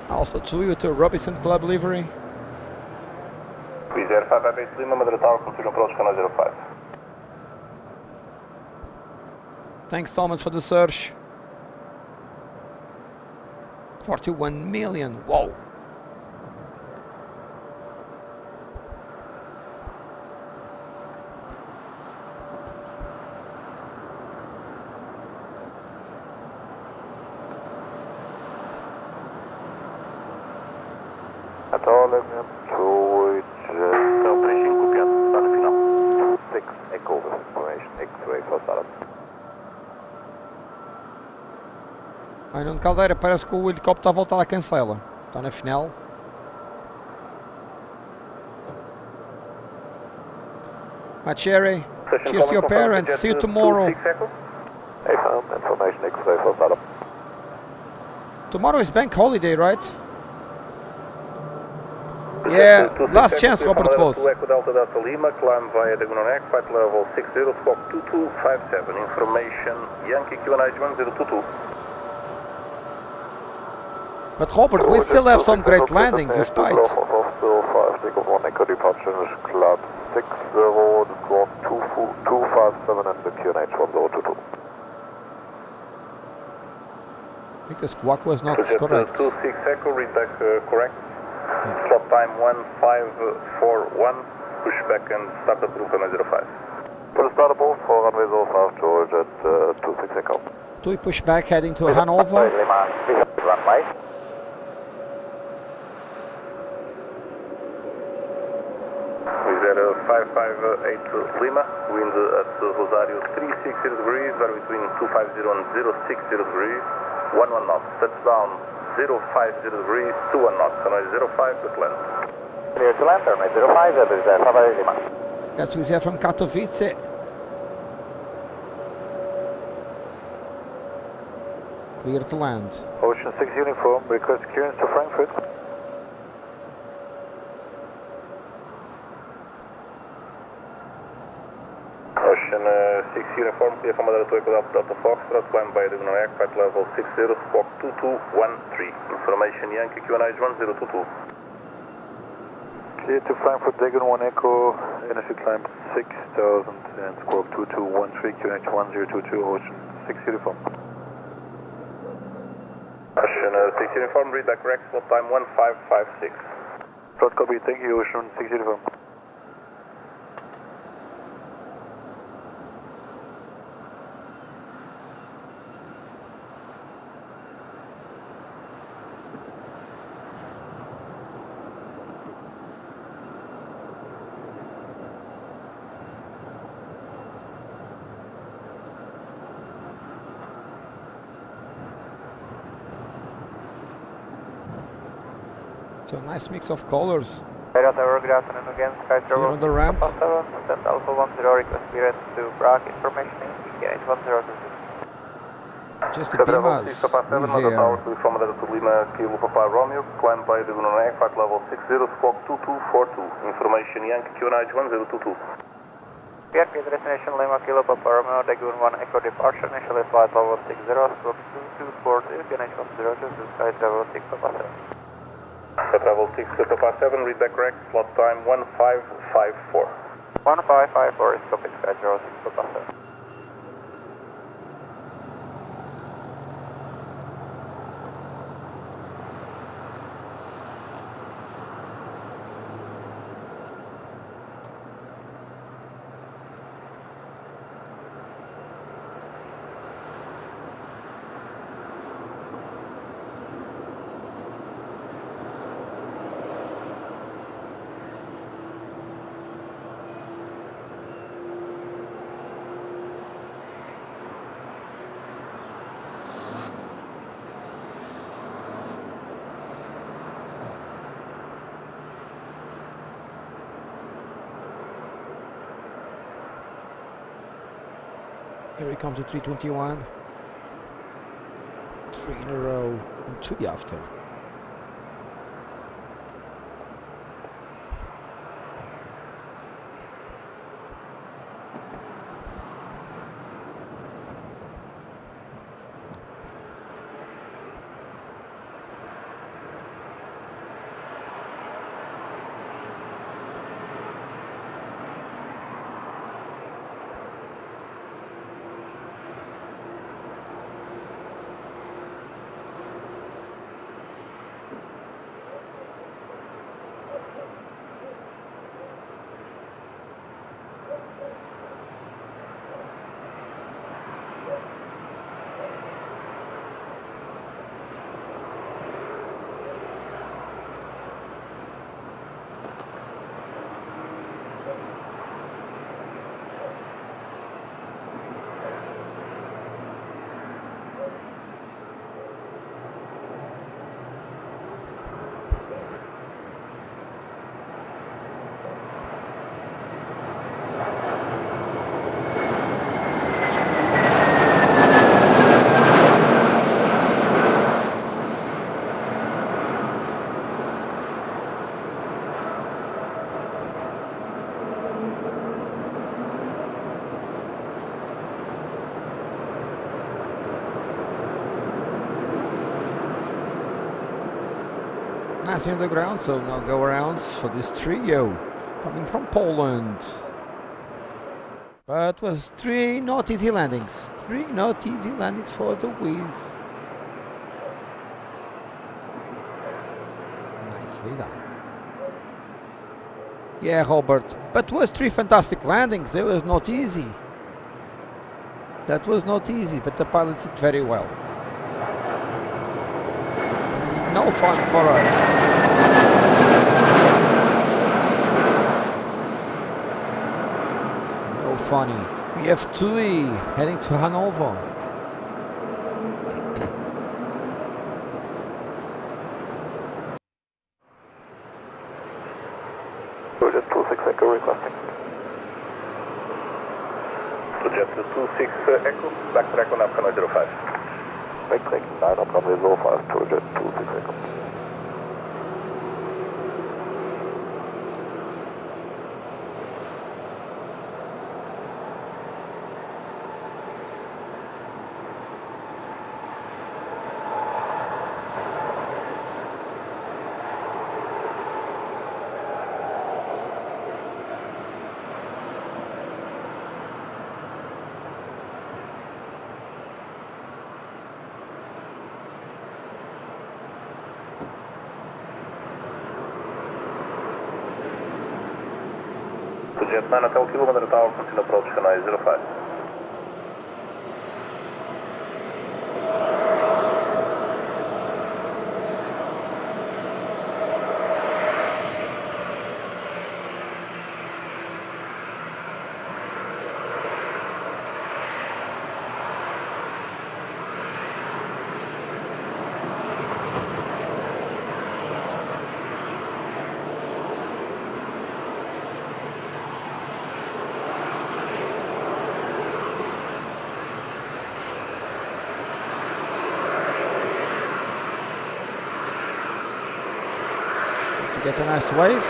Also Toyota Robinson Club livery. Wizz Air 558 Lima, Madeira Tower, continue approach canal 05. Thanks Thomas for the search. 41 million, whoa. Atalemium 2, Então, 35 piano, está no final. 6 Echo with information, X-ray for startup. Aí no Caldeira parece que o helicóptero está a voltar à cancela. Está na final. My cherry, cheers to your parents, see you tomorrow. Hey fam, information X-ray for startup. Tomorrow is bank holiday, right? Yeah, last chance, Robert Vos. Echo Delta Delta Lima, climb via Diagonal Neck, flight level 60, squawk 2257. Information Yankee QNH 1022. But Robert, we still have some great landings despite. Still 5, take off 1 Echo departure, club 60, squawk 257 and the QNH 1022. I think the squawk was not correct. 26 Echo, read back correct. Slot time 1541, push back and start up route on 05. Put a start above for runway 05 George at 26 Echo. Do we push back heading to Hanover? Runway. Wizz Air 558 Lima, wind at Rosario 360 degrees, vary between 250 and 060 degrees, 11 knots, touchdown 050 degrees, 21 knots, runway 05 to land. Clear to land, runway 05, that is 558 Lima. That's Wizz Air from Katowice. Clear to land. Ocean 6 uniform, request clearance to Frankfurt. Ocean 6 uniform, clear from Madeira to Echo Delta Foxtrot, climb by Diagonal Neck, flight level 60, squawk 2213. Information Yankee QNH 1022. Clear to Frankfurt, Diagonal 1 Echo, energy climb 6000 and squawk 2213, QNH 1022, Ocean 6 uniform. Ocean 6 uniform, read back correct, slot time 1556. Plot copy, thank you, Ocean 6 uniform. So a nice mix of colors. Madeira Tower, good afternoon again. Sky Here on the ramp. Send Alpha 10, request clearance to Prague, information QNH 1022. Just the Bimas, Wizz Air. From Madeira to Lima, Kilo Papa Romeo, climb by Diagonal Neck, flight level 60, squawk 2242. Information Yankee QNH 1022. PRP destination Lima, Kilo Papa Romeo, Dagoon 1 Echo departure, initially flight level 60, squawk 2240, QNH 1022, Sky Travel 6 Papa 7. Travel 6 to Papa 7, read back correct, slot time 1554. 1554 is copy, Sky Travel 6 Papa 7. Here comes the 321. 3 in a row and 2 after. Nothing on the ground, so no go arounds for this trio coming from Poland. But was 3 not easy landings. 3 not easy landings for the Wizz. Nicely done. Yeah, Robert, but was 3 fantastic landings. It was not easy. That was not easy, but the pilots did very well. No fun for us. No funny. We have TUI heading to Hanover. Jet 26 Echo requesting. Jet 26 Echo, backtrack on Afghan 05. Backtrack 9 up runway 05 to Jet 26 Echo. Jet 9 Hotel Kilo, Madeira Tower, continue approach Hanoi 05. To get a nice wave.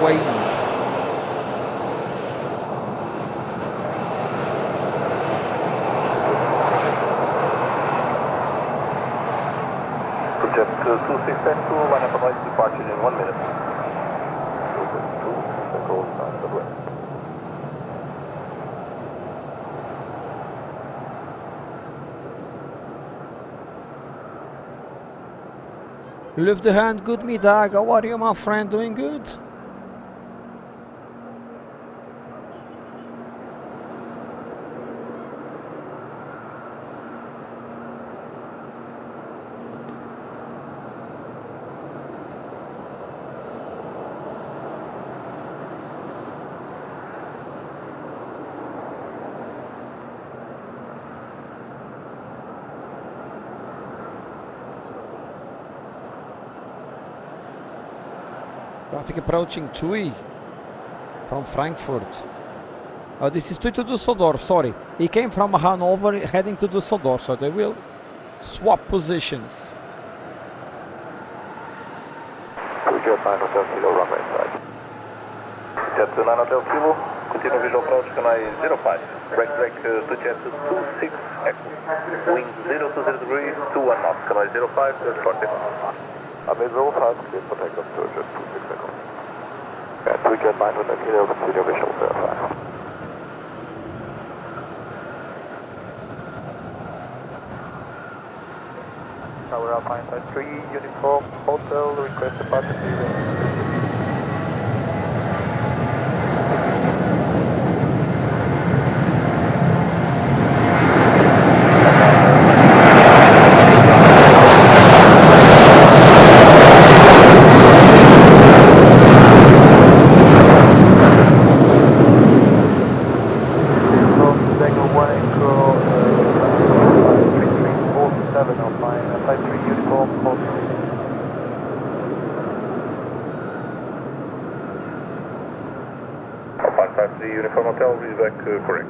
Wave. Jet 26 Echo, line up noise departure in 1 minute. Jet 26 Echo, 9 at west. Lift the hand, good middag. How are you, my friend? Doing good? Traffic approaching TUI from Frankfurt. Oh, this is TUI to Düsseldorf, sorry. He came from Hanover heading to Düsseldorf, so they will swap positions. Jet 9 Hotel Kilo, runway inside. Jet 9 Hotel Kilo, continue visual approach, canal 05. Break to jet 26, wind 020 degrees, 21 knots, canal 05, good for takeoff. Runway 05, clear for takeoff to jet 26 echo. And Jet 9 Hotel Kilo, continue visual verify. Tower Alpine Side 3, uniform, hotel, request departure, please. Uniform Hotel, read back correct.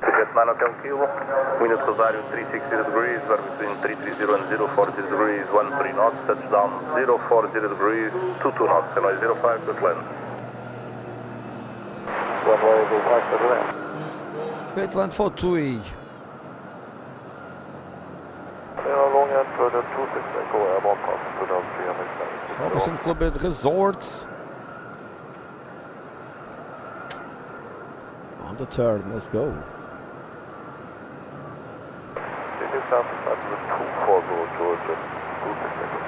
Jet 9 Hotel Kilo, wind at Rosario 360 degrees, we're between 330 and 040 degrees, 13 knots, touchdown 040 degrees, 22 knots, canal 05, good land. Runway 05, good land. Great land for TUI. Long end further 26 echo, airborne passing to down 370. Robinson Club Resorts. On the turn, let's go. South side of the 240 Georgia, 26 echo.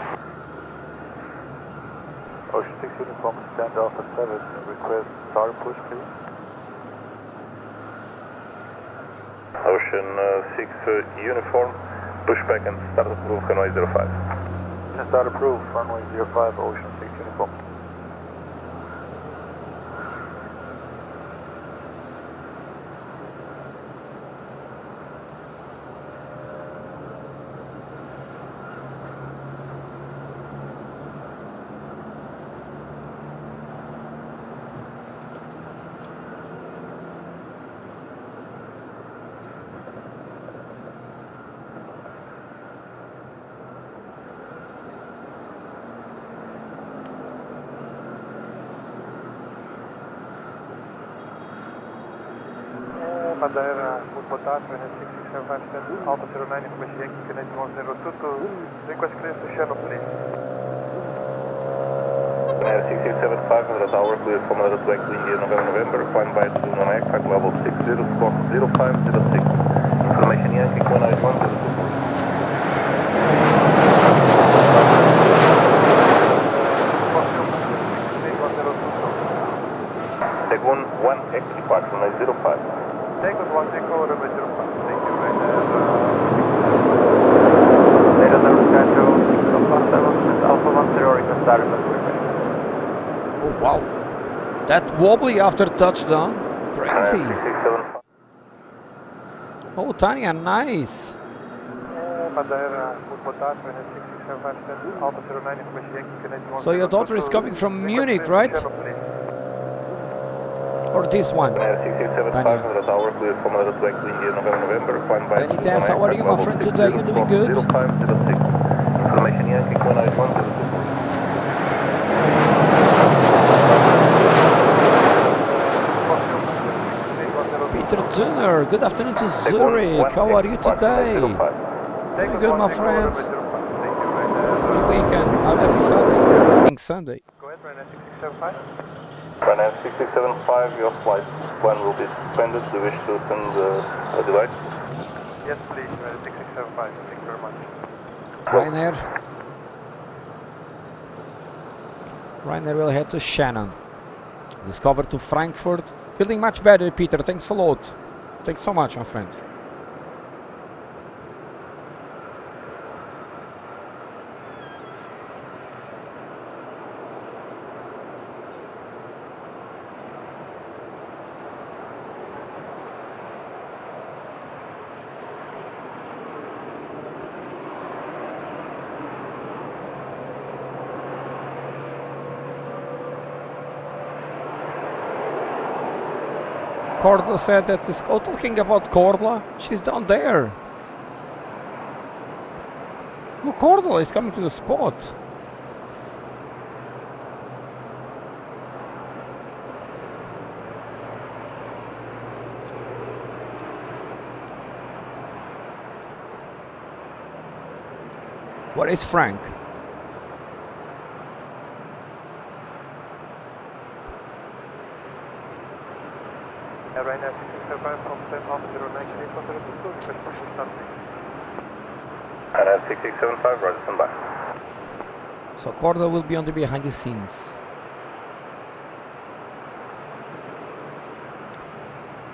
Ocean 6 uniform, stand Alpha 7, request star push please. Ocean 6 uniform, push back and start approved, runway 05. Start approved, runway 05, Ocean 6 uniform. Madeira, boa tarde, 6675, Alpha 09, information Yankee, Connect 102 to request clear to channel, please. 6675, Madeira Tower, clear for Madeira to Echo India, November, climb by 2 non-Echo, flight level 60, squawk 0506. Information Yankee, Connect 102. Take 1 X departure, runway 05. Take us 1 echo, runway 05. Thank you very much. Madeira Airport, Alpha 10, request start Oh wow. That wobbly after touchdown. Crazy. Oh, Tanya, nice. Madeira, boa tarde, 6675, Alpha 09, information Yankee, Connect 102. So your daughter is coming from Munich, right? Or this one? Tanya. Benitez, how are you, my friend, today? You doing good? Information Yankee, Connect 102. Peter Dunner. Good afternoon to Zurich. How are you today? Doing good, my friend. Happy weekend. Happy Sunday. Good Sunday. Go ahead, Ryanair 6675. Ryanair 6675, your flight plan will be suspended. Do you wish to send a device? Yes, please, Ryanair 6675. Thank you very much. Ryanair will head to Shannon. Discover to Frankfurt. Feeling much better, Peter. Thanks a lot. Thanks so much, my friend. Cordla said that is talking about Cordla. She's down there. Oh, Cordla is coming to the spot. Where is Frank? Ryanair 6675 from 10.09 request for start. Ryanair 6675, roger, stand by. So Cordla will be on the behind the scenes.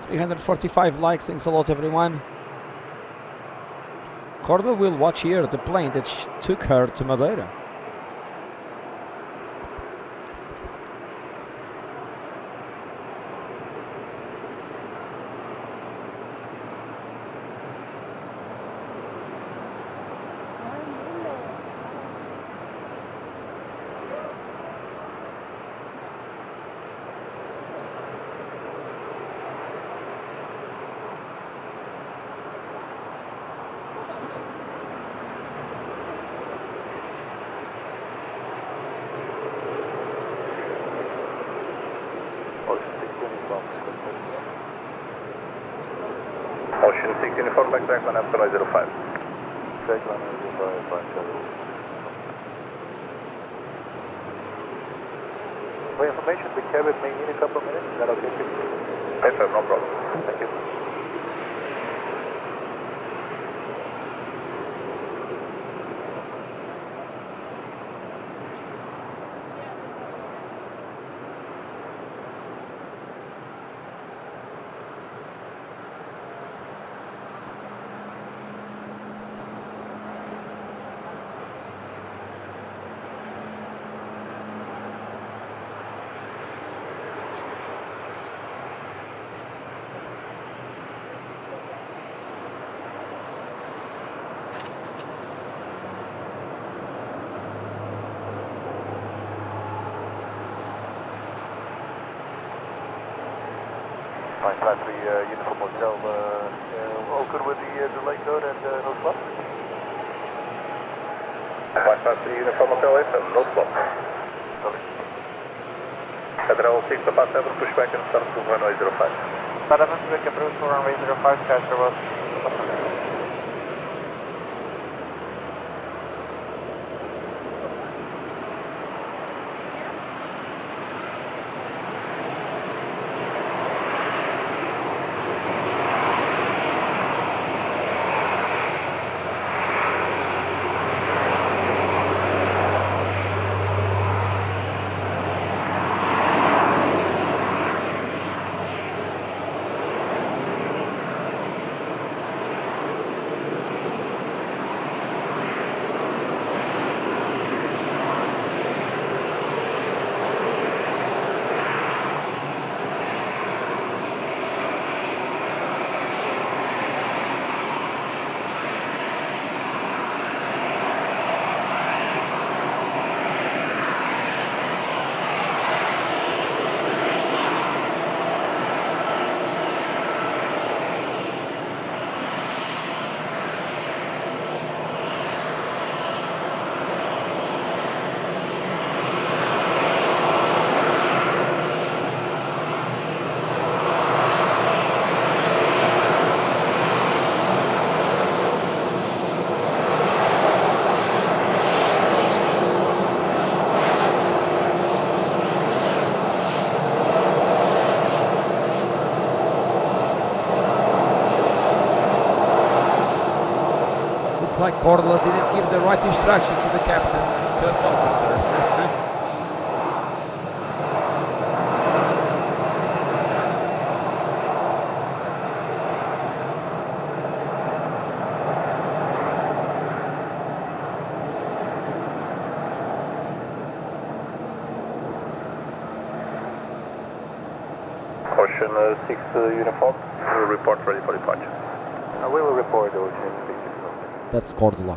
345 likes, thanks a lot everyone. Cordla will watch here the plane that took her to Madeira. Ocean 6 uniform, backtrack on after 05. For information, the cabin may need a couple of minutes. Is that okay for you? Yes, sir, no problem. Thank you. Flight 3 Uniform Hotel, all good with the delay code and no slot? Flight 3 Uniform Hotel, yes, sir, no slot. Federal 6 to pass 7, pushback and start to runway 05. Paravan Quebec approach for runway 05, Skyster was. Looks like Cordula didn't give the right instructions to the captain and first officer. Ocean 6 uniform, we'll report ready for departure. We will report Ocean 6. That's Cordula.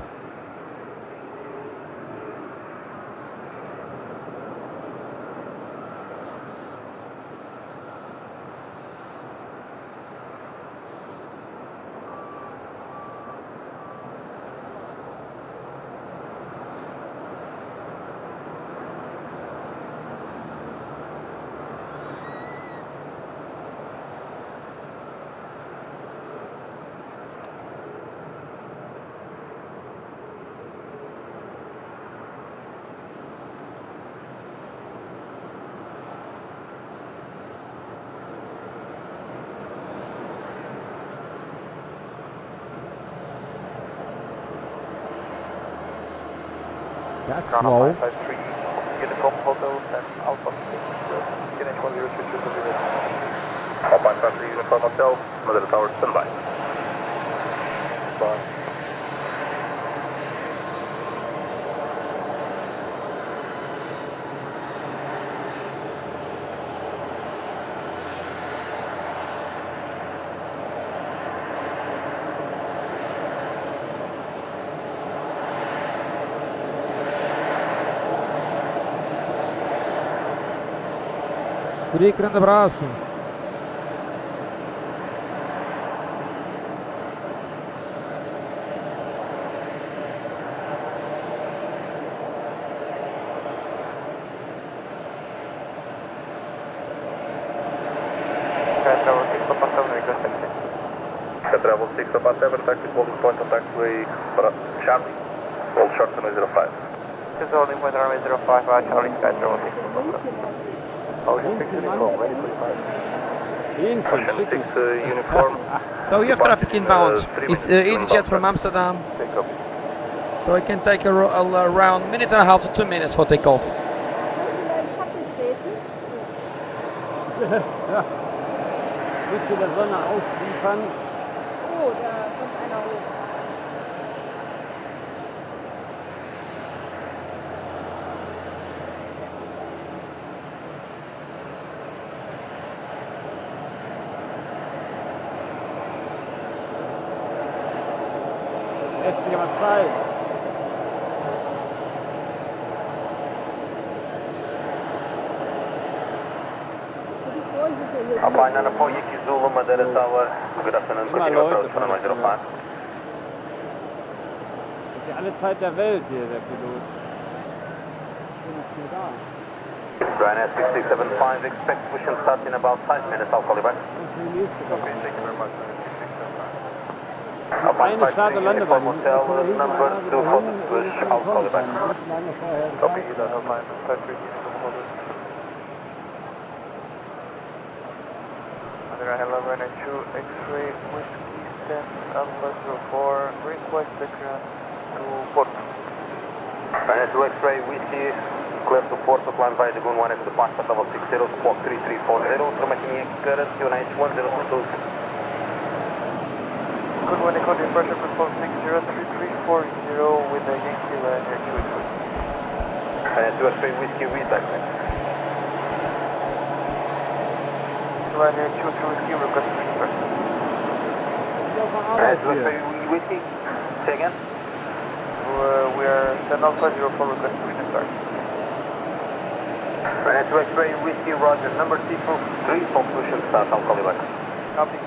That's slow. 953, Uniform Hotel and Alpha 6, NH 1032. Alpine 53 uniform hotel, Madeira Tower, standby. Bye. Rodrigo, grande abraço. Travel 6 about 7, taxi holding point on taxiway Charlie, hold short to 05. This is holding point runway 05, Charlie Sky Travel 6 Ocean 6 uniform, ready for departure. Infant, Ocean schickes. 6 uniform. So you have traffic inbound. It's EasyJet from Amsterdam. Take off. So I can take around minute and a half to 2 minutes for takeoff. Wollen Sie mal in Schatten treten? Ja. Bisschen der Sonne ausliefern. Oh, da kommt einer hoch. Lässt sich aber Zeit. Die freuen sich ja hier. Alpine 94 Yankee Zulu, Madeira Tower. Good afternoon, Immer continue Leute approach for runway 05. Hat ja alle Zeit der Welt hier, der Pilot. Ich bin nicht mehr da. Ryanair 6675, expect push and start in about 5 minutes, I'll call you back. Und die nächste Okay, Woche. thank you very much. Eine Start- und Landebahn. Hotel number 2 for the push, I'll call you back. Nicht lange vorher. Copy, Alpine 53 uniform Hotel. Madeira Hello, Runway 2, X-ray, Whiskey, Stand, Alpha 04, request takeoff to port. Ryanair 2 X-ray, whiskey, clear to port, to climb via Lagoon 1 at departure level 60, squawk 3340, through making current QNH 1022. Good one, echo departure control 603340 with the Yankee Ryanair 2 X-ray. Ryanair 2 X-ray, whiskey, read back. Ryanair 2 Whiskey, request push and start. Ich auf der Ryanair Arbeit 2 hier. X-ray, whiskey, say again? We are 10 Alpha 04, request push and start. Ryanair 2 X-ray, whiskey, roger, number 3 for push and start, I'll call you back. Copy.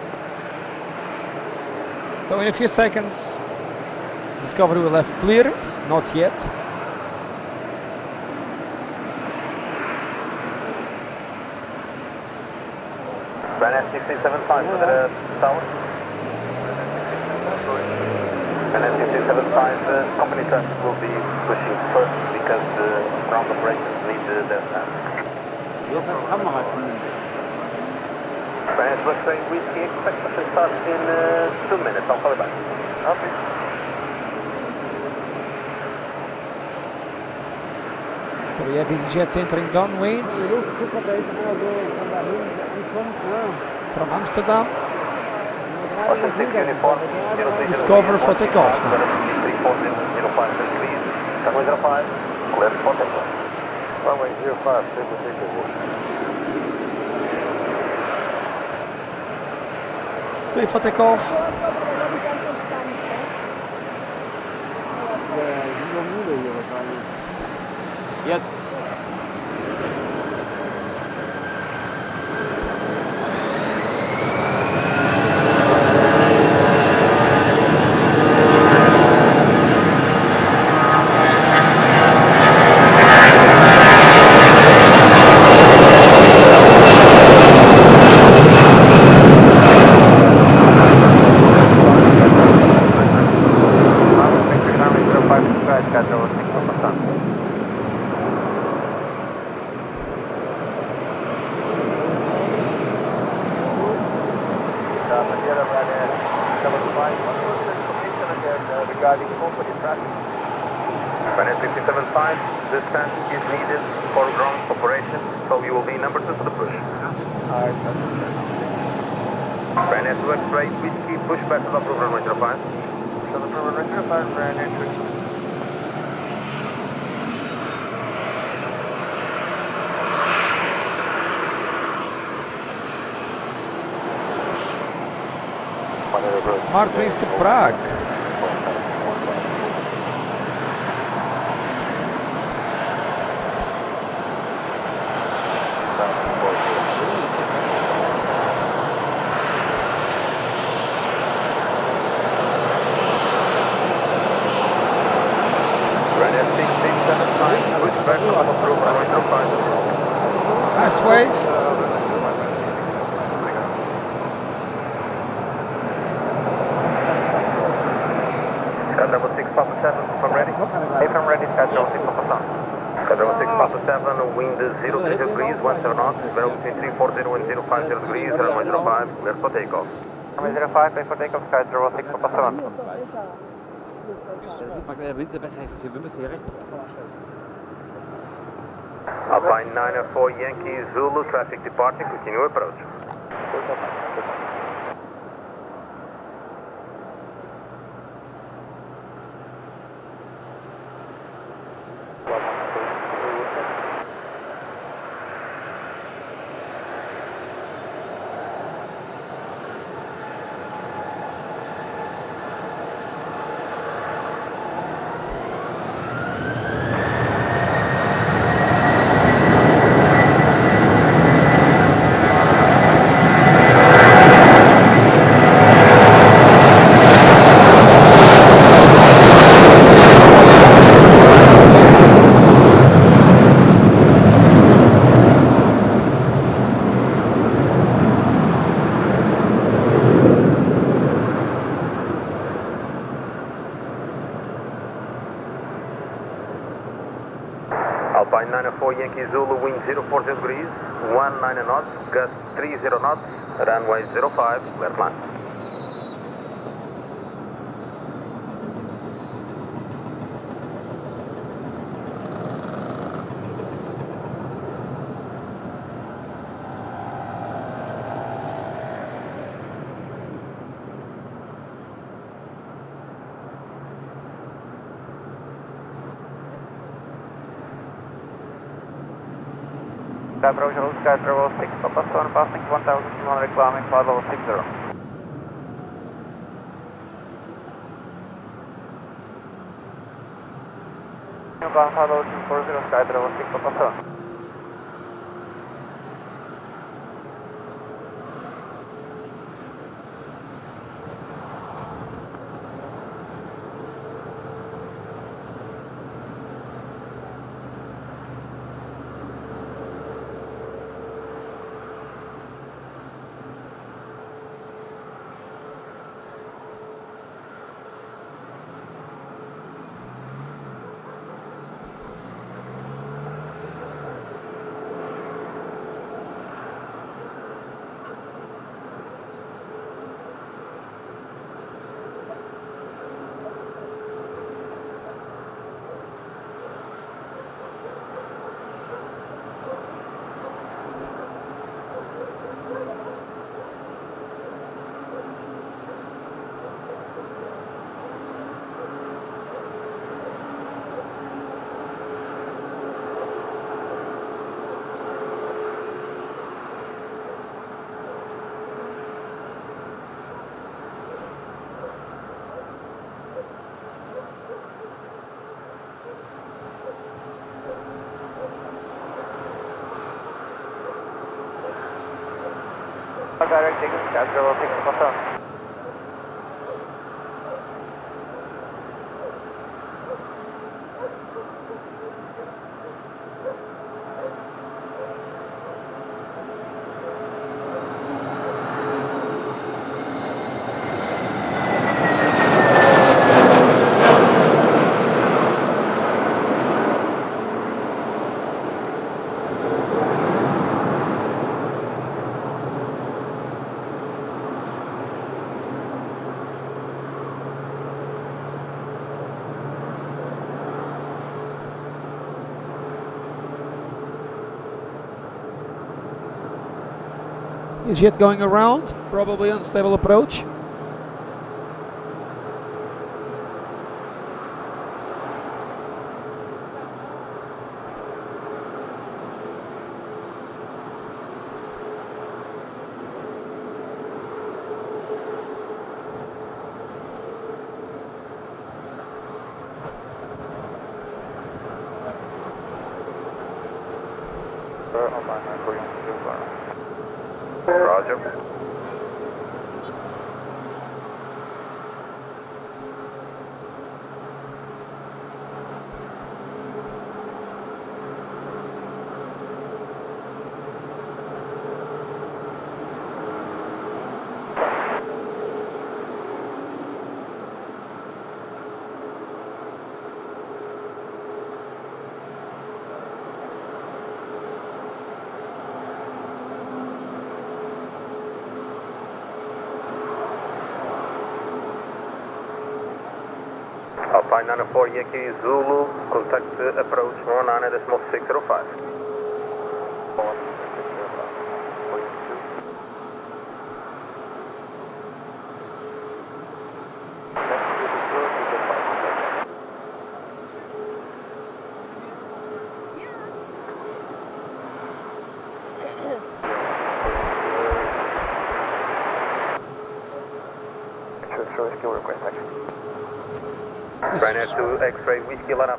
So in a few seconds, Discovery will have clearance, not yet. Ryanair 6675 for the tower. Ryanair 6675, company traffic will be pushing first because the ground operations need their time. Hier ist das Kamerateam. Ryanair 2 X-ray, whiskey, expect push and start in 2 minutes, I'll call you back. Copy. So we have EasyJet entering downwind Guck, ob er jetzt einer so von da hinten ankommt, ne? from Amsterdam. Ocean 6 uniform, Discover for takeoff now. 340, 05 degrees, runway 05, clear for takeoff. Runway 05, clear for takeoff. Clear for takeoff. Dort wird aber noch nicht ganz entspannt, ne? Ja, die sind so müde hier wahrscheinlich. Jetzt. Madeira Airport, 75, one more information again regarding company traffic. Finance 675, this stand is needed for ground operation, so you will be number 2 to the push. Finance to X-ray, whiskey, push back to the approval runway 05. So the runway 05, brand entry. Smart Wings to Prague. Finance 675, push back to the approval runway 05. Nice wave. Skytravel 6 Papa 7, confirm ready? If I'm ready, Skytravel 6 Papa Skytravel 6 Papa 7, wind 03 degrees, 17 knots, veil between 340 and 050 degrees, runway 05, clear for takeoff. Runway 05, clear for takeoff, Skytravel 6 Papa 7. Hier ist doch besser. Hier ist Da besser. sieht man, da willst du besser. Okay, wir müssen hier rechts. Alpine 904 Yankee Zulu, traffic departing, continue approach. Alpine 904 Yankee Zulu, wind 040 degrees, 19 knots, gust 30 knots, runway 05, clear climb. Skytravel 6 Papa 7, passing 1200, climbing flight level 60. Climb flight level 240, Skytravel 6 Papa 7. Direct taking Sky 06 confirm. Is yet going around, probably unstable approach. Roger. Alpine 94 Yankee Zulu, contact approach 19.605. Ryanair 2 X-ray Whiskey Lana.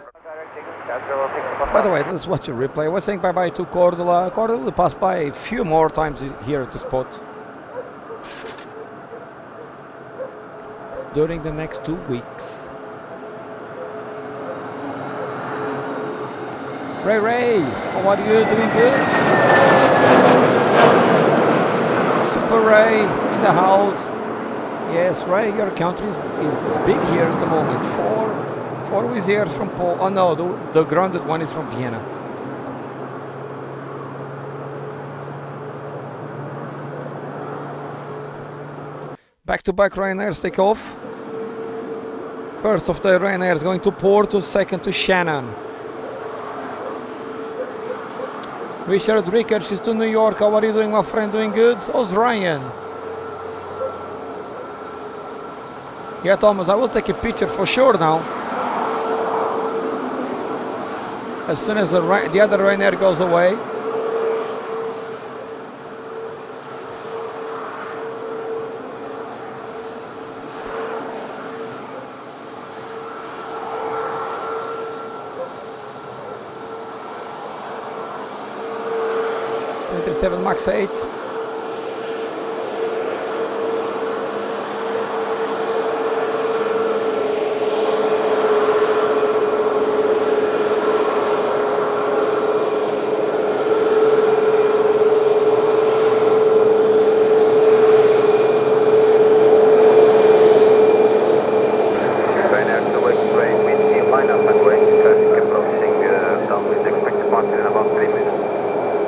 By the way, let's watch a replay. I was saying bye-bye to Cordula. Cordula will pass by a few more times here at the spot during the next 2 weeks. Ray, how are you? Doing good? Super Ray in the house. Yes, Ray, your country is big here at the moment. Four Wizz Air from Poland. Oh no, the grounded one is from Vienna. Back-to-back Ryanairs take off. First of the Ryanair is going to Porto, second to Shannon. Richard Rickards is to New York. How are you doing, my friend? Doing good? How's Ryan? Yeah, Thomas, I will take a picture for sure now. As soon as the other Ryanair goes away. Seven Max 8.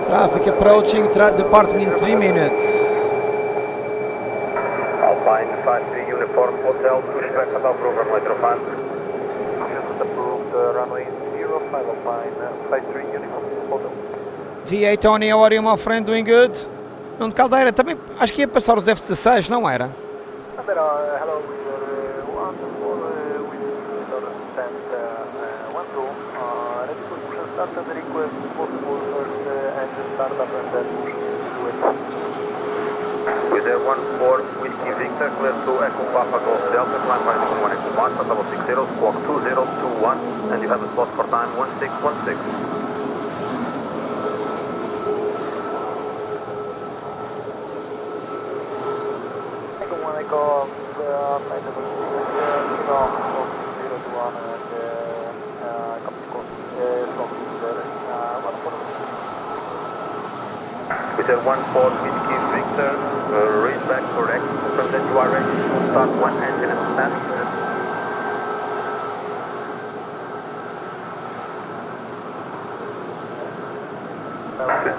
Traffic approaching, departing in 3 minutes. Alpine 53 Uniform Hotel, push back about over Metro Fan. Approved runway 05 Alpine 53 Uniform Hotel. VA Tony, how are you, my friend? Doing good? Nuno Caldeira, também acho que ia passar os F-16, não era? Hello, Wizz 14 with stand 12. Ready for push and start and request possible first engine startup and then push to it. Wizz Air 14 Whiskey Victor, clear to Echo Papa Golf Delta, climb by 1 Echo Mark, double 60, squawk 2021, and you have a slot for time 1616. go maintenance north of 0 to 1 and company cost from there. Wizz Air 14 Whiskey Victor, read back correct, confirm that you are ready to start one engine and stand.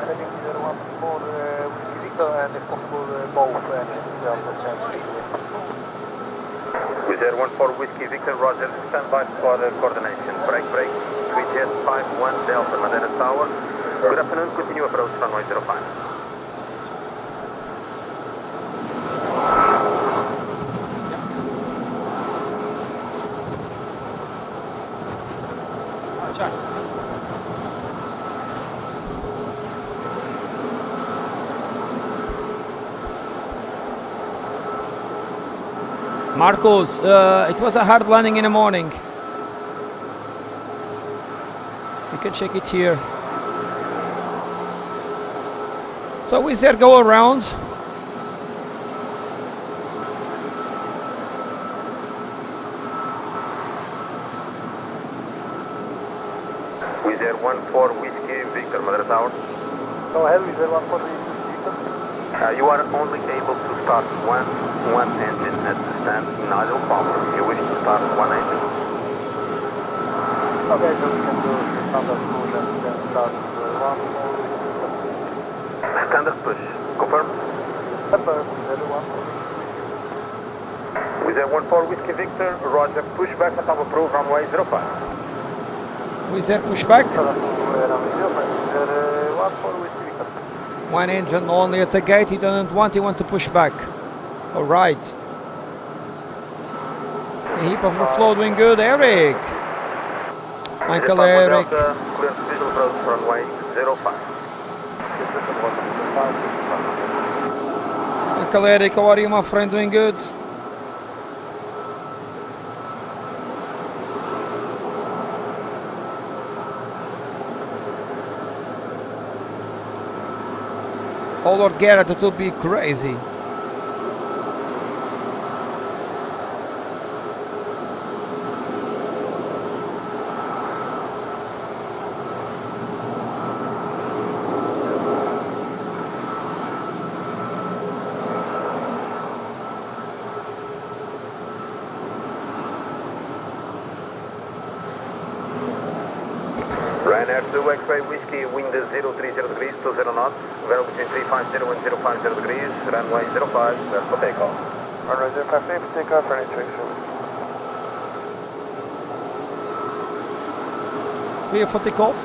Heading 014 Whiskey Victor and if possible both engines. Wizz Air 14 Whiskey Victor, Roger, standby for coordination. Break, Jet 51 Delta, Madeira Tower. Good afternoon, continue approach runway 05. Marcos, it was a hard landing in the morning. You can check it here. So Wizz Air go around. Wizz Air 14 Whiskey Victor, Madeira Tower. Go ahead, Wizz Air 14 Whiskey Victor. You are only able to start one engine at the stand in idle power. You wish to start one engine. Okay, so we can do standard push and then start one more. Standard push. Confirm. Confirm, Wizz Air 14. Wizz Air 14 Whiskey Victor, Roger, push back at our approved runway 05. Wizz Air push back. Wizz Air 14 Whiskey Victor. One engine only at the gate. He want to push back. All right. A heap of flow doing good, Eric. Michael Eric. Clear visual approach runway 05. Michael Eric, how are you, my friend? Doing good? Oh Lord Garrett, it will be crazy. Ryanair 2 X-ray Whiskey, wind 030 degrees to 0 knots, vero between 350 and 050 degrees, runway 05, clear for takeoff. Runway 05, takeoff, running traction. Clear for takeoff.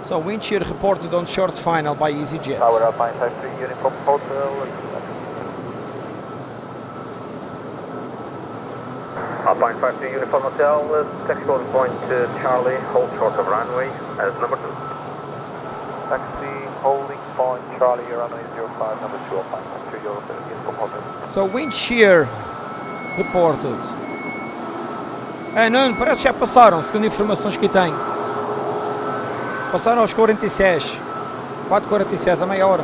So wind shear reported on short final by EasyJet. Tower Alpine 53 Uniform Hotel. Alpine 53 Uniform Hotel, taxi holding point Charlie, hold short of runway as number 2. Taxi holding point Charlie, runway 05, number 2 Alpine 53 Uniform Hotel. So wind shear reported. Não, parece que já passaram, segundo informações que tenho. Passaram aos 46. 4:46, a meia hora.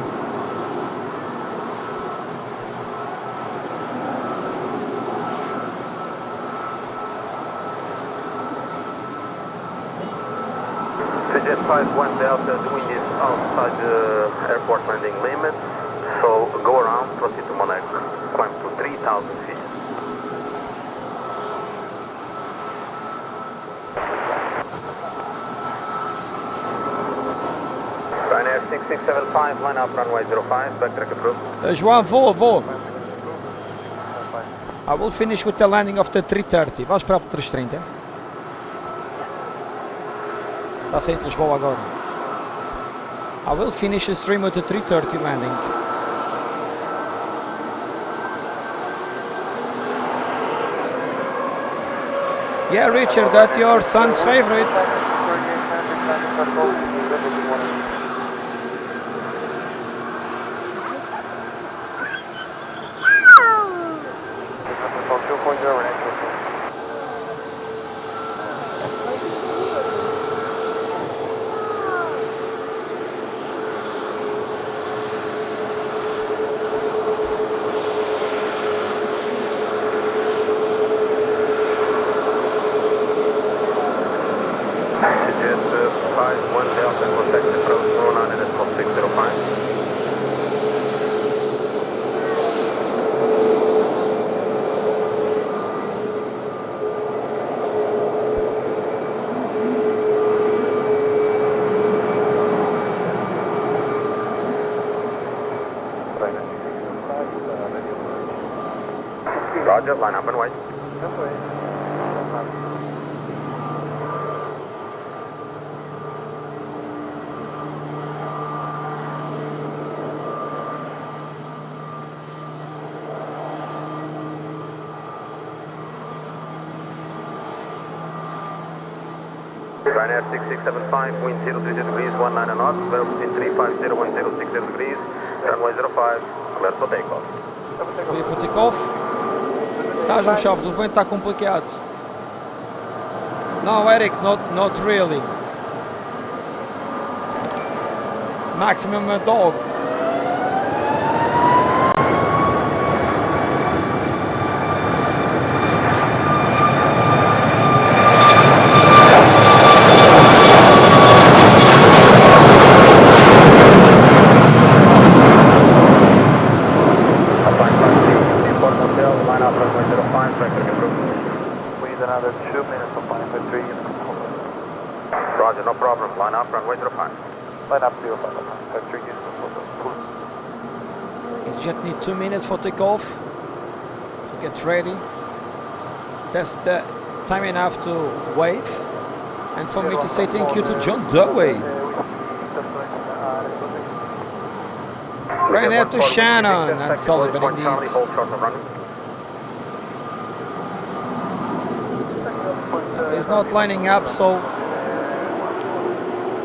Jet 51 Delta, the wind is outside the airport landing limit, so go around, proceed to Monaco, climb to 3,000 feet. Ryanair 6675, line up runway 05, backtrack approved. João, vou. I will finish with the landing of the 330. Vamos para o 330. Está a sair de Lisboa agora. I will finish the stream with the 330 landing. Yeah, Richard, that's your son's favorite. Suggest 51 Delta, contact approach 49605. Roger, line up and wait. Ryanair 6675, wind 030 degrees, 19 knots, velocity 350 and 060 degrees, runway 05, clear for takeoff. Clear for takeoff. Tá, João Chaves, o vento está complicado. No, Eric, not really. Maximum a dog. Roger, no problem. Line up, runway 05. Line up 05, factory unit full. You just need 2 minutes for takeoff to get ready. That's the time enough to wave. And for me to say thank you to John Dewey. Ryanair to Shannon and Sullivan indeed. He's not lining up, so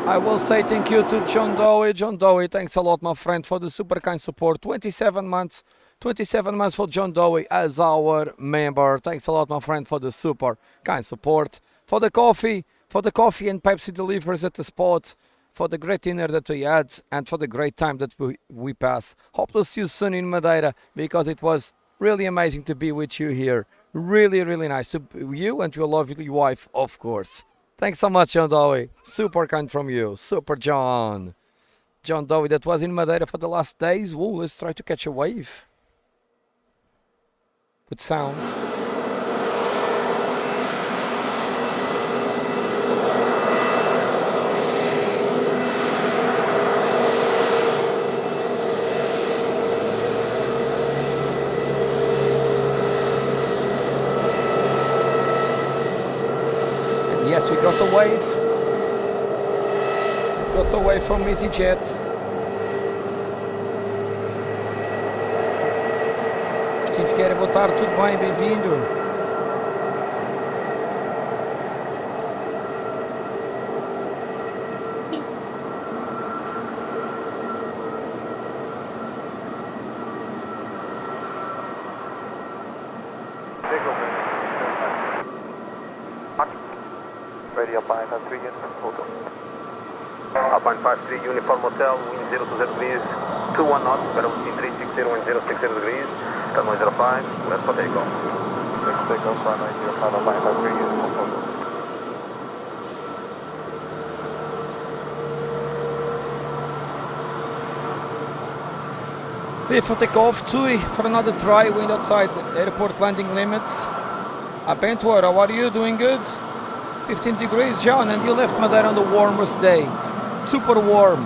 I will say thank you to John Dowie. John Dowie, thanks a lot, my friend, for the super kind support. 27 months for John Dowie as our member. Thanks a lot, my friend, for the super kind support. For the coffee and Pepsi delivers at the spot. For the great dinner that we had and for the great time that we pass. Hope to see you soon in Madeira, because it was really amazing to be with you here. Really, really nice. To you and your lovely wife, of course. Thanks so much, John Dowie. Super kind from you. Super John. John Dowie that was in Madeira for the last days. Whoa, let's try to catch a wave. With sound. Yes, we got a wave. Got a wave from EasyJet. Steve Guerra, boa tarde, tudo bem? Bem-vindo. Ready up by 3 units total. Alpine 53 Uniform Hotel, wind 020 degrees, 21 knots, velocity 360 and 060 degrees, runway 05, clear for takeoff. Next takeoff, runway 05, Alpine 53 units total. Clear for takeoff, TUI for another try, wind outside airport landing limits. Abentour, how are you? Doing good? 15 degrees, John, and you left Madeira on the warmest day. Super warm.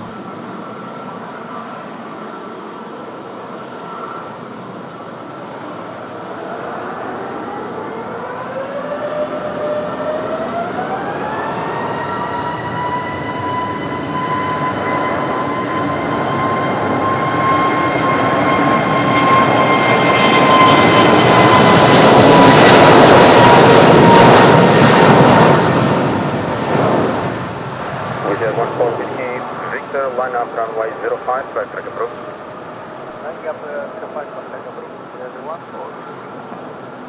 14 Whiskey Victor, line up runway 05, flight track approach. Lining up 05, contact approach. There's 14.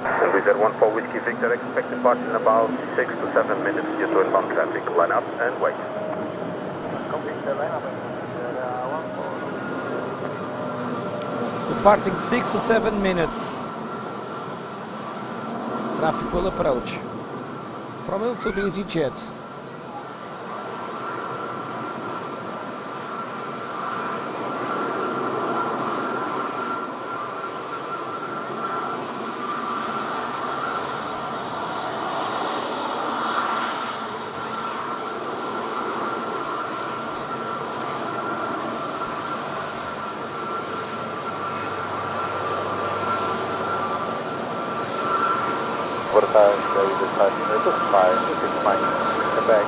And Wizz Air 14 Whiskey Victor, expected departure in about 6 to 7 minutes due to inbound traffic. Line up and wait. Copy, line up and 14. Departing 6 or 7 minutes. Traffic will approach. Probably to the EasyJet. What time is the time? Just fine, just is fine. Come back.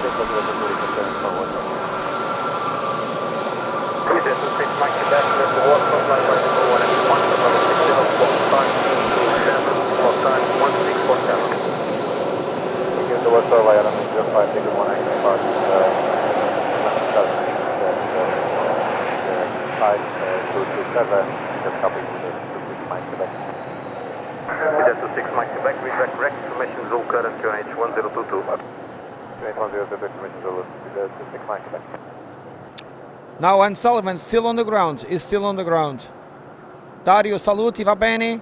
This was a very concern for what. Wizz Air 26 Mike Quebec, the water flight by the 1 and 1, another 60, 5, 2, 7, 4 time, 1647. Again, the water via the 05, take 1 action part. 5, 2, 7, just copy to the 26 Mike Quebec. Wizz Air 26 Mike Quebec, redirect information Zulu current QNH 1022. QNH 1022, information Zulu, with the 26 Mike Quebec. Now and Sullivan still on the ground, is still on the ground. Dario, saluti, va bene?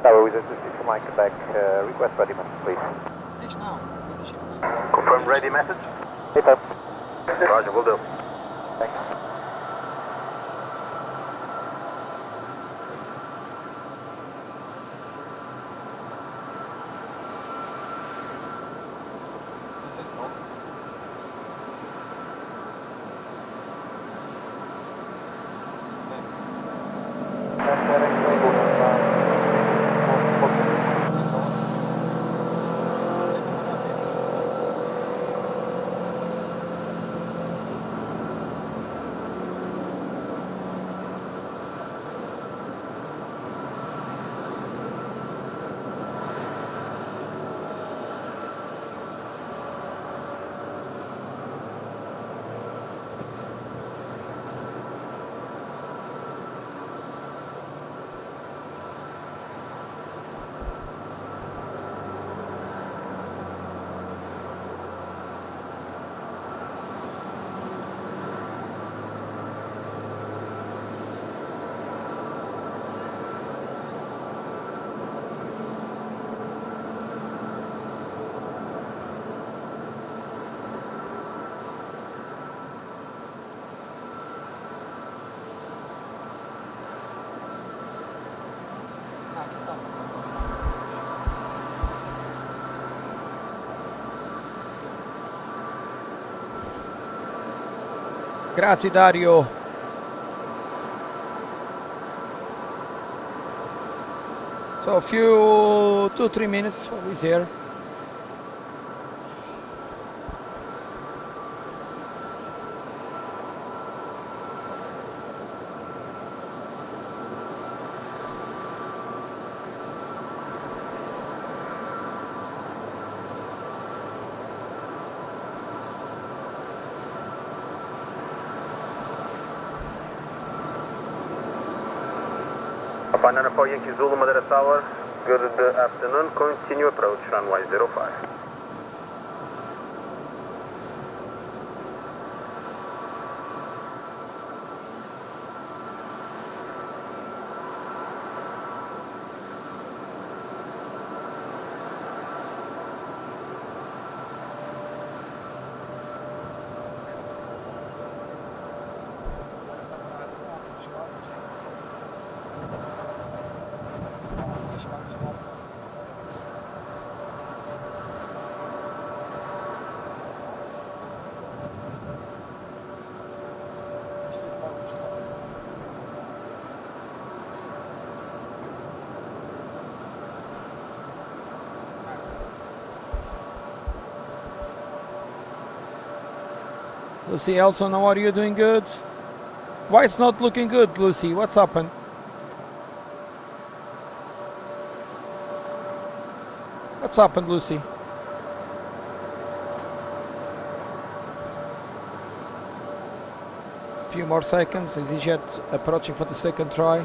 Tower with the 26 Mike Quebec, request ready message, please. Confirm ready message? Paper. Roger, will do. Thanks. Grazie Dario. So a few 2-3 minutes for Wizz Air. Banana 4 Yankee Zulu, Madeira Tower. Good afternoon. Continue approach runway 05. Lucy Elson, how are you? Doing good? Why it's not looking good, Lucy? What's happened? What's happened, Lucy? Few more seconds. EasyJet approaching for the second try.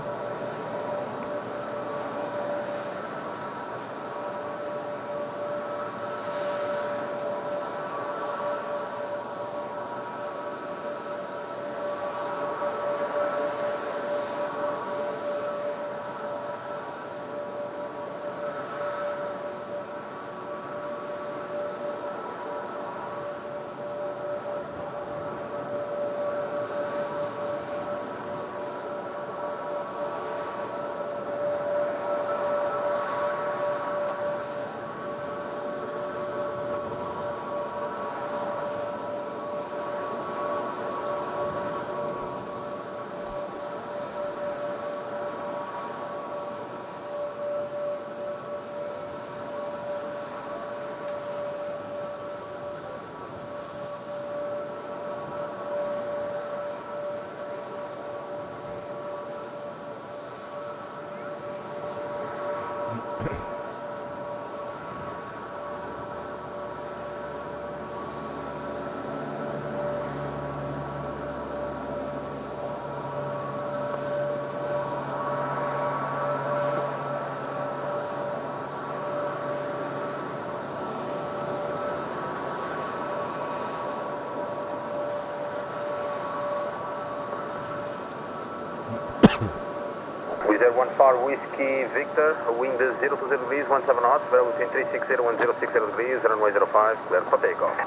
Wizz Air 14 Whiskey Victor, wind 020 degrees, 17 knots, bear between 360 and 060 degrees, runway 05, clear for takeoff.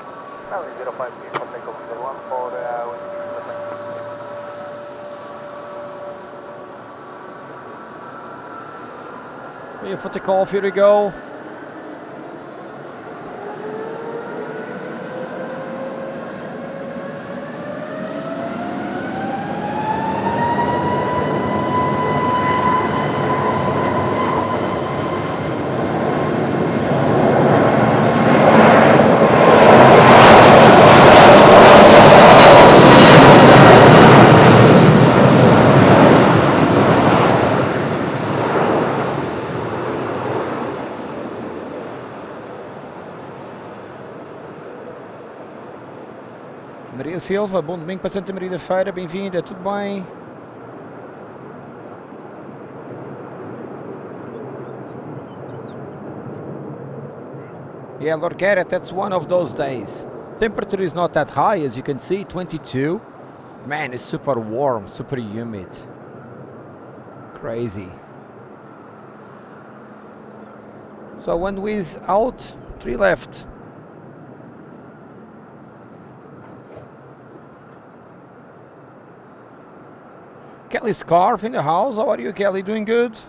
Runway 05, clear for takeoff, 14 Clear for takeoff, here we go. Maria Silva, bom domingo para Santa Maria da Feira, bem-vinda, tudo bem? Yeah, Lord Garrett, that's one of those days. Temperature is not that high, as you can see, 22. Man, it's super warm, super humid. Crazy. So one Wizz out, 3 left. Kelly Scarf in the house. How are you, Kelly? Doing good?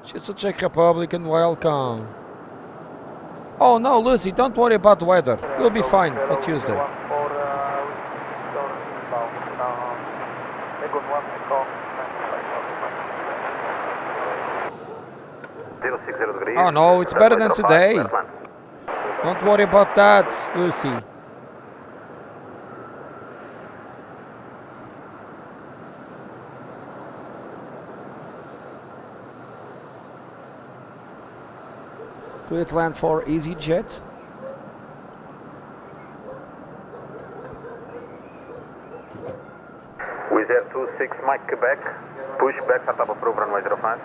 She's a Czech Republic and welcome. Oh no, Lucy, don't worry about the weather. You'll be fine for Tuesday. 060 degrees. Oh no, it's better than today. Don't worry about that, Lucy. Clear to land for EasyJet. Wizz Air 26 Mike Quebec, push back start up approve runway 05.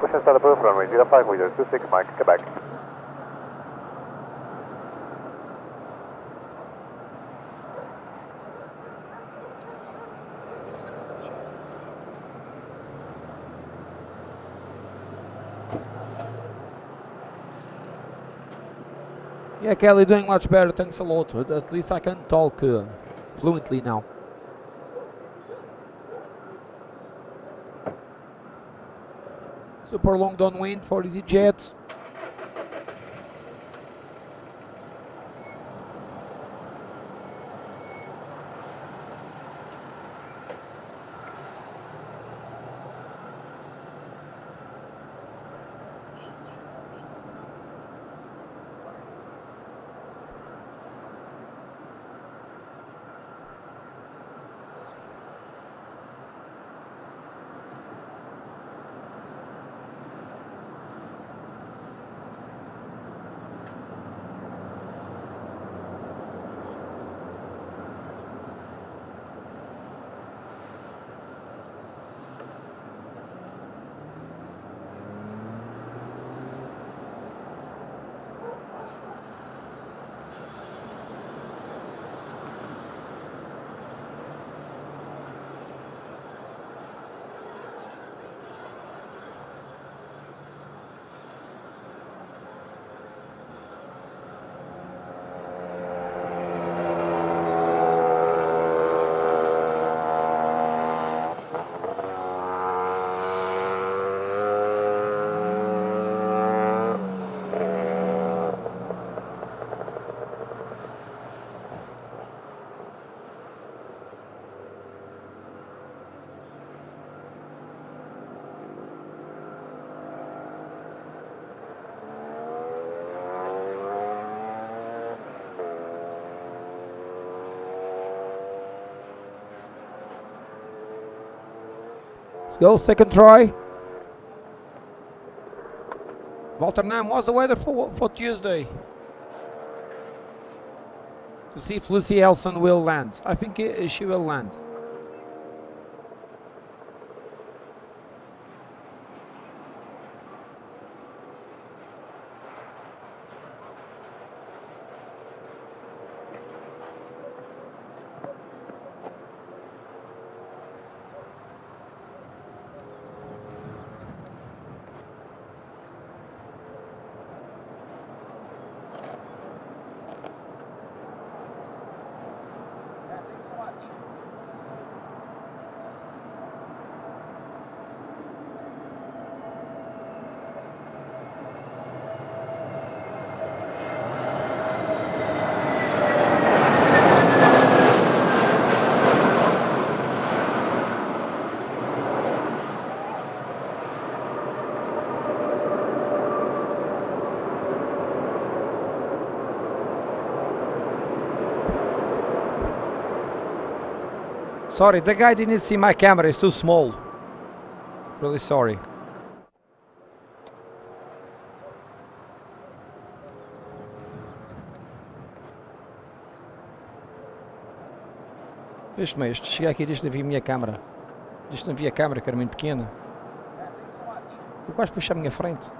Push and start approved, runway 05, Wizz Air 26 Mike, Quebec. Yeah, Kelly, doing much better. Thanks a lot. At least I can talk fluently now. Super long downwind for EasyJet. go, second try. Walter Nam, what's the weather for Tuesday? To see if Lucy Elson will land. I think she will land. Sorry, the guy didn't see my camera, it's too small. Really sorry. Viste-me, este cheguei aqui e diz que não vi a minha câmera. Diz que não vi a câmera, que era muito pequena. Eu quase puxei a minha frente.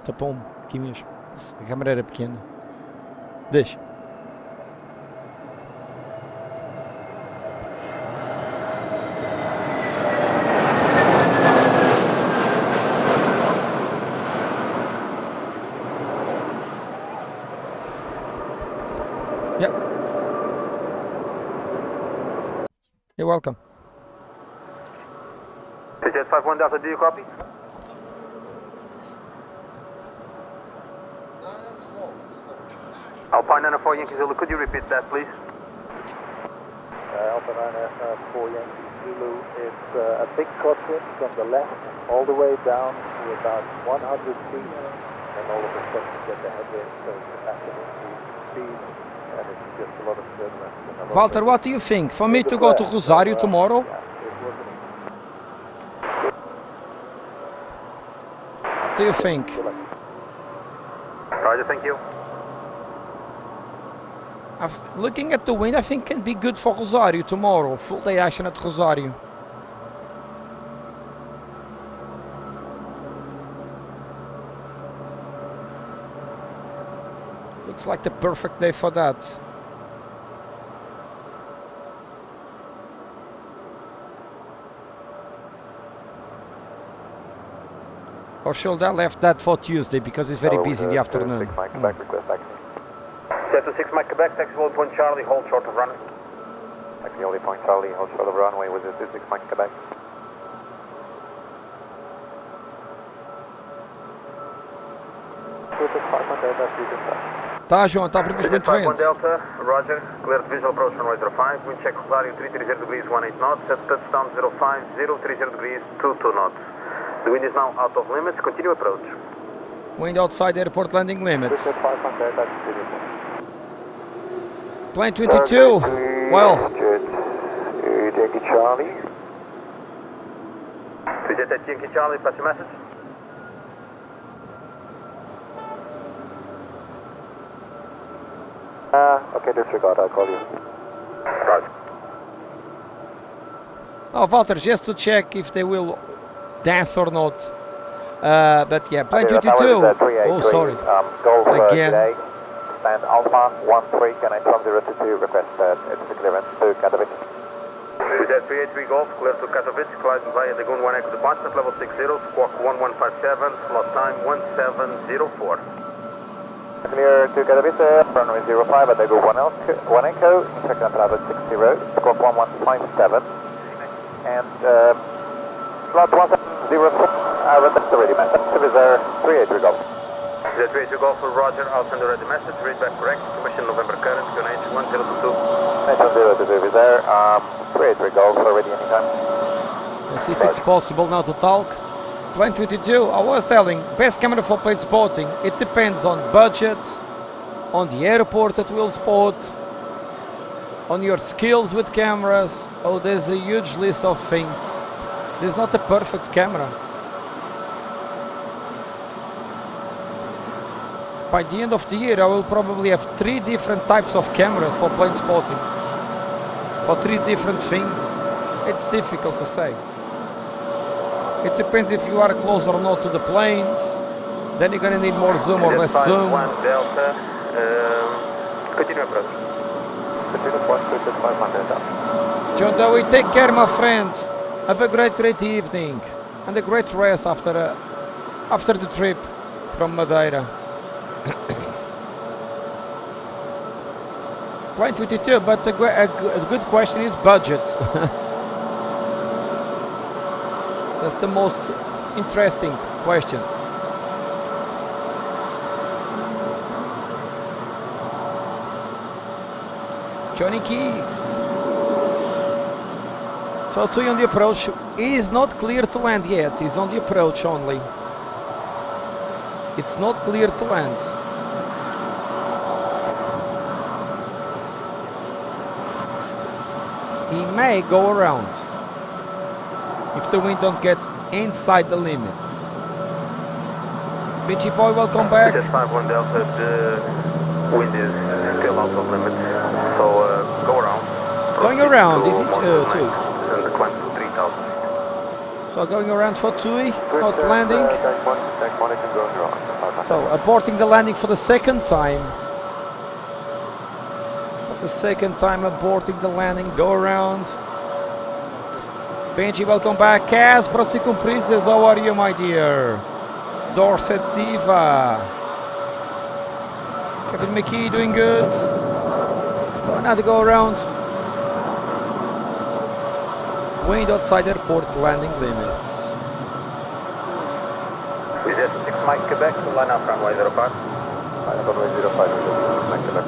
Tapou-me aqui mesmo. A câmera era pequena. Deixa. Yep. You're welcome. Jet 51 Delta, do you copy? Alpine 94 Yankee Zulu, could you repeat that please? Alpha 9 4 Yankee Zulu, it's a big crosswind from the left all the way down to about 100 feet, and all of a sudden you get the headwind, so it's back into speed, and it's just a lot of turbulence. Walter, what do you think? For me to go to Rosario tomorrow? What do you think? Roger, thank you. Looking at the wind, I think can be good for Rosario tomorrow. Full day action at Rosario. Looks like the perfect day for that. Or should I left that for Tuesday because it's very busy in the afternoon. Set to 6 Mike Quebec, taxi hold point Charlie, hold short of runway. Taxi only point Charlie, hold short of runway with 26 Mike Quebec. Tá, João, tá previsto muito vento. Delta, Roger, clear to visual approach runway 05, wind check Rosario 330 degrees 18 knots, set touchdown 05, 030 degrees 22 knots. The wind is now out of limits, continue approach. Wind outside airport landing limits. Plane 22, well. Yankee Charlie. Jet Yankee Charlie, pass your message. Okay, disregard, I'll call you. Roger. Oh, Walter, just to check if they will dance or not. But yeah, plane 22. Oh, sorry. Golf Again. today. Stand Alpha 13, can I from 022 request it's the clearance to Katowice. Jet 383 Golf, clear to Katowice, gliding via Lagoon 1 Echo departure, level 60, squawk 1157, slot time 1704. Clear to Katowice, runway 05 at Lagoon 1 Echo, instruction level 60, squawk 1157. And slot 1704, that's the ready message, Wizz Air 383 Golf. Jet 383 Golf, Roger, I'll send a ready message, read back correct, commission November current, QNH 1022. 1022 Wizz Air, 383 Golf, ready anytime. Let's see if it's possible now to talk. Plane 22, I was telling, best camera for plane spotting. It depends on budget, on the airport that will spot, on your skills with cameras. Oh, there's a huge list of things. This is not a perfect camera. By the end of the year, I will probably have 3 different types of cameras for plane spotting. For 3 different things. It's difficult to say. It depends if you are close or not to the planes. Then you're gonna need more zoom or less zoom. 1 Delta, continue approach. Continue 1 Delta. John Doe, take care, my friend. Have a great evening. And a great rest after the trip from Madeira. Plane 22, but a good question is budget. That's the most interesting question. Johnny Keys. So Tui on the approach. He is not clear to land yet. He's on the approach only. It's not clear to land. He may go around if the wind don't get inside the limits. Beachy boy, welcome back. Jet 51 Delta, the wind is still out of limits, so go around. Going around, is it Tui? And climb to 3,000. So going around for Tui, not landing. So aborting the landing for the second time. For the second time aborting the landing, go around. Benji, welcome back. Cas, para si cumprices, how are you, my dear? Dorset Diva. Kevin McKee doing good. So another go around. Wind outside airport landing limits. Wizz Air 6 Mike Quebec, line up runway 05. Line up runway 05, Mike Quebec.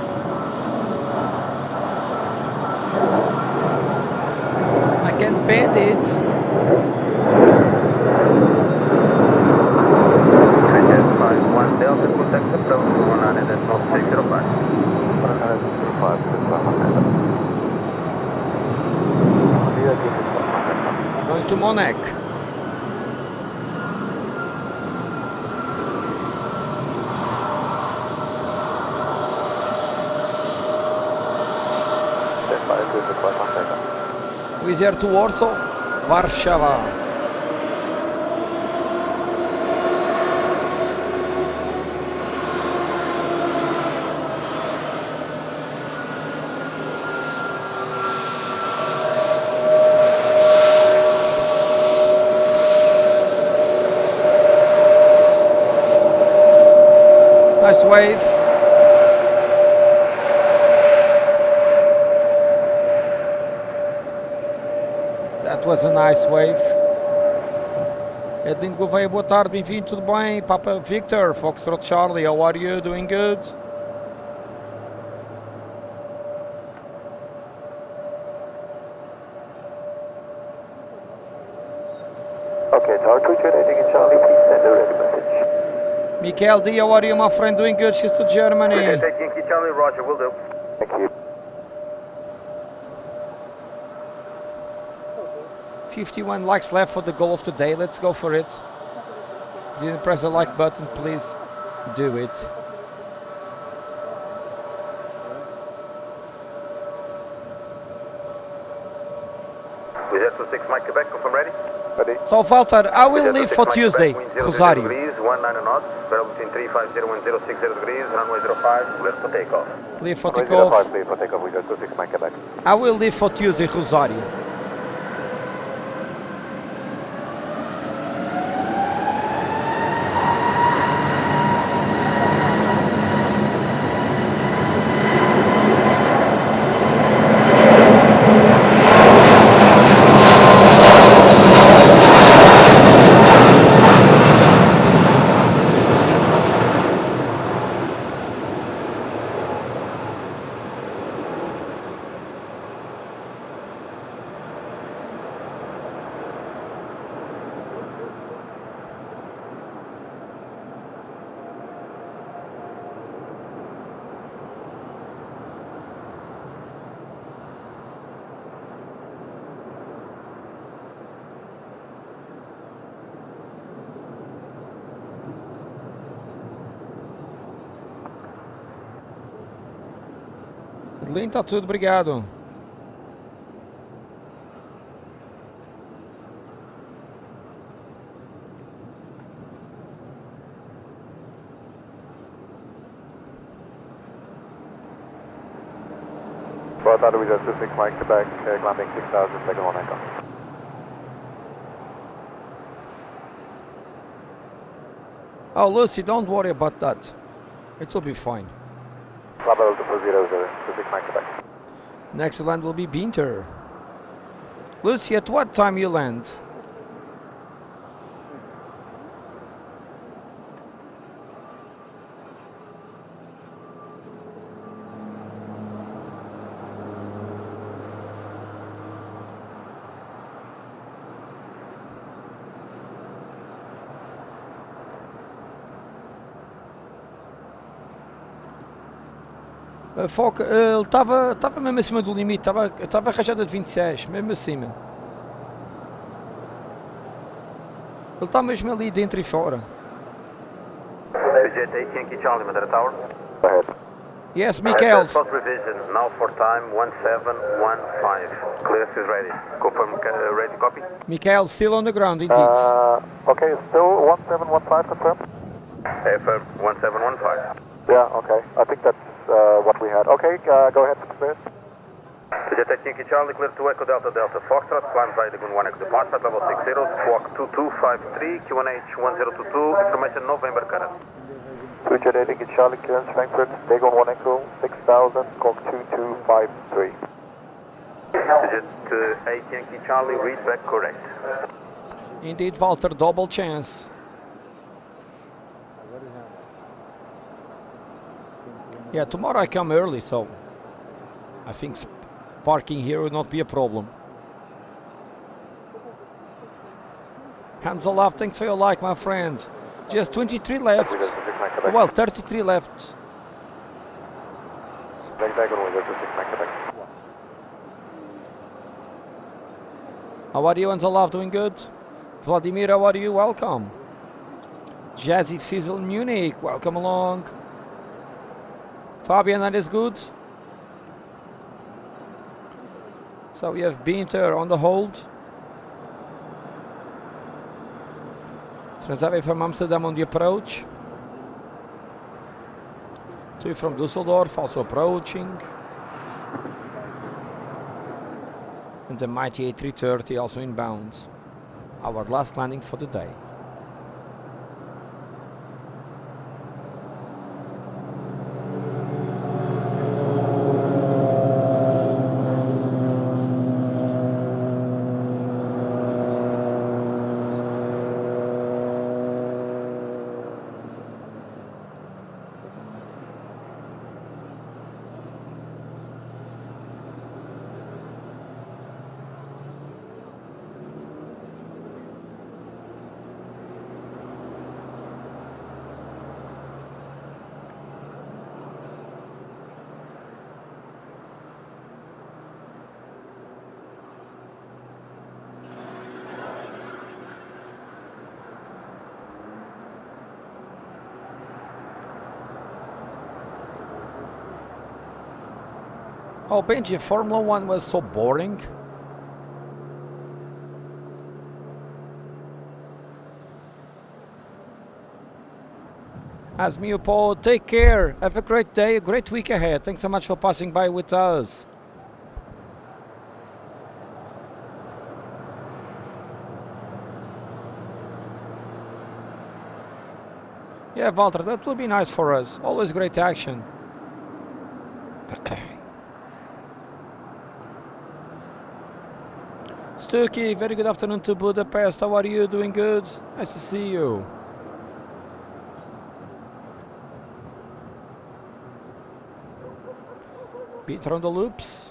I can bend it. Jet 51 Delta, contact approach 106.05. 105, Going to Monac. Wizz Air to Warsaw, Warszawa. Nice wave. That was a nice wave. Edwin Gouveia, boa tarde, bem-vindo, tudo bem? Papa Victor, Foxtrot Charlie, how are you? Doing good? Okay, Tower 2 generating in Charlie, please send a ready message. Mikael D, how are you, my friend? Doing good, she's to Germany. Take Yankee Charlie, Roger, will do. Thank you. 51 likes left for the goal of the day. Let's go for it. If you didn't press the like button, please do it. Wizz Air 26 Mike Quebec, confirm ready? Ready. So Walter, I will Wizz Air leave 26 for Mike Tuesday, Quebec, wind 0 Rosario. degrees, 19 knots, barrel between 350 and 060 degrees, runway 05, clear for takeoff. Leave for Runway takeoff. 05, clear for takeoff, we got 26 Mike Quebec. I will leave for Tuesday, Rosario. Adelino, está tudo, obrigado. Boa tarde, Wizz Air 26 Mike Quebec, climbing 6000, second one echo. Oh, Lucy, don't worry about that. It will be fine. Level 240, 26 Mike Quebec. Next land will be Binter. Lucy, at what time you land? Foca, ele estava mesmo acima do limite, estava rajada de 26, mesmo acima. Ele está mesmo ali dentro e fora. Jet 8 Yankee Charlie, Madeira Tower. Go ahead. Yes, Michaels. Spot revision, now for time 1715. Clearance is ready. Confirm ready, copy? Michael, still on the ground, indeed. Okay, still 1715 confirmed? Affirm 1715. Yeah, okay. I think that's what we had. Okay, go ahead for clearance. Jet 8 Yankee Charlie, clear to Echo Delta Delta Foxtrot, climb via Lagoon 1 Echo departure, level 60, squawk 2253, QNH 1022, information November current. Jet 8 Yankee Charlie, clearance Frankfurt, Dagon 1 Echo, 6000, squawk 2253. Jet 8 Yankee Charlie, read back correct. Indeed, Walter, double chance. Yeah, tomorrow I come early, so I think parking here will not be a problem. Hands aloft, thanks for your like, my friend. Just 23 left. Oh, well, 33 left. How are you, hands aloft, doing good? Vladimir, how are you? Welcome. Jazzy Fizzle Munich, welcome along. Fabian, that is good. So we have Binter on the hold. Transavia from Amsterdam on the approach. Two from Düsseldorf also approaching. And the mighty A330 also inbound. Our last landing for the day. Oh, Benji, Formula 1 was so boring. As Paul, take care. Have a great day, a great week ahead. Thanks so much for passing by with us. Yeah, Walter, that will be nice for us. Always great action. Stucky, very good afternoon to Budapest. How are you? Doing good? Nice to see you. Peter on the loops.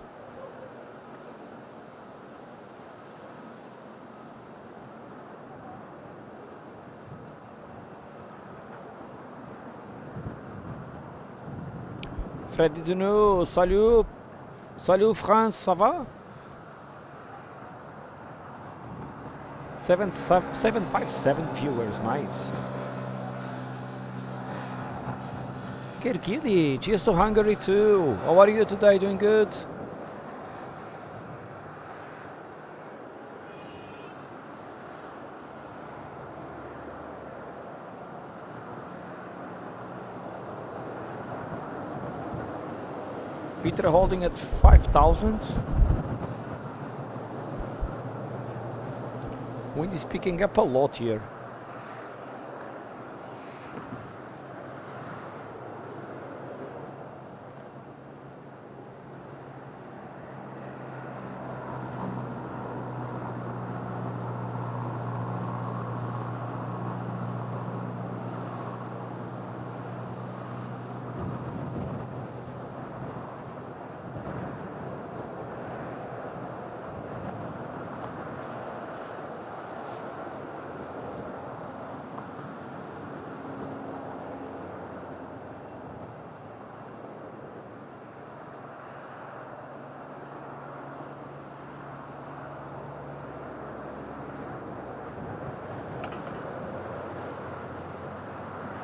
Freddy Deneau, salut. Salut France, ça va? 757 viewers, nice. Kirkili, cheers to Hungary too. How are you today? Doing good? Peter holding at 5,000. Wind is picking up a lot here.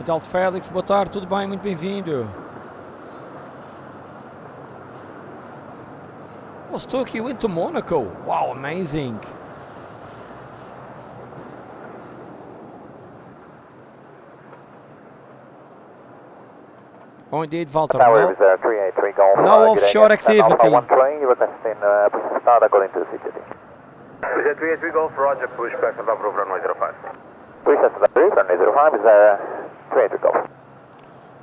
Adalto Félix, boa tarde, tudo bem? Muito bem-vindo. Oh, Stuck, you went to Monaco. Wow, amazing. Oh, indeed, Walter. Tower No, is 383 Golf. no offshore activity. Alpha 1 plane, you request in start according to the CGT. Wizz Air 383 Golf, Roger, push back and approve runway 05. Request the brief, runway 05 is 383 Golf.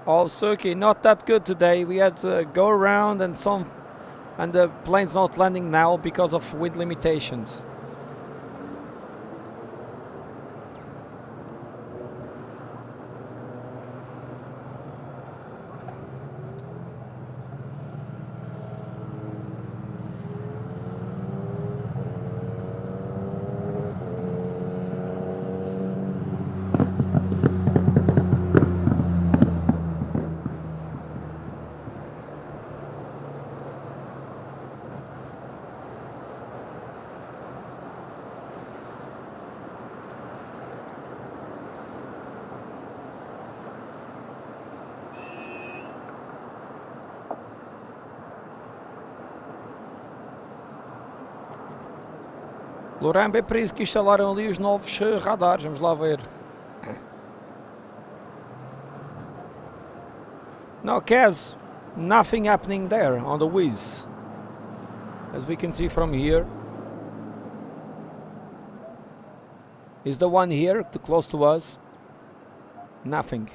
Oh, Suki, not that good today. We had to go around and the plane's not landing now because of wind limitations. Lourambe é para isso que instalaram ali os novos radares, vamos lá ver. No, Kaz, nothing happening there on the Wizz. As we can see from here. Is the one here, too close to us? Nothing.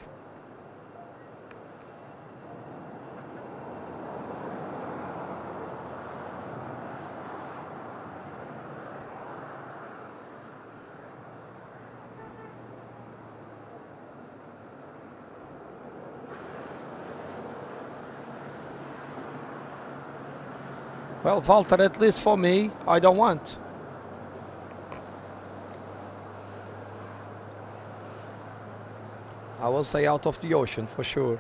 Well, Walter, at least for me, I don't want. I will stay out of the ocean for sure.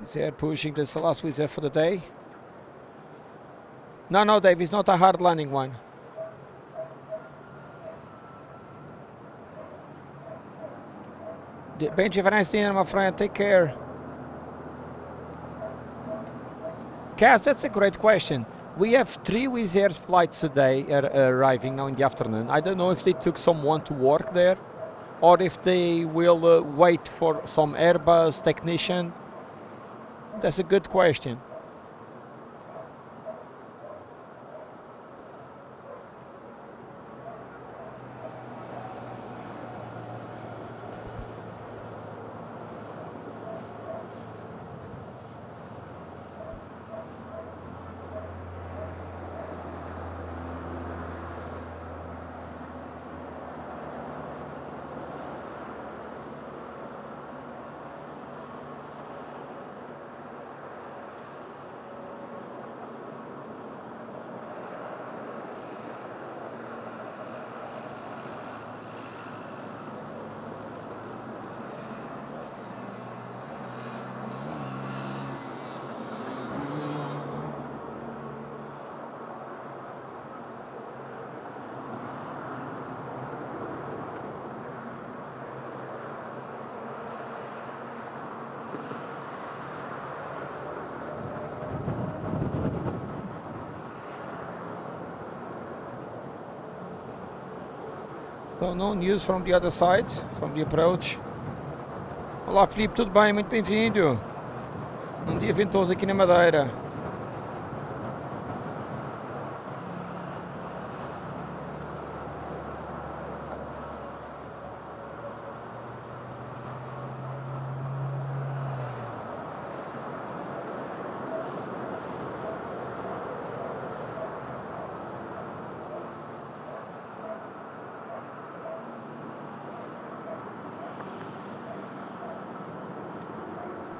Wizz Air pushing, this is the last Wizz Air for the day. No, Dave, it's not a hard landing one. Benji, have a nice dinner, my friend. Take care. Cass, that's a great question. We have 3 Wizz Air flights today arriving now in the afternoon. I don't know if they took someone to work there or if they will wait for some Airbus technician. That's a good question. So, no news from the other side, from the approach. Olá Filipe, tudo bem? Muito bem-vindo. Dia ventoso aqui na Madeira.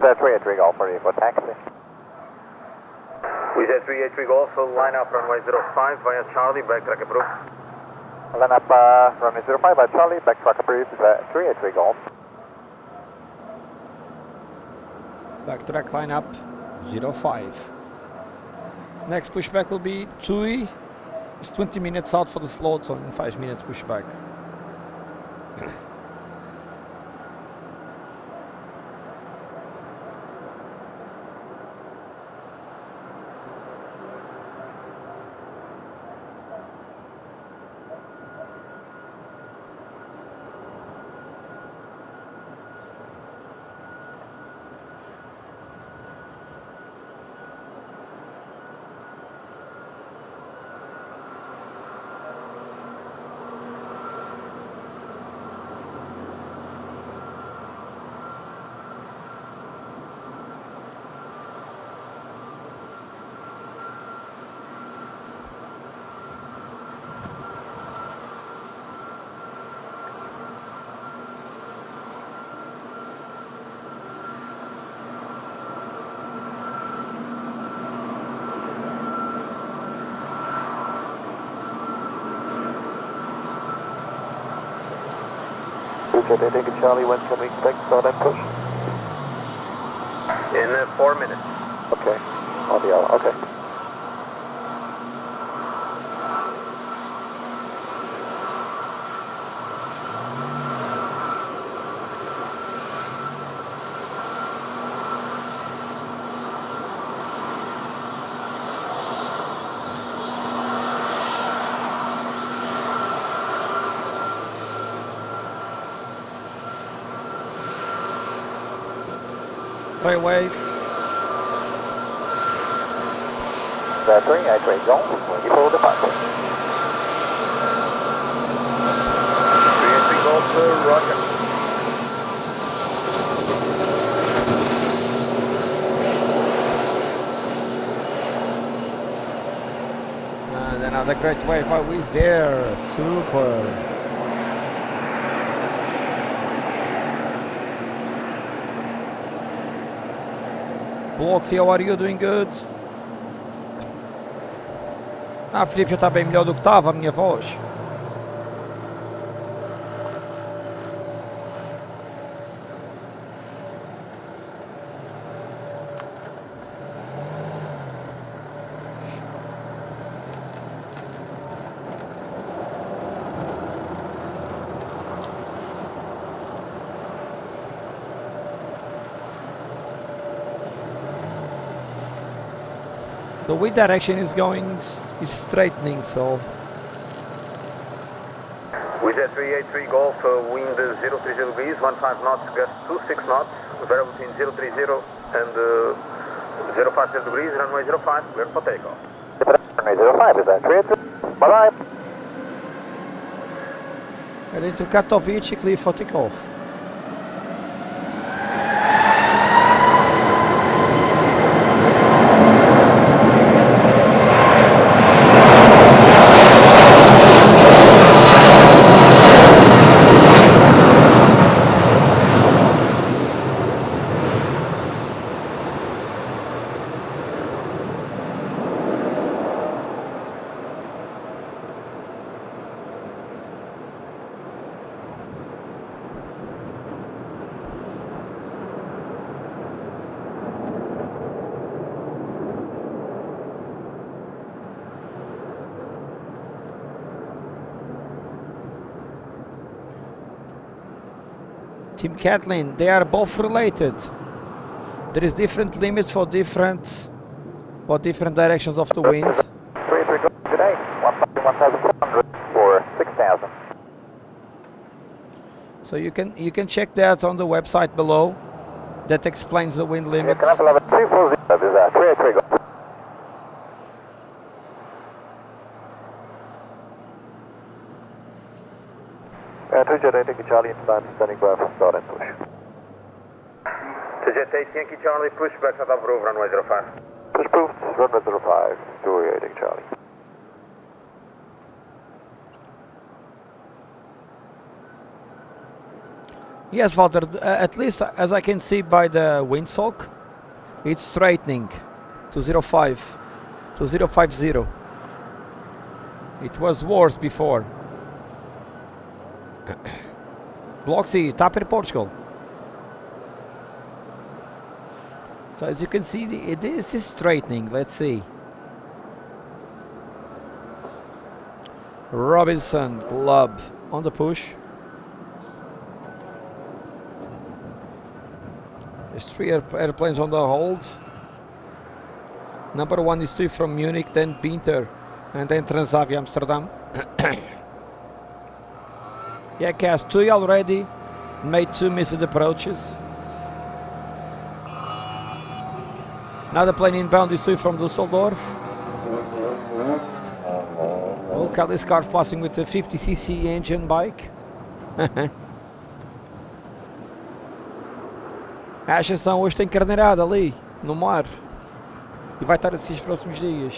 That's 383 Golf, ready for taxi. Wizz Air 383 Golf, line up runway 05 via Charlie, backtrack approved. Line up runway 05 by Charlie, backtrack approved, 383 Golf. Backtrack line up 05. Next pushback will be Tui. It's 20 minutes out for the slot, so in 5 minutes pushback. Okay, take it Charlie, when can we expect start and push? In 4 minutes. Okay, on the hour, okay. Right wave. The 383 Golf, ready for departure. 383 Golf, roger. And another great wave by Wizz Air. Super. Bloxy, how are you? Doing good? Ah, Filipe já está bem melhor do que estava a minha voz. The wind direction is is straightening, so Wizz Air 383 Golf, wind 030 degrees, 15 knots, gust 26 knots, variable between 030 and 050 degrees, runway 05, clear for takeoff. Runway 05, is that clear? Bye-bye. heading to Katowice, clear for takeoff. Team Kathleen, they are both related. There is different limits for different directions of the wind. 383 Golf today, 1,400 for 6,000. So you can check that on the website below. That explains the wind limits. Can I have 340, is that 383 Golf? Jet Yankee Charlie inbound, standing by for start and push. To Jet 8 Yankee Charlie, push back at approve, runway 05. Push approved, runway 05, to Yankee Charlie. Yes, Walter, at least as I can see by the windsock, it's straightening to 05, to 050. It was worse before. Block C, Tapper, Portugal. So as you can see, it is straightening. Let's see. Robinson Club on the push. There's 3 airplanes on the hold. Number 1 is 2 from Munich, then Binter, and then Transavia Amsterdam. Yeah, Cass, 2 already. Made 2 missed approaches. Another plane inbound is 2 from Dusseldorf. Look at this car passing with a 50cc engine bike. A ascensão hoje tem carneirada ali, no mar. E vai estar assim os próximos dias.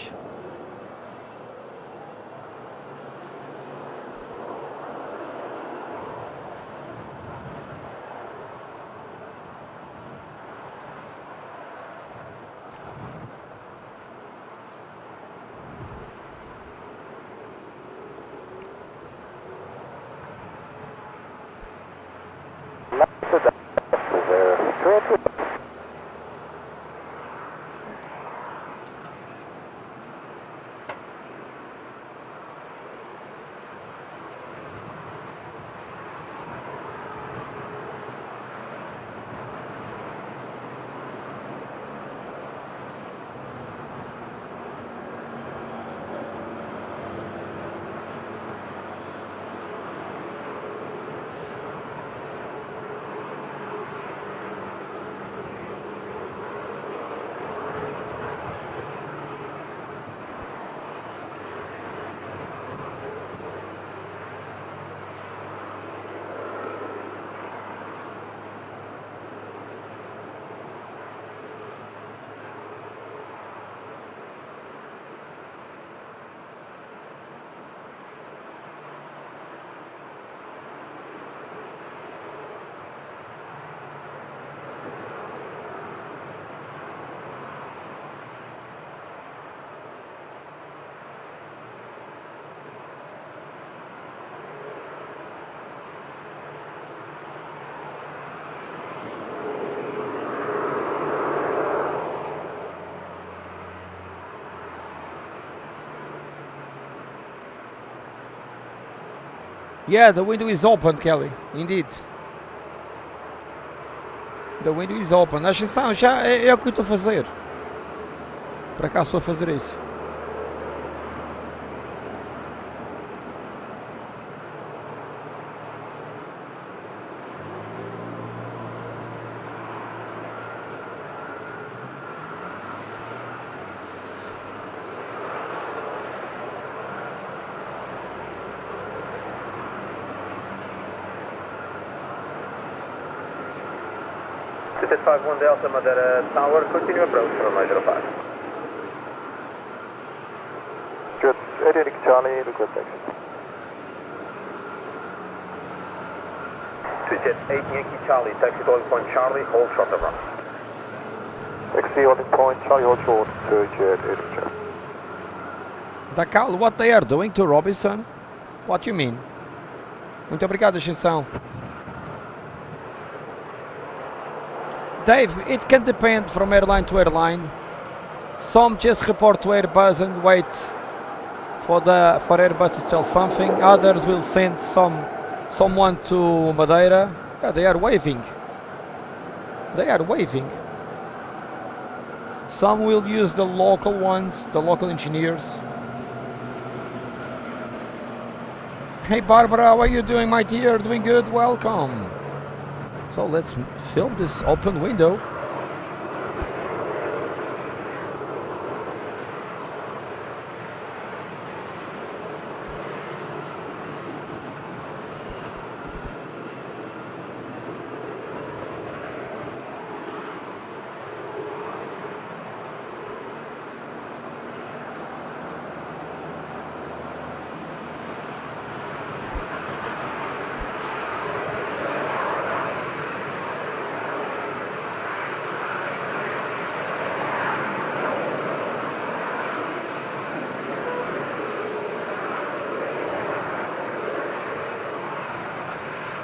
Yeah, the window is open, Kelly. Indeed. The window is open. A ascensão já é o que eu estou a fazer. Por acaso estou a fazer isso. Ticket 51 Delta Madeira Tower, continue approach runway 05. Good. 8 Yankee Charlie, request taxi. Jet 8 Yankee Charlie, taxi to holding point Charlie, hold short of run. Taxi holding point Charlie, hold short to Jet 8 Yankee Charlie. Dacal, what they are doing to Robinson? What you mean? Muito obrigado, exceção. Dave, it can depend from airline to airline. Some just report to Airbus and wait for Airbus to tell something. Others will send someone to Madeira. Yeah, they are waving. They are waving. Some will use the local ones, the local engineers. Hey Barbara, how are you doing, my dear? Doing good? Welcome. So let's film this open window.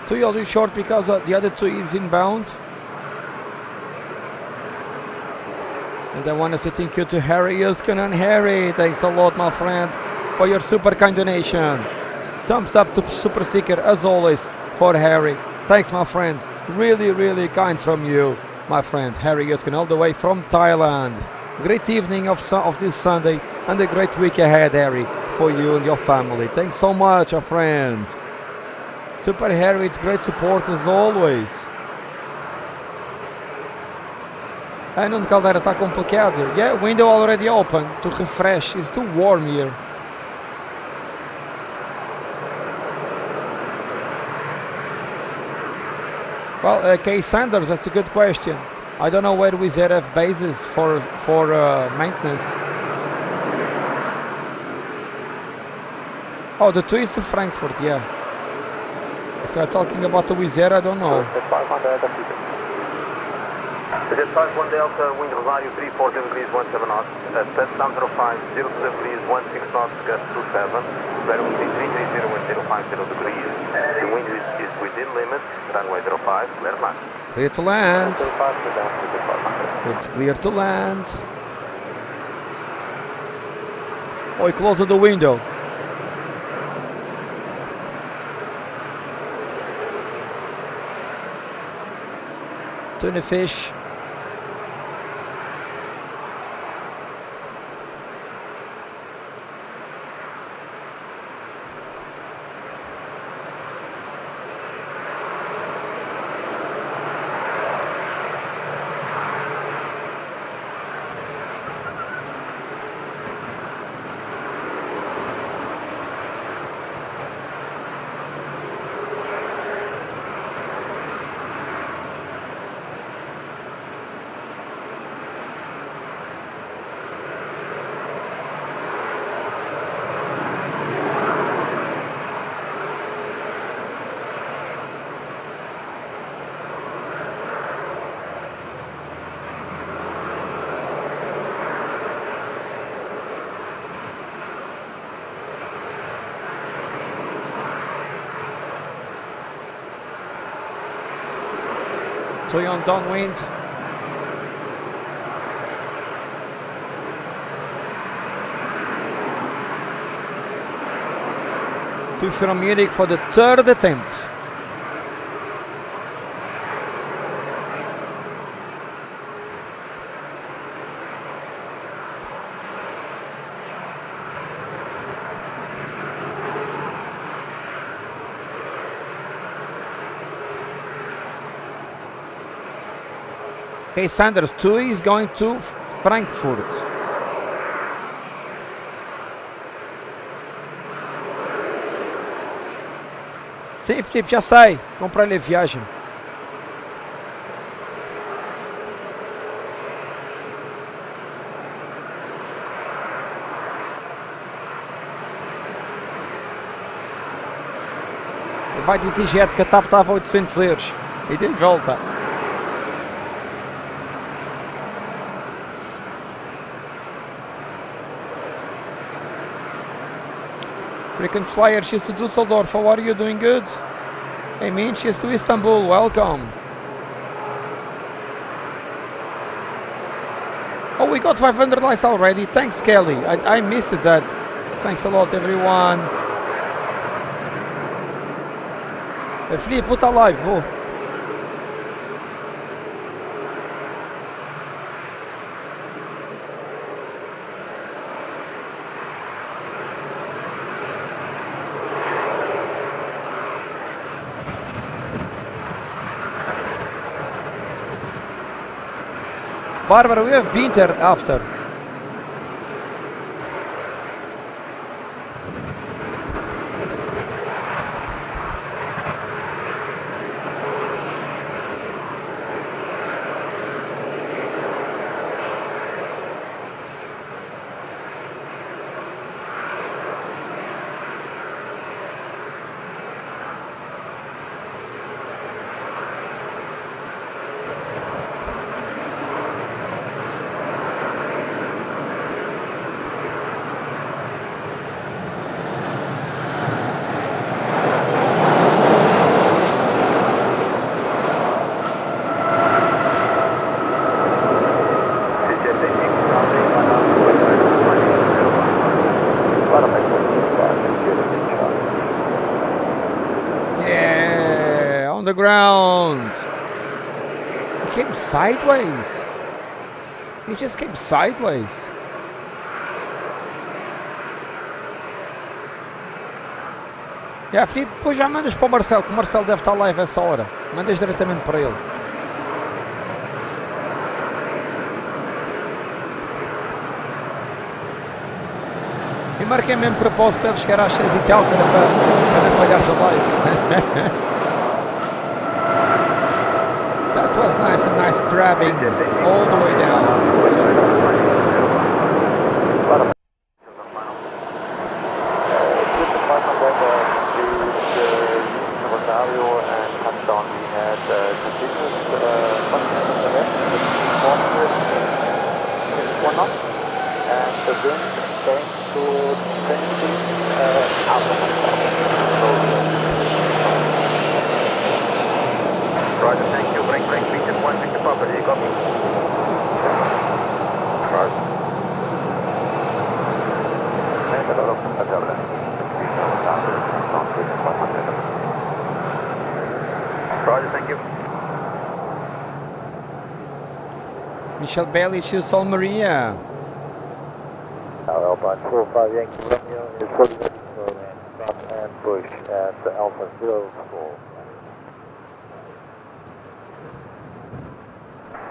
Two yellow short because the other two is inbound. And I want to say thank you to Harry Yuskanen. Harry, thanks a lot, my friend, for your super kind donation. Thumbs up to super sticker as always for Harry. Thanks, my friend. Really, really kind from you, my friend Harry Yuskanen, all the way from Thailand. Great evening of this Sunday and a great week ahead, Harry, for you and your family. Thanks so much, my friend. Super Harry with great support as always. And on Caldera está complicado. Yeah, window already open to refresh. It's too warm here. Well, Kay Sanders, that's a good question. I don't know where Wizz Air have bases for maintenance. Oh, the 2 is to Frankfurt, yeah. If you're talking about the Wizz Air, I don't know. Jet 51 Delta, wind Rosario 340 degrees 17 knots, touchdown 05, 02 degrees 16 knots, gust 27, bearing between 330 and 050 degrees. The wind is within limits, runway 05, clear land. Clear to land. It's clear to land. Oh, he closed the window. Tuna fish. Toyon downwind. To from Munich for the third attempt. Okay, Sanders, TUI is going to Frankfurt. Sim, Filipe, já sei. Comprei-lhe a viagem. Ele vai dizer jet que a TAP estava a 800 euros. E de volta. Frequent flyer, she's to Düsseldorf. How are you? Doing good? Hey, Min, she's to Istanbul. Welcome. Oh, we got 500 likes already. Thanks, Kelly. I missed that. Thanks a lot, everyone. Filipe, vou estar live, vou. Barbara, we have been there after. Yeah, on the ground. He came sideways. He just came sideways. Yeah, Filipe, depois já mandas para o Marcelo, que o Marcelo deve estar live essa hora. Mandas diretamente para ele. E marquei mesmo propósito para ele chegar às 6 e tal, para não falhar a live. That was nice and nice crabbing all the way down. Super. Roger, thank you. Break, Beacon 1, Victor Papa, you got me? Roger. Roger, thank you. Michelle Bailey, Houston, Maria. Alpine 45 Yankee Romeo is fully ready to land. Stop and push at Alpha 04.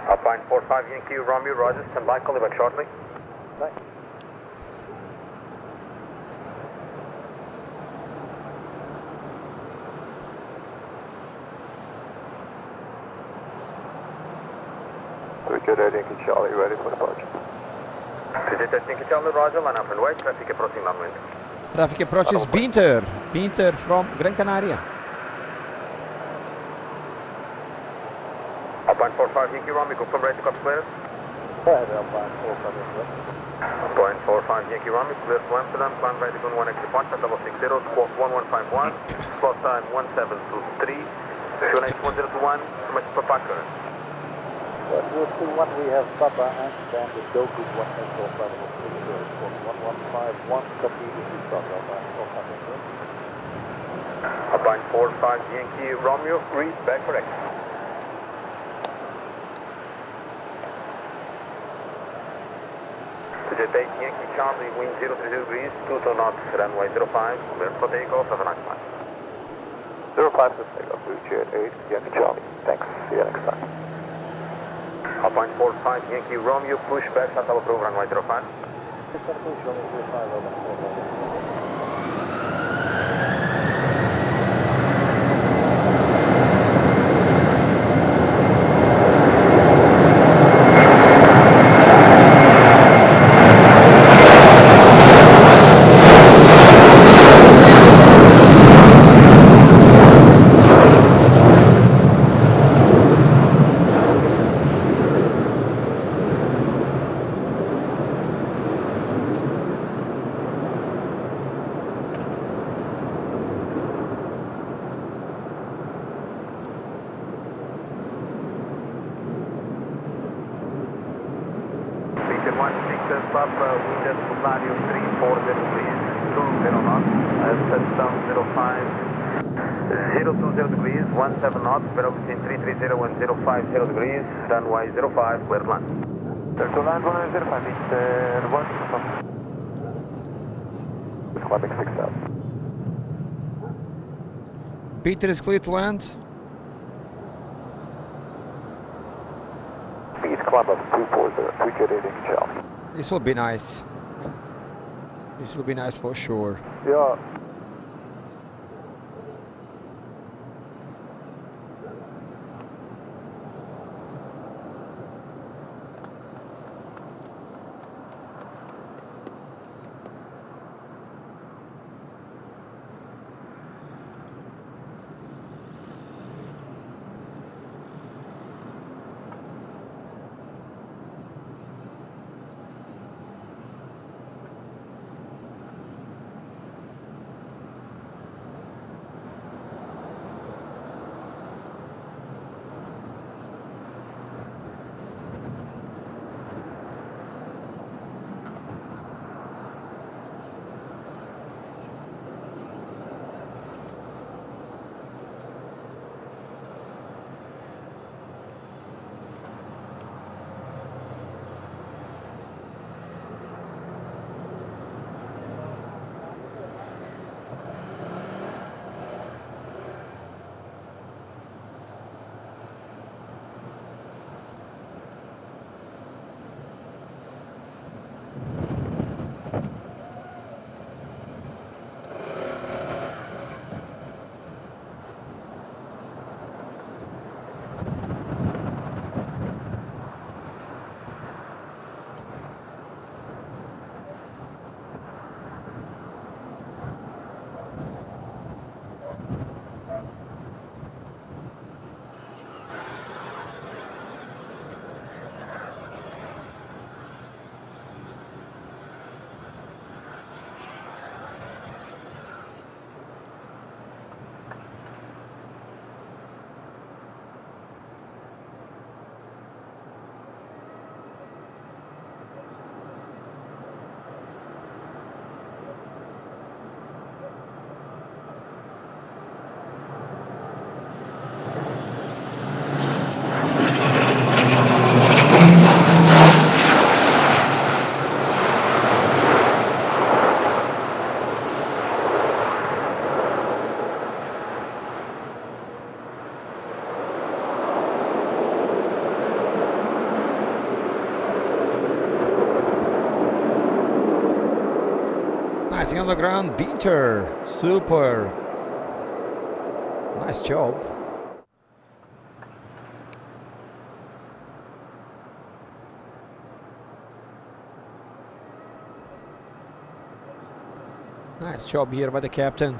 Alpine 45 Yankee Romeo, Roger, stand by, call you back shortly. Right. Richard Yankee Charlie, ready for departure. Richard Yankee Charlie, Roger, line up and wait, traffic approaching downwind. Traffic approaches Binter. Binter from Gran Canaria. Alpine 45 Yankee Romeo, confirm ready to cross clearance. Alpine 45 Yankee. Alpine 45 Yankee Romeo, clear to Amsterdam, climb ready to 1 exit point, double 60, squawk 1151, slot time 1723, QNH 1021, information for Parker. 1021 we have Papa and then the Doku 1 Echo Bravo 1151, copy this is Papa, Alpine 45 Yankee Romeo, read back correct. Jet 8 Yankee Charlie, wind 030 degrees, 22 knots, runway 05, clear for takeoff, have a nice flight. 05 for takeoff, Jet 8 Yankee Charlie. Thanks, see you next time. Alpine 45 Yankee Romeo, push back, shuttle approve, runway 05. Victor 16 Papa, wind at Rosario 340 degrees, 20 knots, touchdown 020 degrees, 17 knots, velocity 330 and 050 degrees, runway 05, clear land. Delta land 105, it's 1 stop. It's climbing 6,000. Peter is clear to land. Speed climb up 240, we get 8 inch out. This will be nice. This will be nice for sure. Yeah. Nice on the ground, Peter. Super. Nice job. Nice job here by the captain.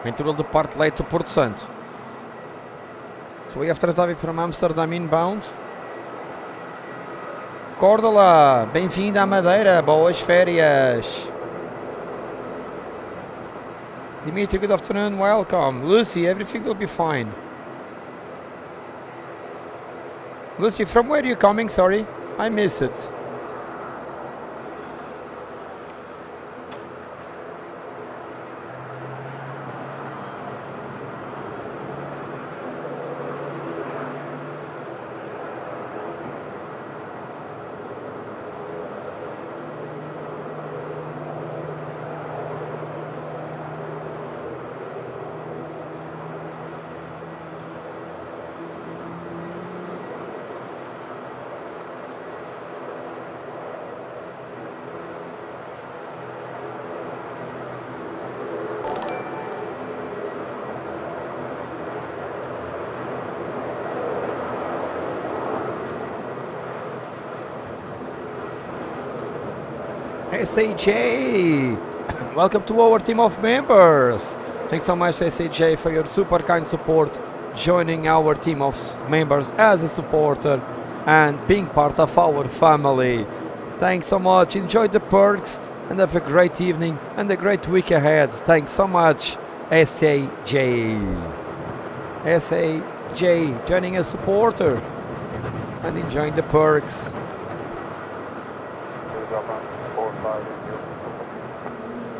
It will depart late to Porto Santo. So we have Transavia from Amsterdam inbound. Córdola, bem-vinda à Madeira, boas férias. Dimitri, good afternoon, welcome. Lucy, everything will be fine. Lucy, from where are you coming? Sorry, I missed it. SAJ, welcome to our team of members. Thanks so much, SAJ, for your super kind support, joining our team of members as a supporter and being part of our family. Thanks so much. Enjoy the perks and have a great evening and a great week ahead. Thanks so much, SAJ. SAJ, joining as supporter and enjoying the perks.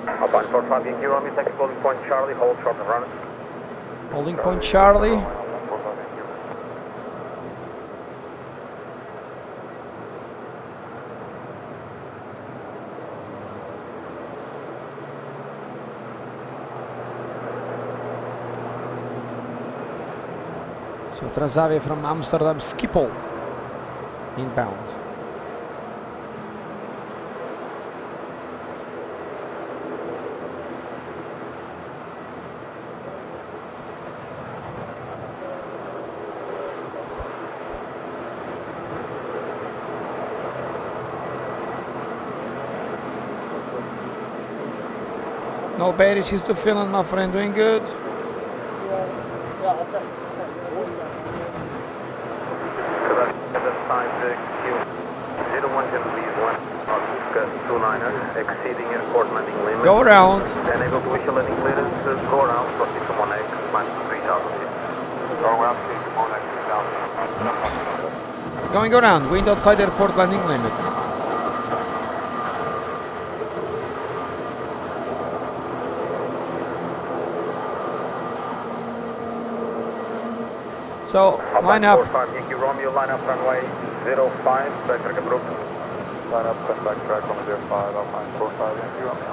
Upon 45 Yankee Romeo, thank you, holding point Charlie, hold short and run. Holding point Charlie. So Transavia from Amsterdam Schiphol inbound. No bad issues to Finland, my friend, doing good. Exceeding airport landing limit. Go around. Enable to issue landing clearance, go around, proceed to Monaco, minus 3000 feet. Go around, proceed to Monaco, 3000. Going around, wind outside airport landing limits. So, line up. 45 Yankee Romeo, line up runway 05, backtrack approved. Line up and backtrack on 05, Alpine 45 Yankee Romeo.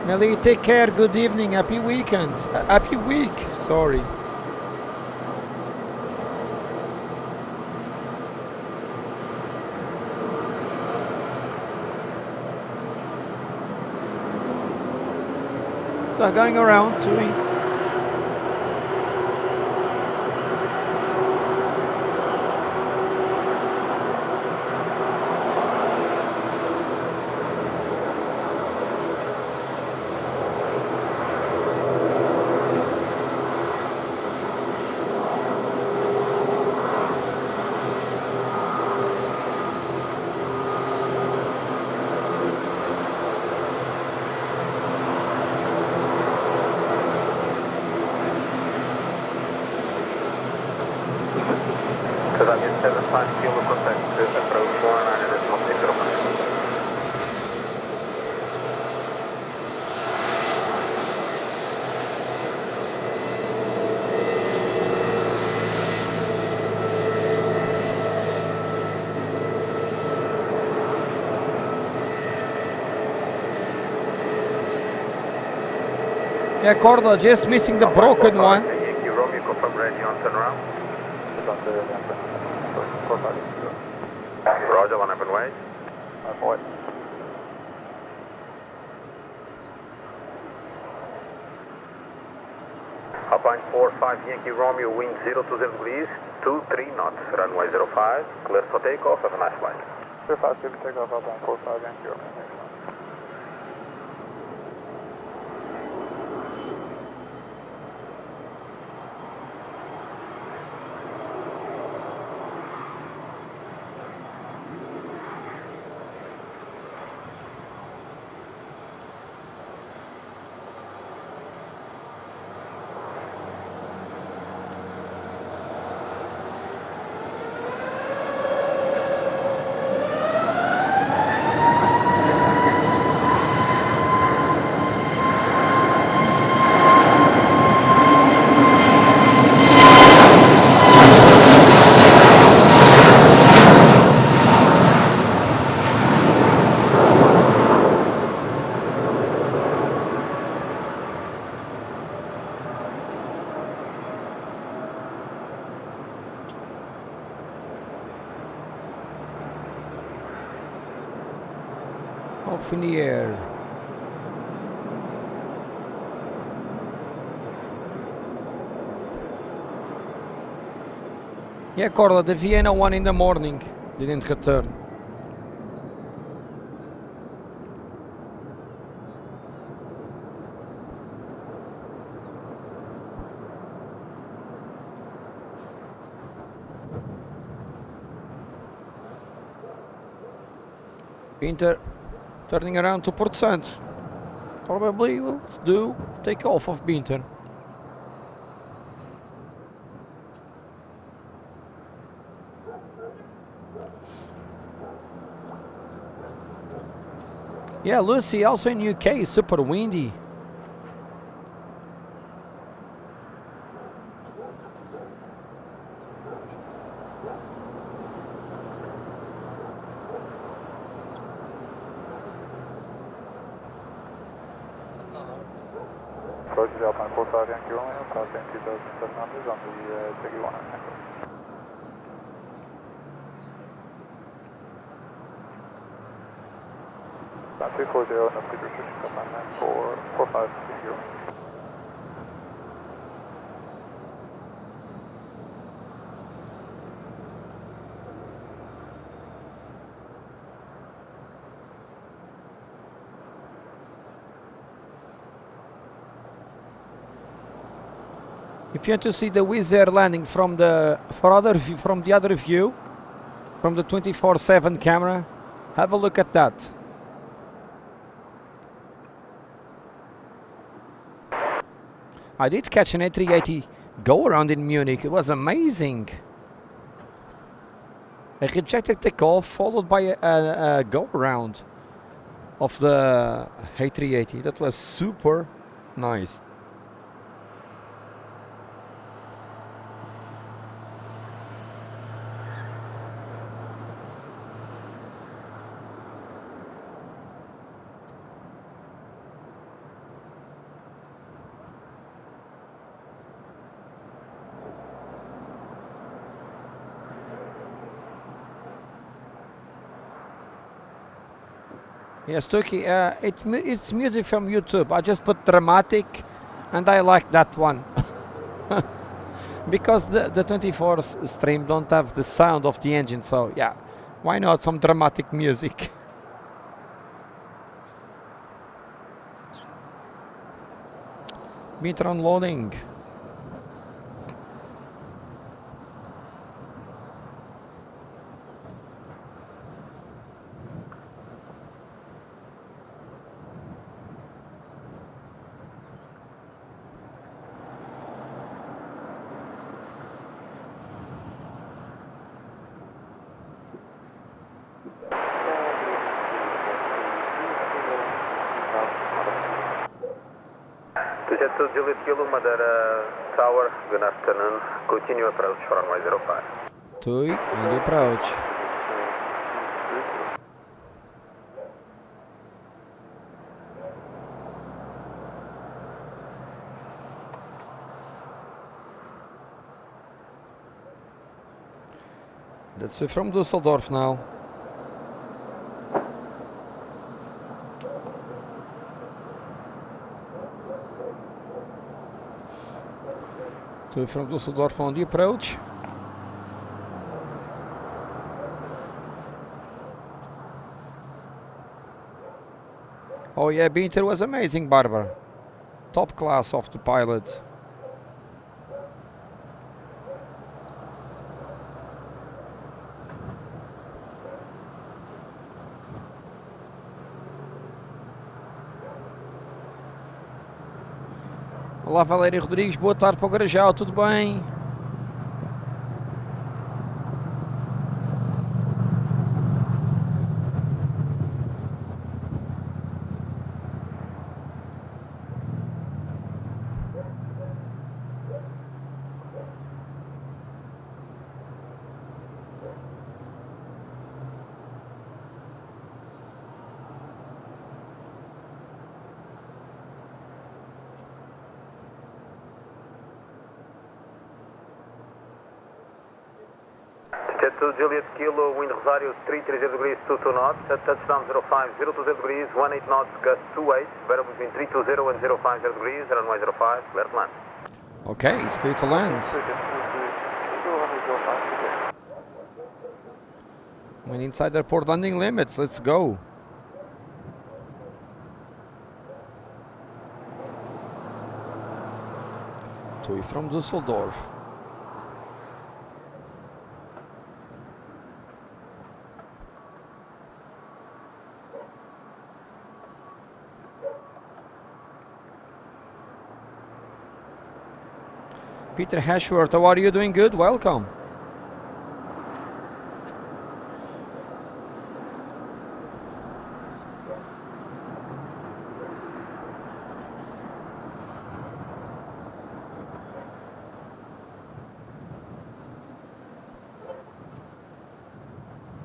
Melly, take care, good evening, happy weekend. Happy week, sorry. So going around, doing. Yeah, Corda, just missing the broken one. Yankee Romeo, confirm ready on turnaround. Roger, one up and wait. Alpine 45 Yankee Romeo, wind 020 degrees, 23 knots, runway 05, clear for takeoff, have a nice flight. 05, clear for takeoff, Alpine 45 Yankee Romeo. Off in the air. Yeah, Corda, the Vienna one in the morning didn't return. Winter turning around to Port Saint. Probably will do take off of Binter. Yeah, Lucy, also in UK, super windy. Roger, Alpine 45 Yankee Romeo, South End 2700 on the Jiggy 1 Echo. Bound 240, no speed restriction, Alpine 9445 Yankee Romeo. If you want to see the Wizz Air landing from the other view, from the 24/7 camera, have a look at that. I did catch an A380 go around in Munich. It was amazing. A rejected takeoff followed by a go around of the A380. That was super nice. Yes, Turkey, it's music from YouTube. I just put dramatic and I like that one. Because the 24 stream don't have the sound of the engine, so yeah, why not some dramatic music? Meter unloading. To Juliet Kilo, Madeira Tower, good afternoon. Continue approach for runway 05. Tui, on the approach. That's it from Düsseldorf now. From Düsseldorf on the approach. Oh yeah, Binter was amazing, Barbara. Top class of the pilot. Olá, Valério Rodrigues, boa tarde para o Garajal, tudo bem? Jet to Juliet Kilo, wind Rosario 330 degrees, 22 knots, at touchdown 05, 020 degrees, 18 knots, gust 28, better between 320 and 050 degrees, runway 05, clear to land. Okay, it's clear to land. When inside the airport landing limits, let's go. TUI from Düsseldorf. Peter Hashworth, how are you doing? Good, welcome.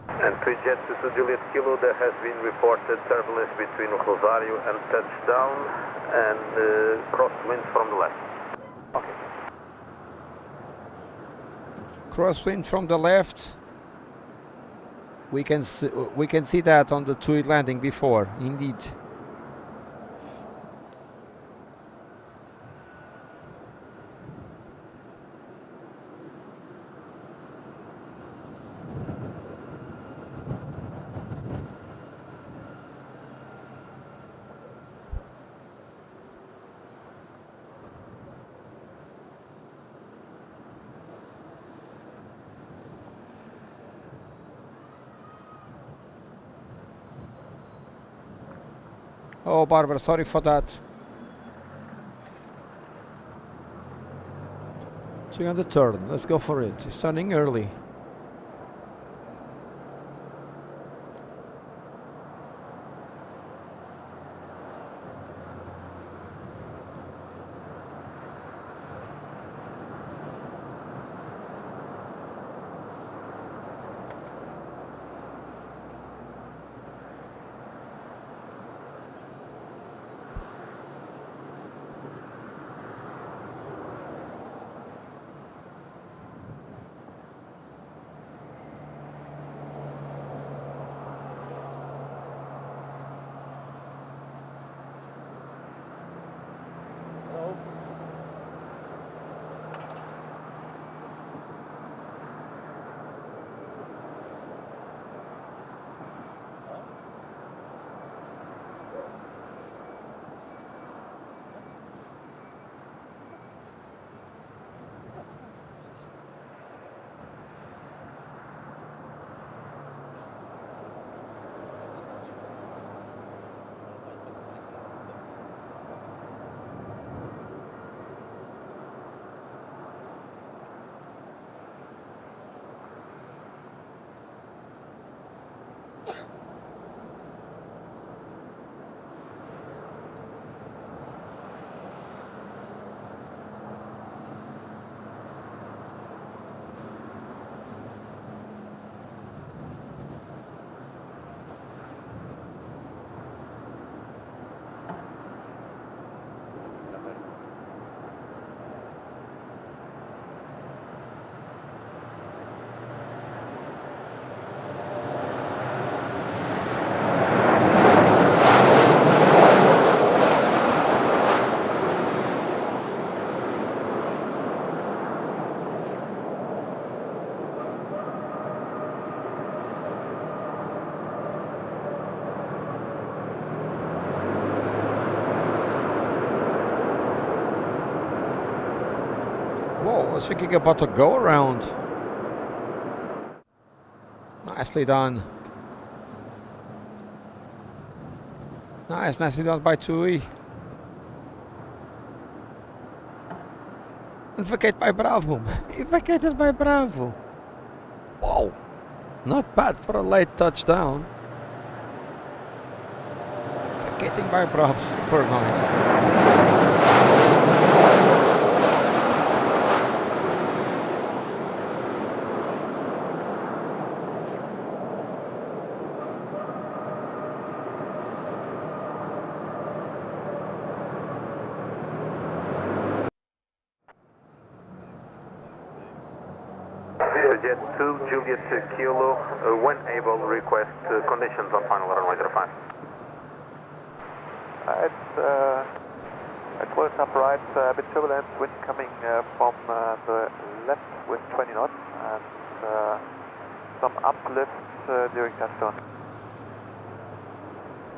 And 3 Jet to Juliet Kilo, there has been reported turbulence between Rosario and touchdown and crosswinds from the left. Okay. Crosswind from the left. We can see that on the TUI landing before, indeed. Oh, Barbara, sorry for that. Checking on the turn, let's go for it. It's turning early. Whoa, I was thinking about a go around. Nicely done. Nicely done by TUI. And vacated by Bravo. Vacated by Bravo. Whoa. Not bad for a late touchdown. Vacating by Bravo. Super nice. Jet 2, Juliet Kilo, when able, request conditions on final runway 05. It's close up right, a bit turbulent, wind coming from the left with 20 knots and some uplift during touchdown.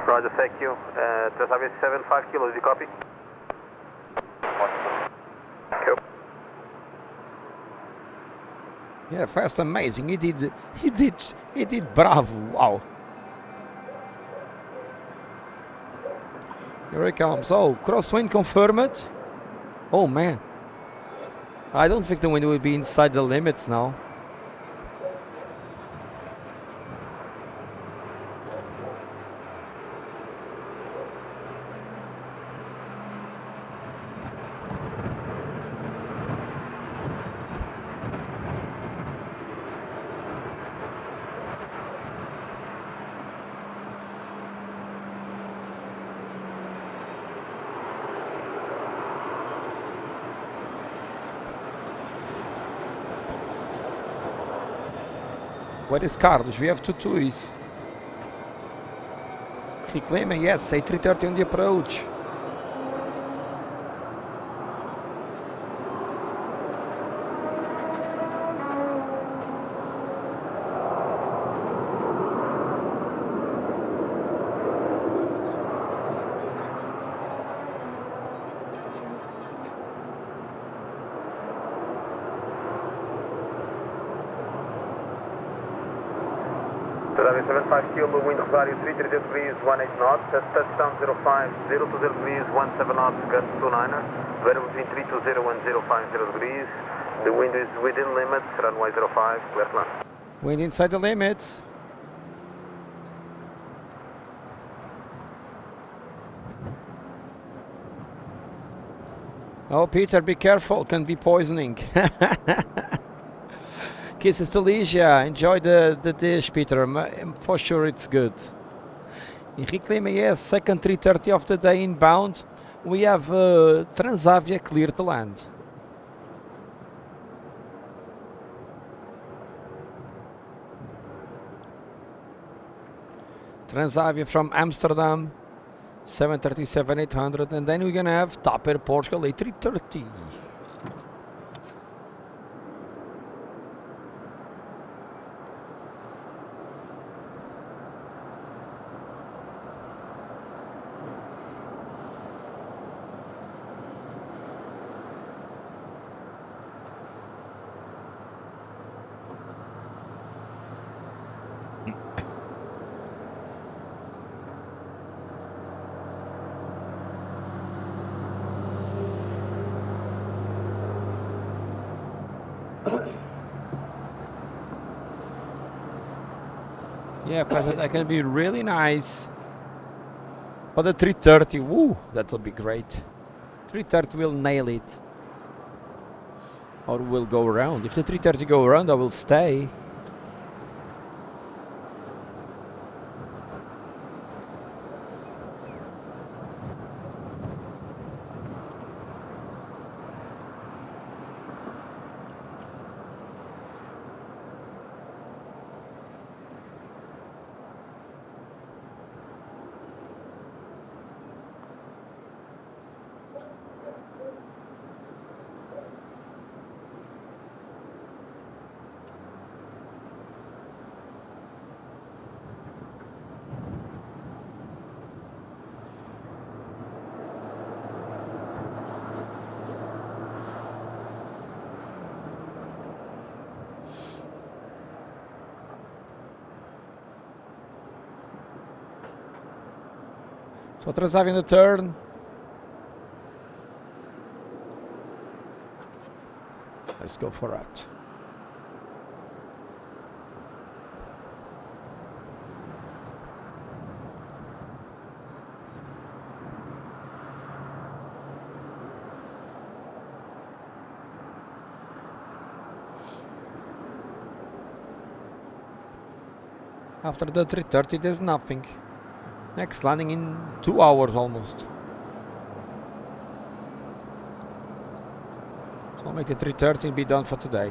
Roger, thank you. Transavia 75 kilos, you copy? Cool. Yeah, fast, amazing. He did bravo. Wow. Here he comes. Oh, crosswind confirmed. Oh man. I don't think the wind will be inside the limits now. Where is Carlos? We have two twos. Reclaiming, yes, A330 on the approach. Transavia 75 kilo, wind Rosario 330 degrees, 18 knots, at touchdown 05, 020 degrees, 17 knots, gust 29er, variable between 320 and 050 degrees. The wind is within limits, runway 05, clear to land. Wind inside the limits. Oh, Peter, be careful, can be poisoning. Kisses to Ligia, enjoy the dish, Peter, for sure it's good. In reclaiming, yes, second 330 of the day inbound, we have Transavia clear to land. Transavia from Amsterdam, 737-800, and then we're gonna have TAP Air Portugal A330. Yeah, President, that can be really nice. For the 330, woo, that'll be great. 330 will nail it. Or will go around. If the 330 go around, I will stay. So Transavia in the turn. Let's go for it. After the 330 there's nothing. Next landing in 2 hours almost. So I'll make the 330 be done for today.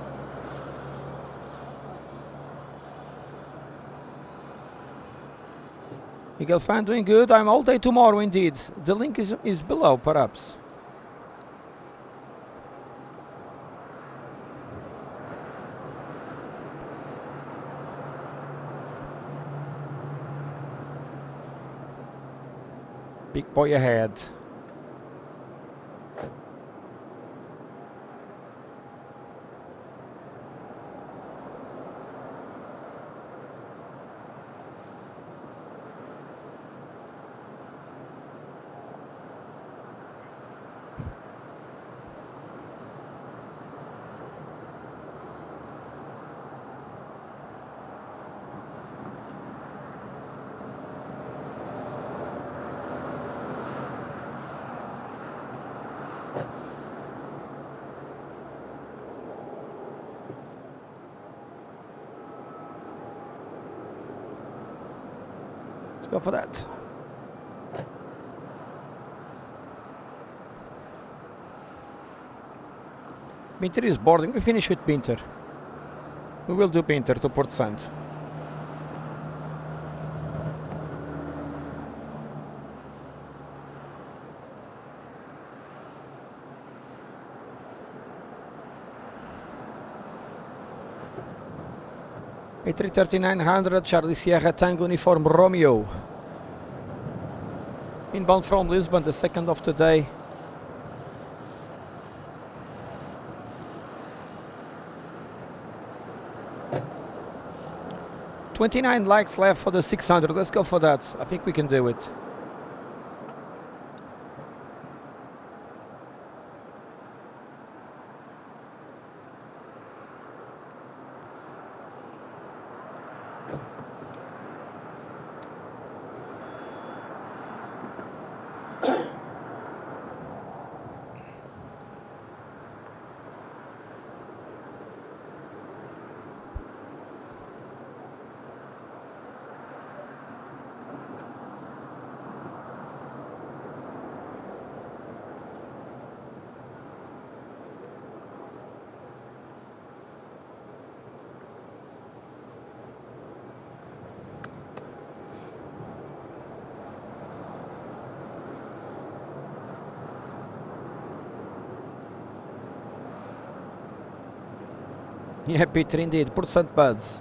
Miguel fan doing good. I'm all day tomorrow indeed. The link is below perhaps. Big boy ahead. Let's go for that. Binter is boarding. We finish with Binter. We will do Binter to Port Saint. A330-900 Charlie Sierra Tango Uniform Romeo. Inbound from Lisbon, the second of the day. $29 likes left for the 600. Let's go for that. I think we can do it. Yeah, Peter, indeed. Percent buds.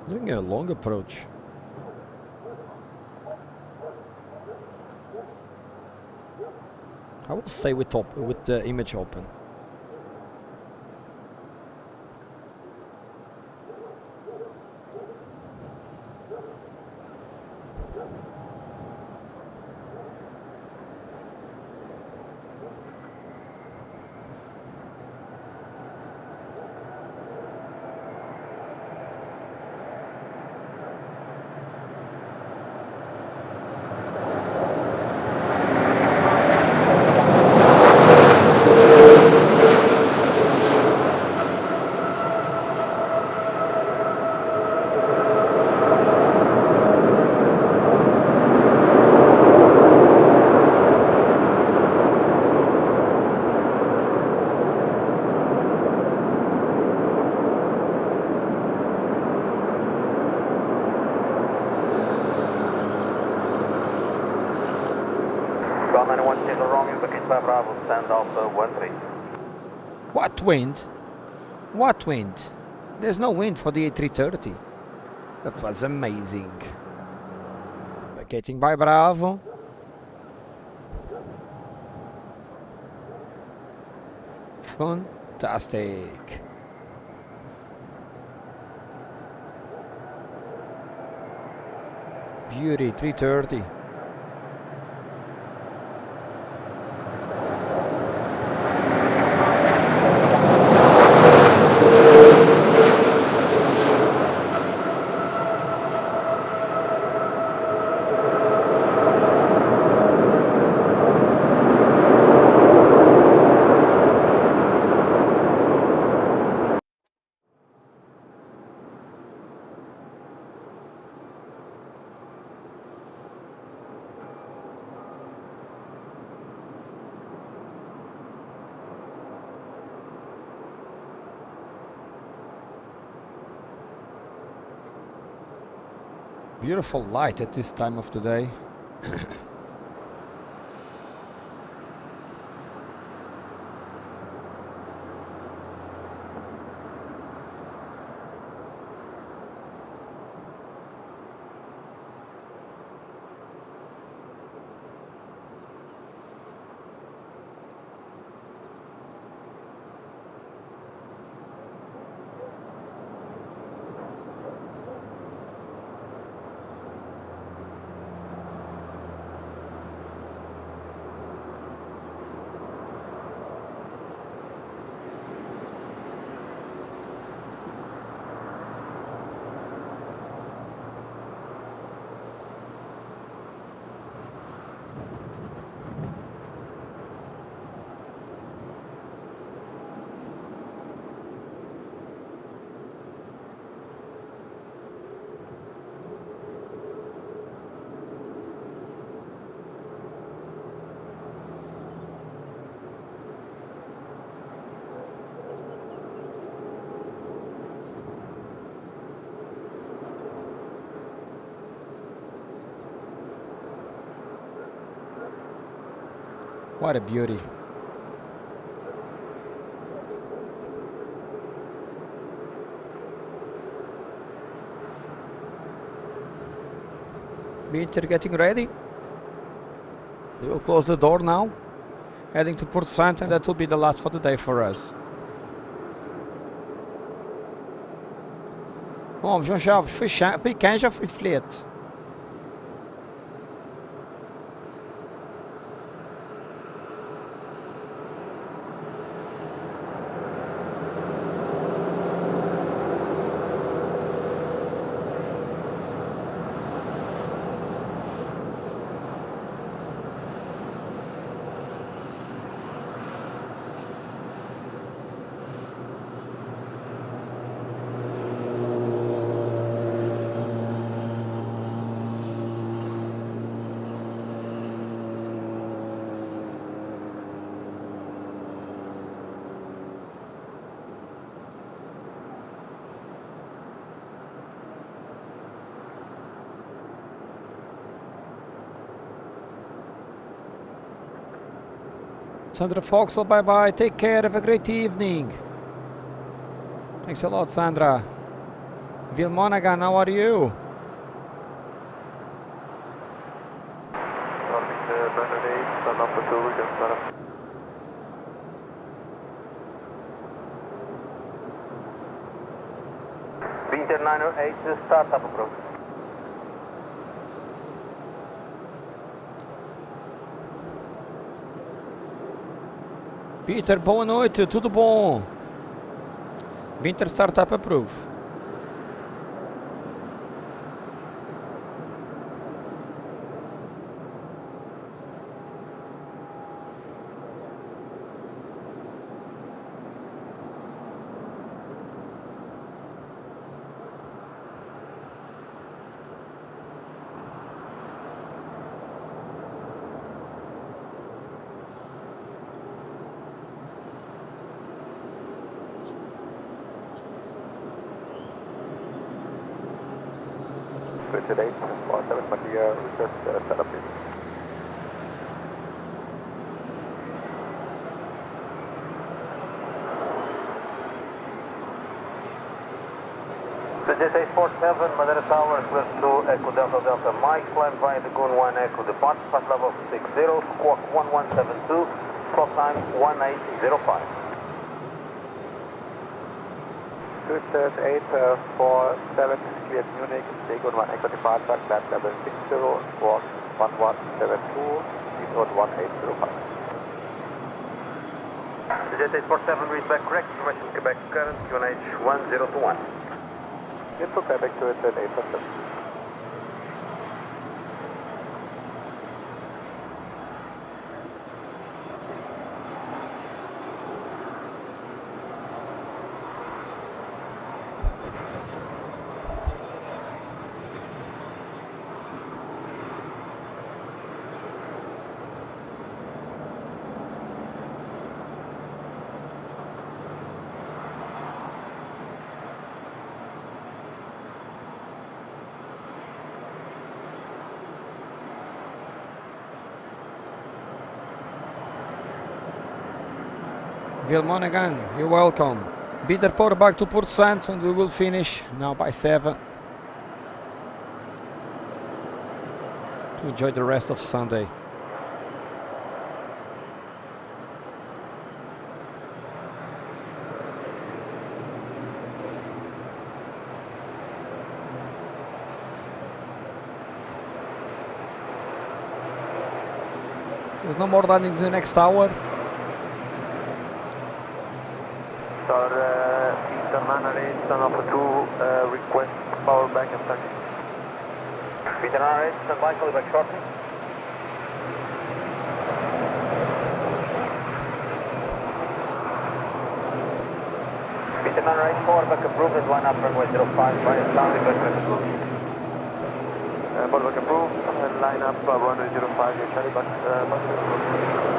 Doing a long approach. I will stay with the image open. What wind? What wind? There's no wind for the A330. That was amazing. Vacating by Bravo. Fantastic. Beauty, 330. Beautiful light at this time of the day. What a beauty. Peter getting ready. We will close the door now. Heading to Porto Santo, and that will be the last for the day for us. Bom, João Chaves, fui quem já fui flete. Sandra Foxel, bye bye. Take care. Have a great evening. Thanks a lot, Sandra. Vil Monaghan, how are you? Winter 908, startup approach. Peter, boa noite, tudo bom? Winter Startup Approve. Today, 47 Madeira research setup. The Jet 847, Madeira Tower, clear to Echo Delta Delta Mike, climb via Lagoon 1 Echo, departure path level 60, squawk 1172, clock time 1805. Research 847, cleared Munich, Lagoon 1 Echo departure, climb level 60, squawk 1172, speed note 1805. The Jet 847, read back correct, information Quebec current, QNH 1021. Info Quebec to it at 847. Will Monaghan, you're welcome. Peter Porter back to Port Saint, and we will finish now by 7 to enjoy the rest of Sunday. There's no more landings in the next hour. Eastern Mandarin, stand up for 2, request power back and taxi. Peter Harris, stand by, call you back shortly. Peter Harris, power back approved, and line up runway 05, by sound back approved. Power back approved, and line up runway 05, your Charlie back approved.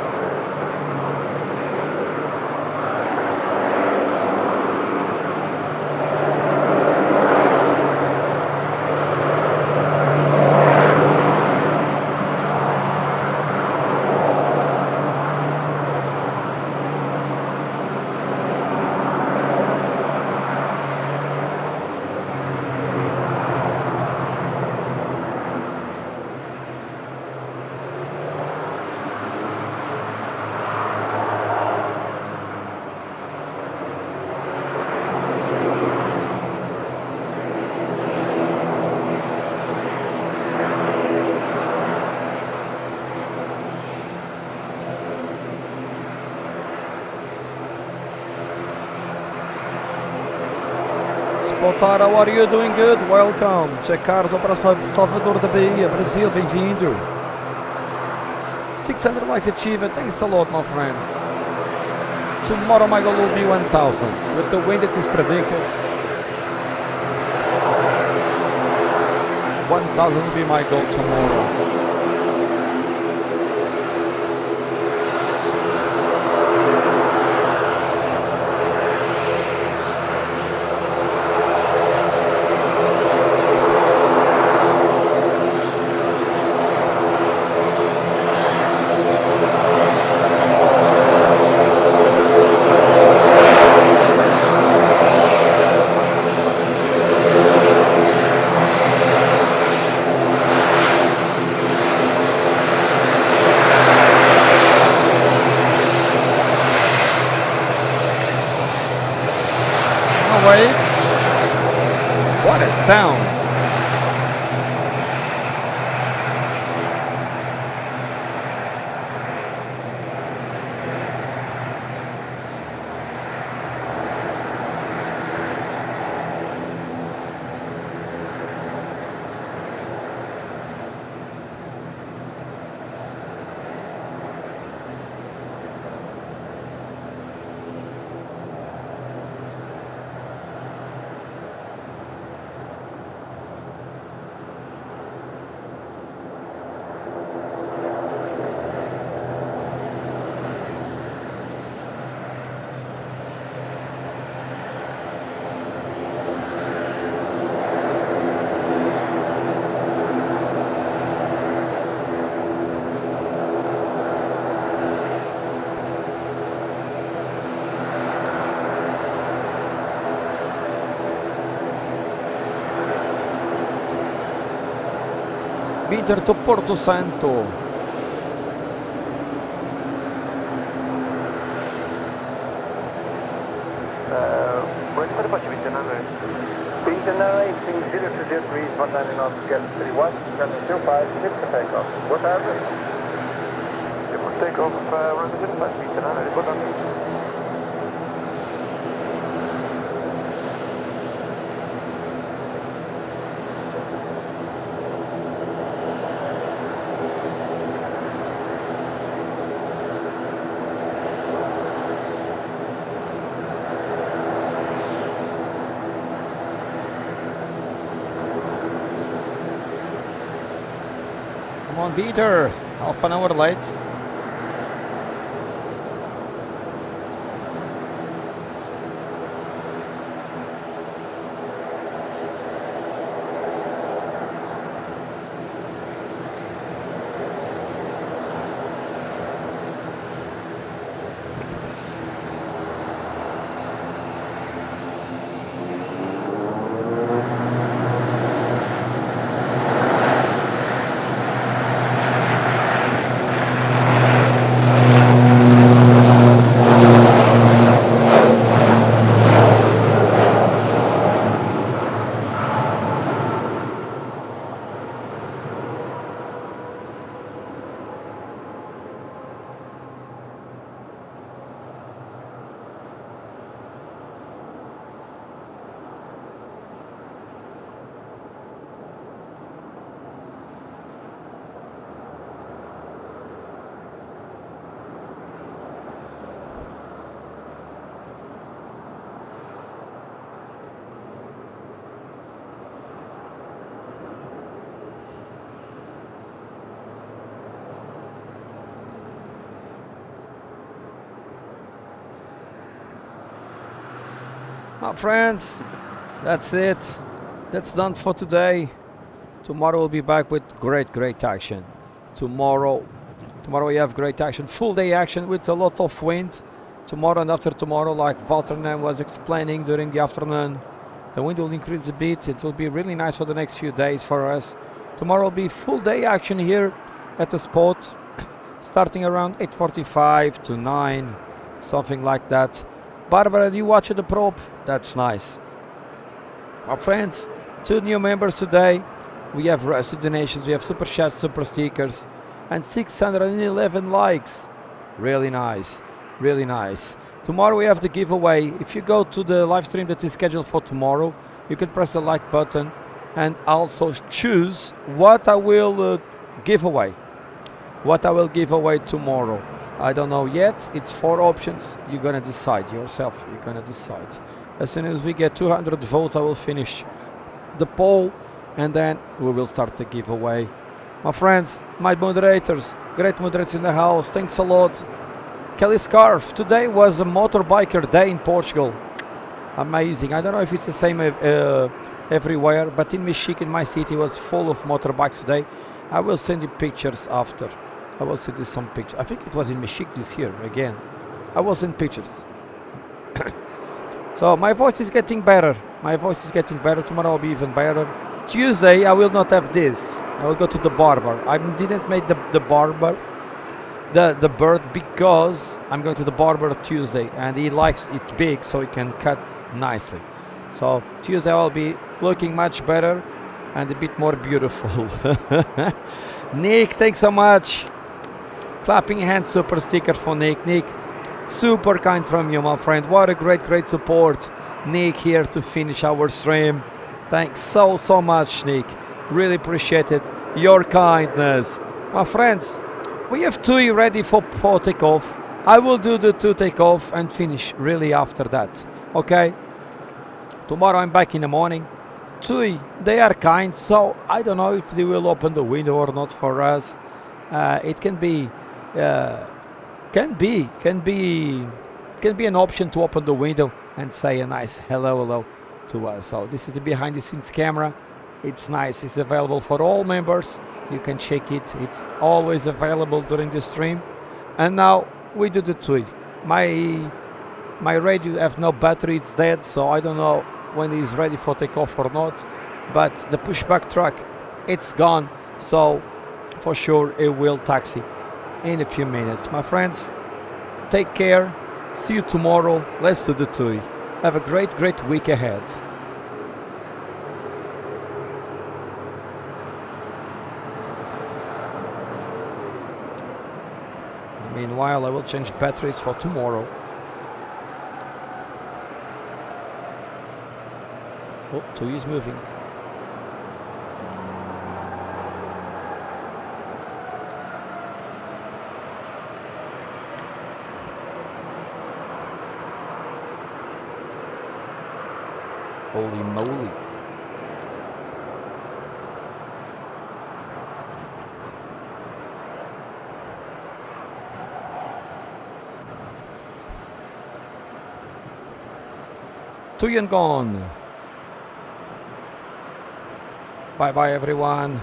Spotara, how are you? Doing good? Welcome. Check Carlos para Salvador da Bahia, Brasil, bem-vindo. 600 likes achieved, thanks a lot, my friends. Tomorrow my goal will be 1000, with the wind that is predicted. 1000 will be my goal tomorrow. What a sound! Peter to Porto Santo. Where's the departure, Mr. Nunley? Peter 9, 0 to 0 degrees, 190 knots, gap 31, runway 05, lift to takeoff. What are they? You must take off runway 05, Mr. Nunley, report on me. Come on, Peter. Half an hour late. My friends, that's it. That's done for today. Tomorrow we'll be back with great action. Tomorrow we have great action, full day action with a lot of wind. Tomorrow and after tomorrow, like Valternan was explaining during the afternoon, the wind will increase a bit. It will be really nice for the next few days for us. Tomorrow will be full day action here at the spot, starting around 8:45 to 9, something like that. Barbara, do you watch the probe? That's nice. My friends, 2 new members today. We have donations, we have super chats, super stickers, and 611 likes. Really nice, really nice. Tomorrow we have the giveaway. If you go to the live stream that is scheduled for tomorrow, you can press the like button and also choose what I will give away. What I will give away tomorrow. I don't know yet. It's 4 options. You're gonna decide yourself. You're gonna decide. As soon as we get 200 votes, I will finish the poll, and then we will start the giveaway. My friends, my moderators, great moderators in the house, thanks a lot. Kelly Scarf, today was a motorbiker day in Portugal. Amazing. I don't know if it's the same everywhere, but in Mexico, in my city, was full of motorbikes today. I will send you pictures after. I will send you some pictures. I think it was in Mexico this year again. I will send pictures. So my voice is getting better. My voice is getting better. Tomorrow will be even better. Tuesday I will not have this. I will go to the barber. I didn't make the barber the bird because I'm going to the barber Tuesday and he likes it big so he can cut nicely. So Tuesday I'll be looking much better and a bit more beautiful. Nick, thanks so much. Clapping hands, super sticker for Nick. Nick, super kind from you, my friend. What a great support. Nick here to finish our stream. Thanks so much, Nick. Really appreciate it. Your kindness. My friends, we have TUI ready for takeoff. I will do the 2 takeoff and finish really after that. Okay? Tomorrow I'm back in the morning. TUI, they are kind, so I don't know if they will open the window or not for us. It can be an option to open the window and say a nice hello to us. So this is the behind the scenes camera. It's nice. It's available for all members. You can check it. It's always available during the stream. And now we do the TUI. My radio have no battery. It's dead, so I don't know when it's ready for takeoff or not. But the pushback truck, it's gone. So for sure it will taxi in a few minutes. My friends, take care. See you tomorrow. Let's do the TUI. Have a great week ahead. Meanwhile, I will change batteries for tomorrow. Oh, TUI is moving. Holy moly. TUI and gone. Bye bye everyone.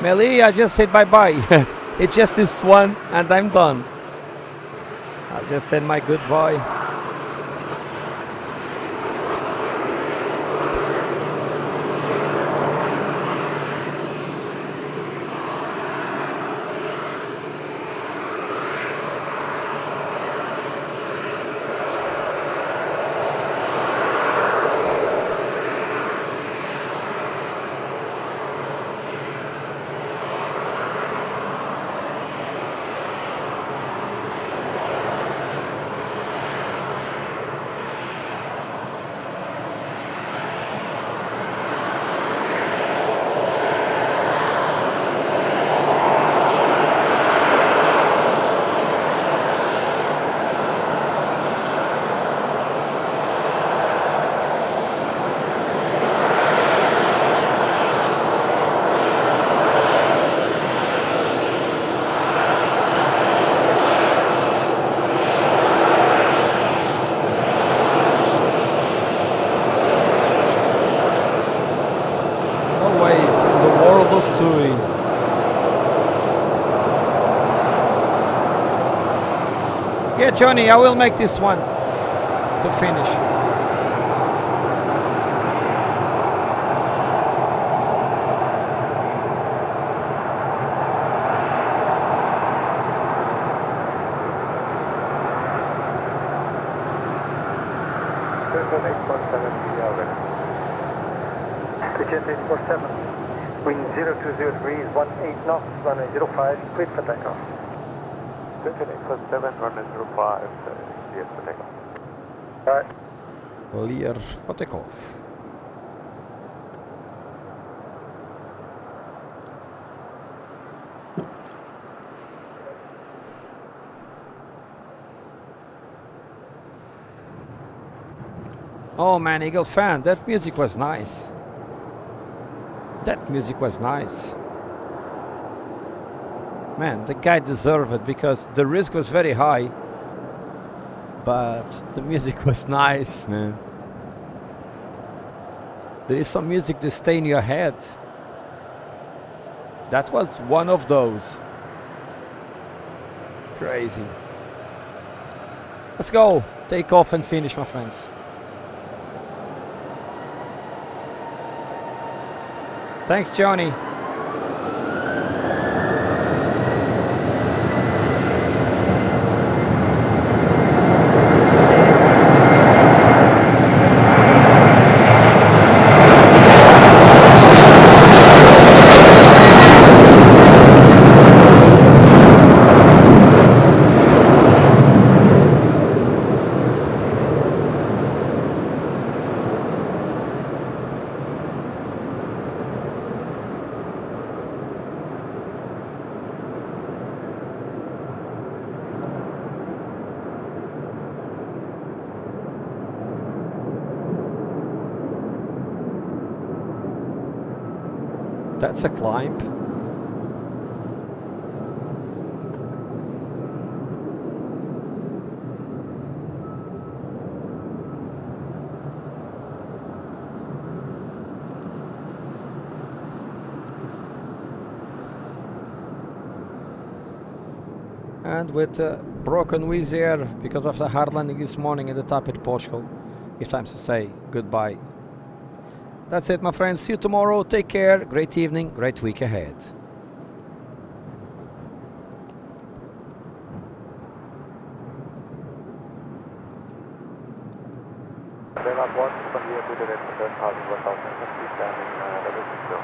Meli, I just said bye-bye. It's just this one and I'm done. I just said my goodbye. Tui. Yeah, Johnny, I will make this one to finish. Jet 847, wind 020 degrees, 18 knots, runway 05, cleared for takeoff. Jet 847, runway 05, cleared for takeoff. Alright. Clear for takeoff. Oh man, Eagle fan, that music was nice. That music was nice. Man, the guy deserved it because the risk was very high. But the music was nice, man. There is some music that stay in your head. That was one of those. Crazy. Let's go. Take off and finish, my friends. Thanks, Johnny. That's a climb. And with broken Wizz Air because of the hard landing this morning at the top at Portugal, it's time to say goodbye. That's it, my friends. See you tomorrow. Take care. Great evening. Great week ahead. Madeira Airport, from here to the red, 10,000, 1,000, please stand in level 6.